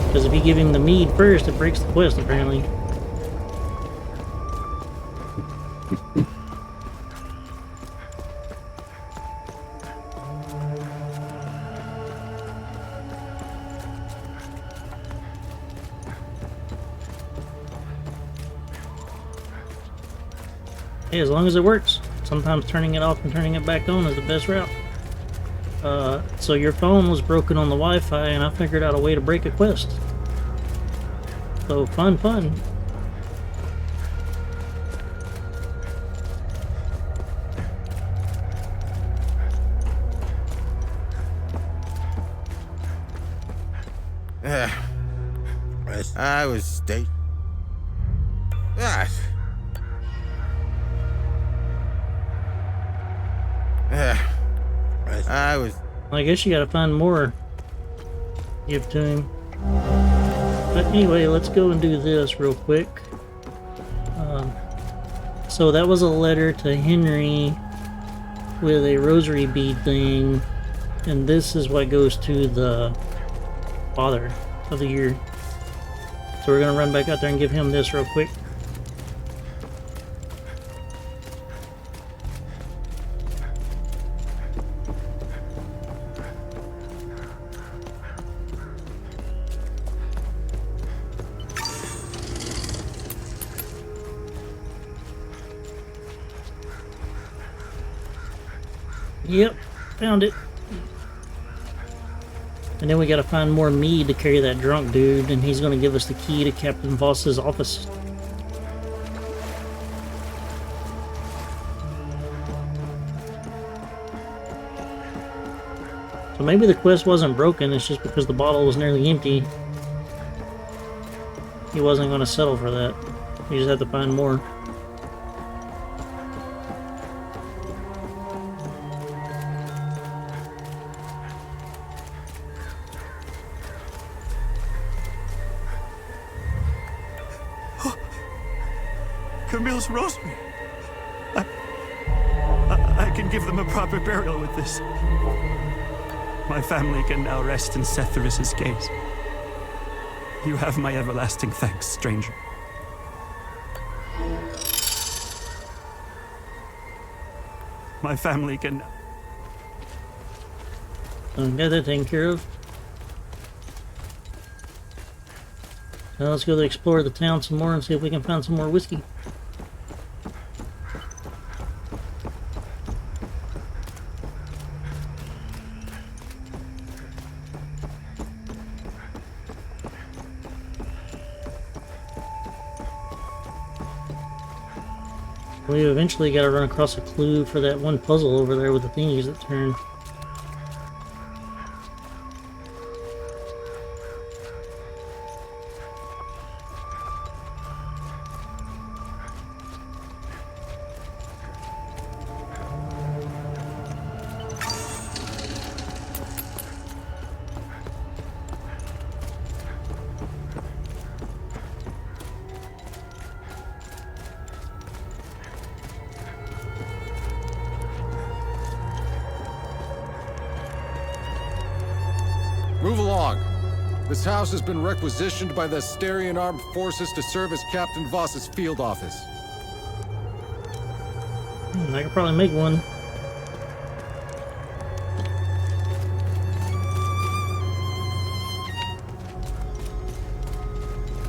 Because if you give him the mead first, it breaks the quest, apparently. Hey, as long as it works. Sometimes turning it off and turning it back on is the best route. So your phone was broken on the Wi-Fi, and I figured out a way to break a quest. So fun. I was stationed. I guess you gotta find more. Give to him. But anyway, let's go and do this real quick. So that was a letter to Henry with a rosary bead thing, and this is what goes to the Father of the Year. So we're gonna run back out there and give him this real quick. Yep, found it. And then we gotta find more mead to carry that drunk dude, and he's gonna give us the key to Captain Voss's office. So maybe the quest wasn't broken, it's just because the bottle was nearly empty. He wasn't gonna settle for that. We just had to find more. Camille's rosary. I can give them a proper burial with this. My family can now rest in Sethrus's gaze. You have my everlasting thanks, stranger. My family can... Got that taken care of. Now let's go to explore the town some more and see if we can find some more whiskey. We eventually got to run across a clue for that one puzzle over there with the thingies that turn. Move along. This house has been requisitioned by the Astarian Armed Forces to serve as Captain Voss's field office. I could probably make one.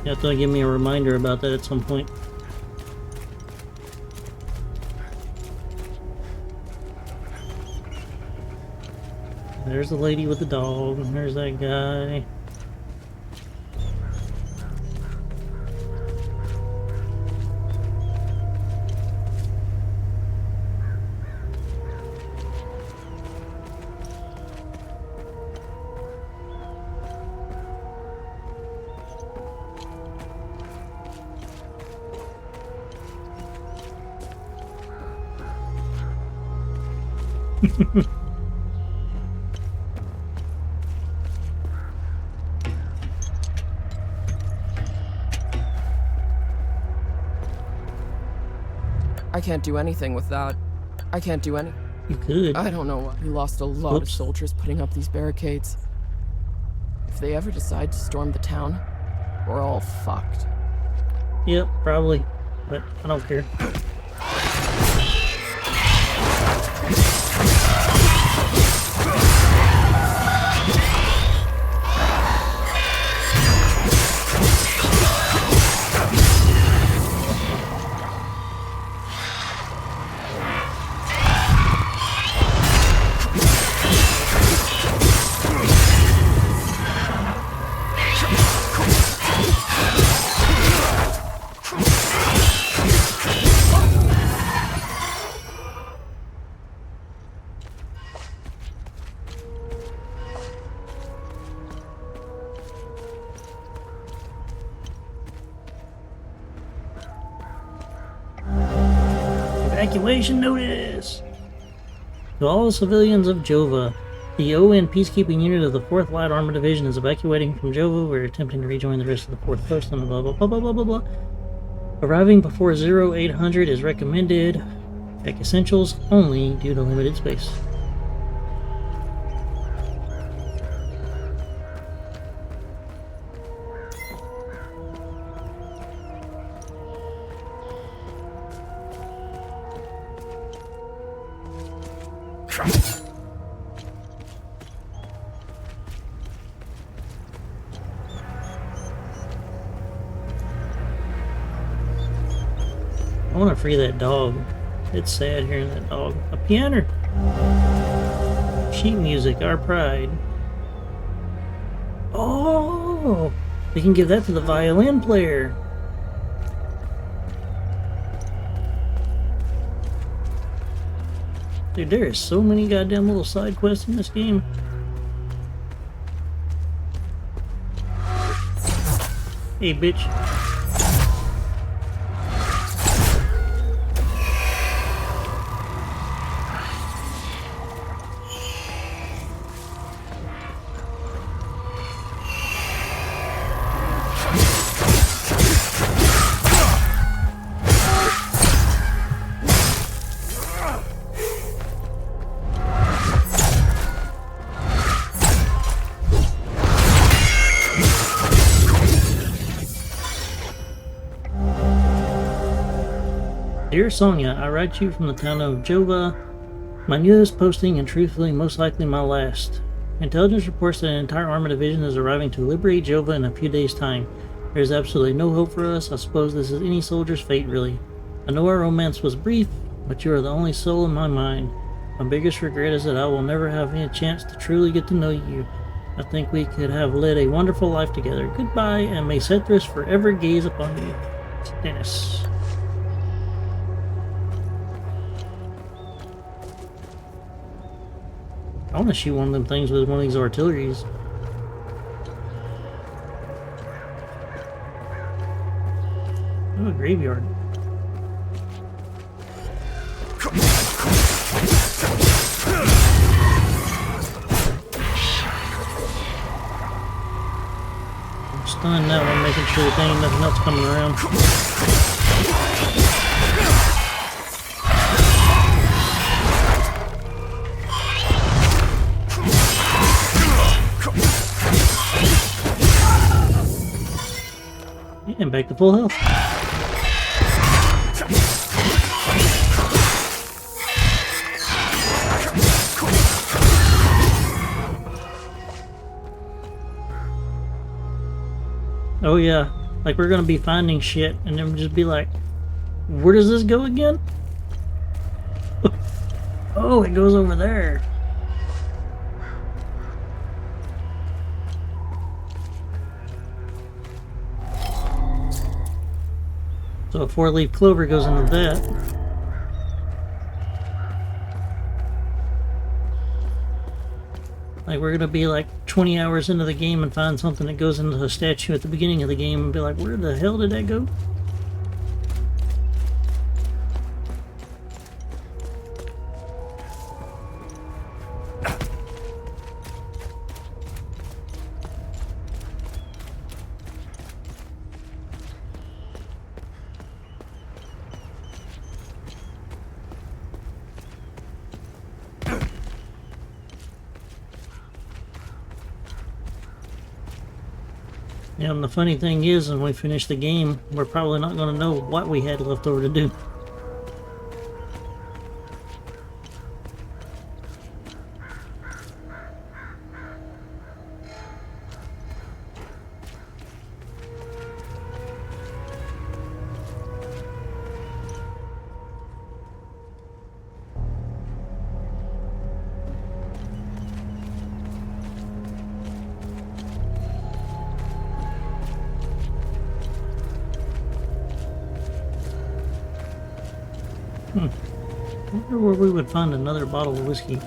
You have to give me a reminder about that at some point. There's the lady with the dog, and there's that guy. I can't do anything with that. I can't do any. You could. I don't know why. We lost a lot of soldiers putting up these barricades. If they ever decide to storm the town, we're all fucked. Yep, probably. But I don't care. Evacuation notice! To all civilians of Jova, the ON peacekeeping unit of the 4th Light Armor Division is evacuating from Jova. We're attempting to rejoin the rest of the 4th Post and blah blah blah blah blah blah blah. Arriving before 0800 is recommended. Check essentials only due to limited space. I want to free that dog. It's sad hearing that dog. A piano! Sheet music, our pride. Oh! We can give that to the violin player. Dude, there is so many goddamn little side quests in this game. Hey, bitch. Dear Sonia, I write you from the town of Jova, my newest posting and truthfully most likely my last. Intelligence reports that an entire armor division is arriving to liberate Jova in a few days' time. There is absolutely no hope for us. I suppose this is any soldier's fate, really. I know our romance was brief, but you are the only soul in my mind. My biggest regret is that I will never have any chance to truly get to know you. I think we could have led a wonderful life together. Goodbye, and may Sethris forever gaze upon you. Dennis. I want to shoot one of them things with one of these artilleries. Oh, a graveyard. I'm stunned that one, making sure that there ain't nothing else coming around. And back to full health. Oh yeah, like we're gonna be finding shit and then just be like, where does this go again? Oh, it goes over there. So a 4-leaf clover goes into that. Like we're gonna be like 20 hours into the game and find something that goes into a statue at the beginning of the game and be like, where the hell did that go? Yeah, and the funny thing is, when we finish the game, we're probably not going to know what we had left over to do. I wonder where we would find another bottle of whiskey.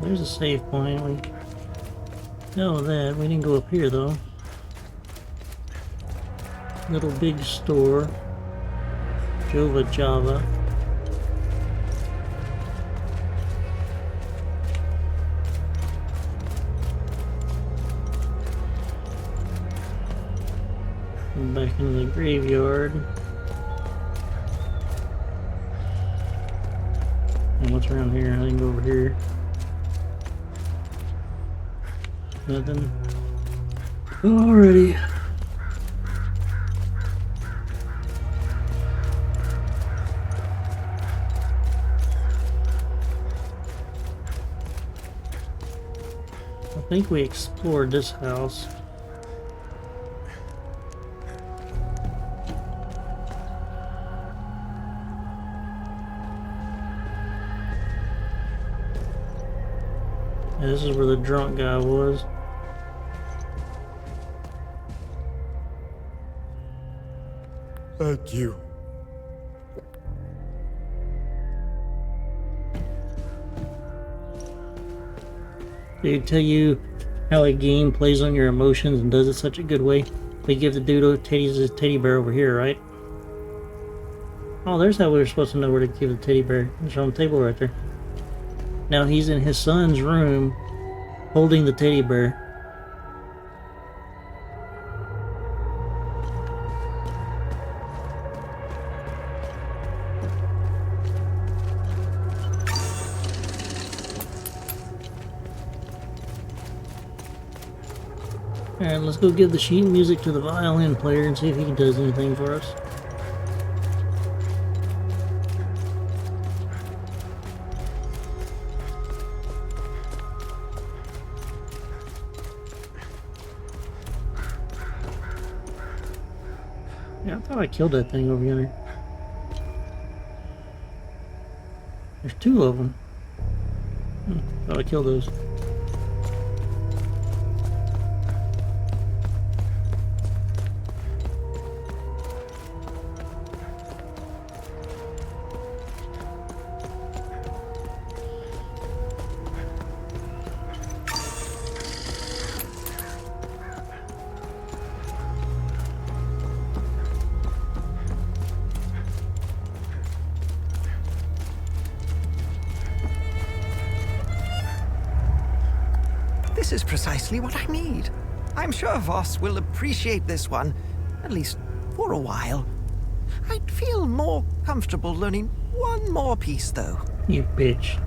There's a save point. We know that. We didn't go up here though. Little big store. Jova Java. Back into the graveyard. And what's around here? I can go over here. Nothing. Alrighty. I think we explored this house. Yeah, this is where the drunk guy was. Thank you. Did it tell you how a game plays on your emotions and does it such a good way? We give the dude his teddy bear over here, right? Oh, there's how we were supposed to know where to give the teddy bear. It's on the table right there. Now he's in his son's room holding the teddy bear. Alright, let's go give the sheet music to the violin player and see if he does anything for us. Yeah, I thought I killed that thing over yonder. There's two of them. Thought I killed those. This is precisely what I need. I'm sure Voss will appreciate this one, at least for a while. I'd feel more comfortable learning one more piece, though. You bitch.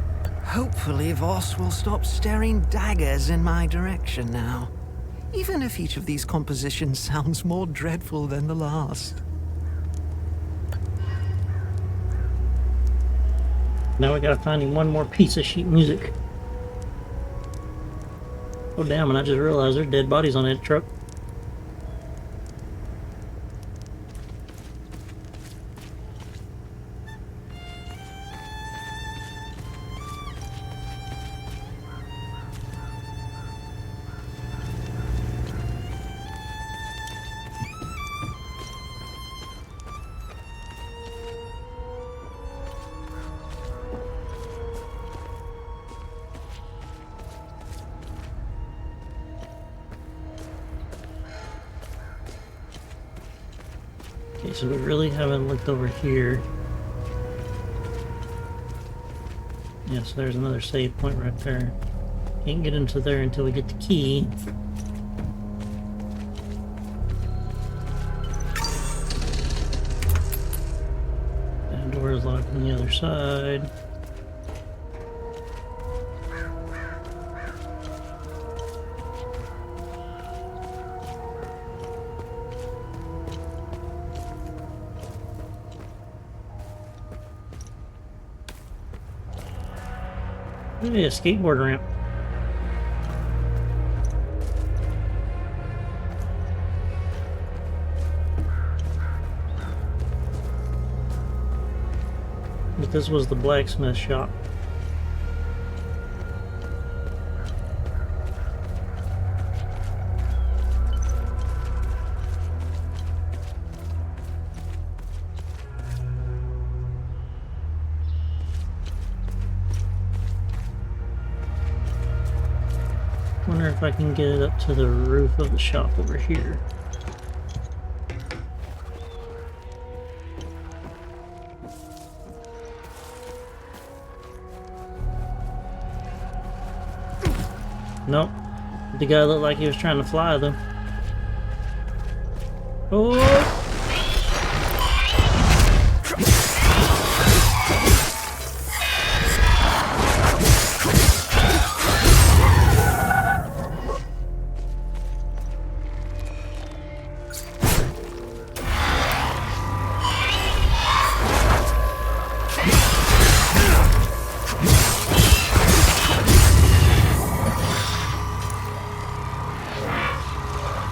Hopefully Voss will stop staring daggers in my direction now, even if each of these compositions sounds more dreadful than the last. Now we gotta find him one more piece of sheet music. Oh damn, and I just realized there's dead bodies on that truck. Okay, so we really haven't looked over here. Yes, there's another save point right there. Can't get into there until we get the key. That door is locked on the other side. Maybe a skateboard ramp. But this was the blacksmith shop. Wonder if I can get it up to the roof of the shop over here. Nope. The guy looked like he was trying to fly, though. Oh!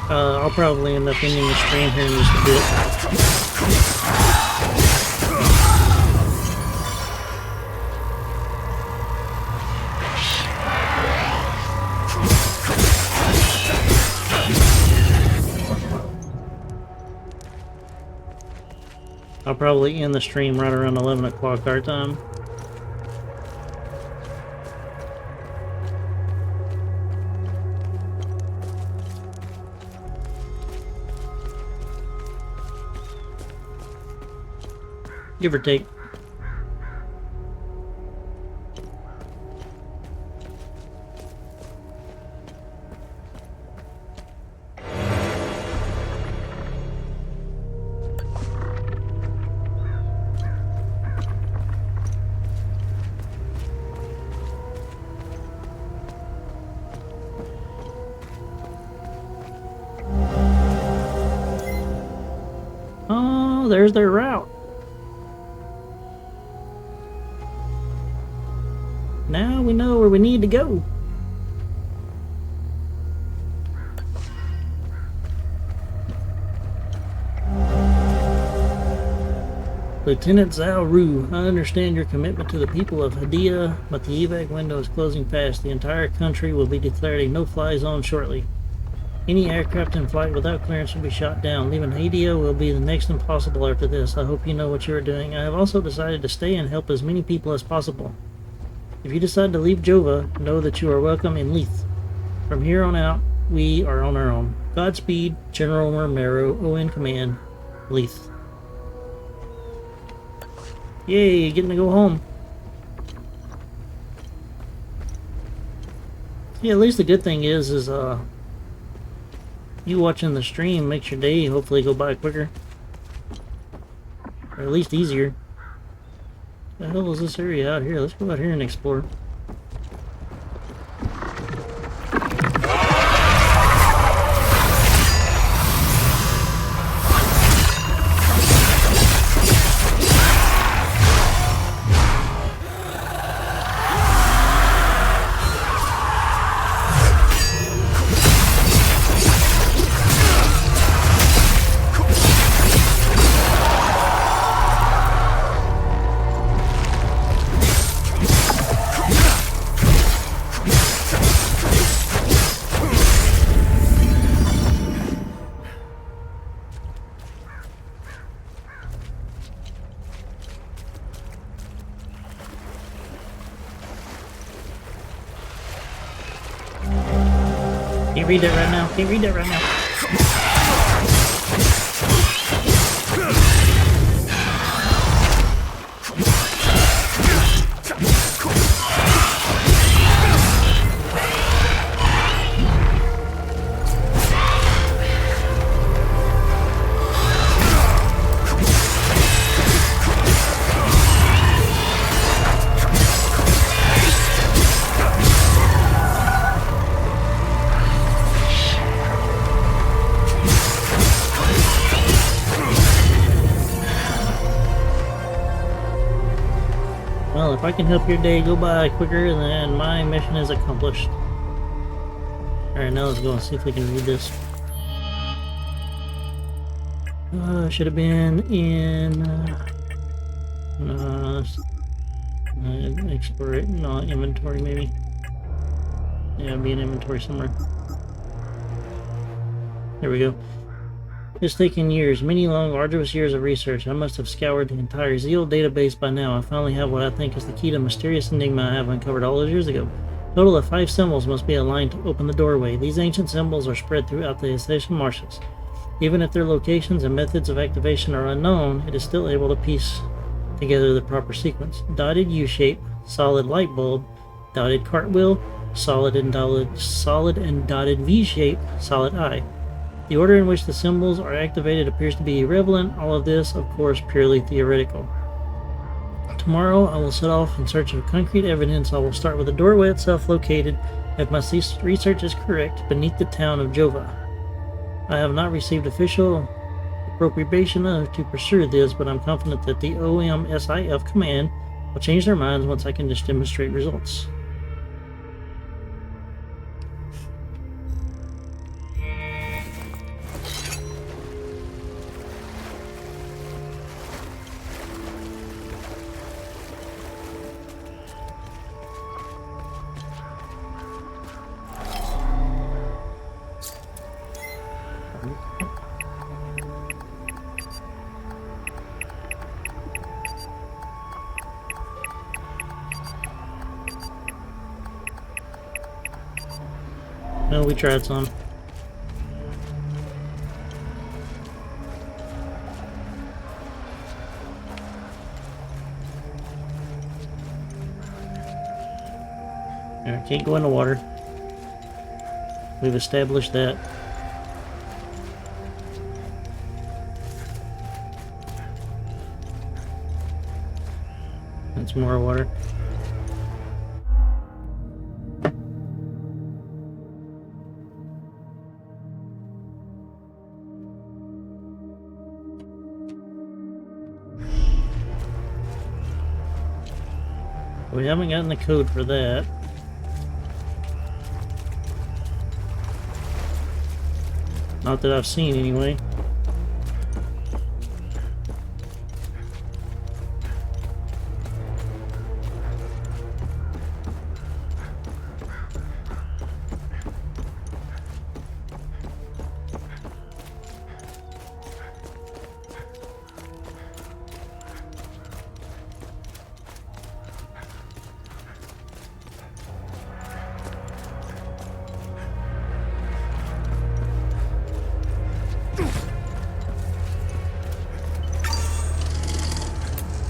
I'll probably end up ending the stream here in just a bit. I'll probably end the stream right around 11 o'clock our time. Give or take. Oh, there's their route. Now we know where we need to go. Lieutenant Zhao Ru, I understand your commitment to the people of Hadia, but the evac window is closing fast. The entire country will be declared a no-fly zone shortly. Any aircraft in flight without clearance will be shot down. Leaving Hadia will be the next impossible after this. I hope you know what you are doing. I have also decided to stay and help as many people as possible. If you decide to leave Jova, know that you are welcome in Leith. From here on out, we are on our own. Godspeed, General Romero, ON Command, Leith. Yay, getting to go home. Yeah, at least the good thing is you watching the stream makes your day hopefully go by quicker. Or at least easier. What the hell is this area out here? Let's go out here and explore. Can't read that right now. Can't read that right now. Well, if I can help your day go by quicker, then my mission is accomplished. Alright, now let's go and see if we can read this. Should have been in... exploration, no, inventory maybe. Yeah, it'll be in inventory somewhere. There we go. It's taken years, many long, arduous years of research. I must have scoured the entire Zeal database by now. I finally have what I think is the key to a mysterious enigma I have uncovered all those years ago. A total of 5 symbols must be aligned to open the doorway. These ancient symbols are spread throughout the Assassin Marshes. Even if their locations and methods of activation are unknown, it is still able to piece together the proper sequence. Dotted U-shape, solid light bulb, dotted cartwheel, solid and dotted V-shape solid eye. The order in which the symbols are activated appears to be irrelevant, all of this, of course, purely theoretical. Tomorrow, I will set off in search of concrete evidence. I will start with the doorway itself located, if my research is correct, beneath the town of Jova. I have not received official appropriation to pursue this, but I'm confident that the OMSIF command will change their minds once I can just demonstrate results. No, we tried some. I can't go in the water. We've established that. That's more water. We haven't gotten the code for that. Not that I've seen anyway.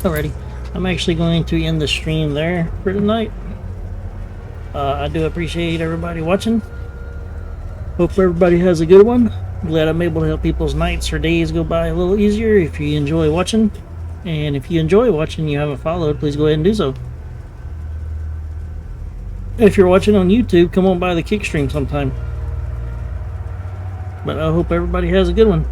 Alrighty, I'm actually going to end the stream there for tonight. I do appreciate everybody watching. Hope everybody has a good one. Glad I'm able to help people's nights or days go by a little easier if you enjoy watching. And if you enjoy watching and you haven't followed, please go ahead and do so. If you're watching on YouTube, come on by the Kick stream sometime. But I hope everybody has a good one.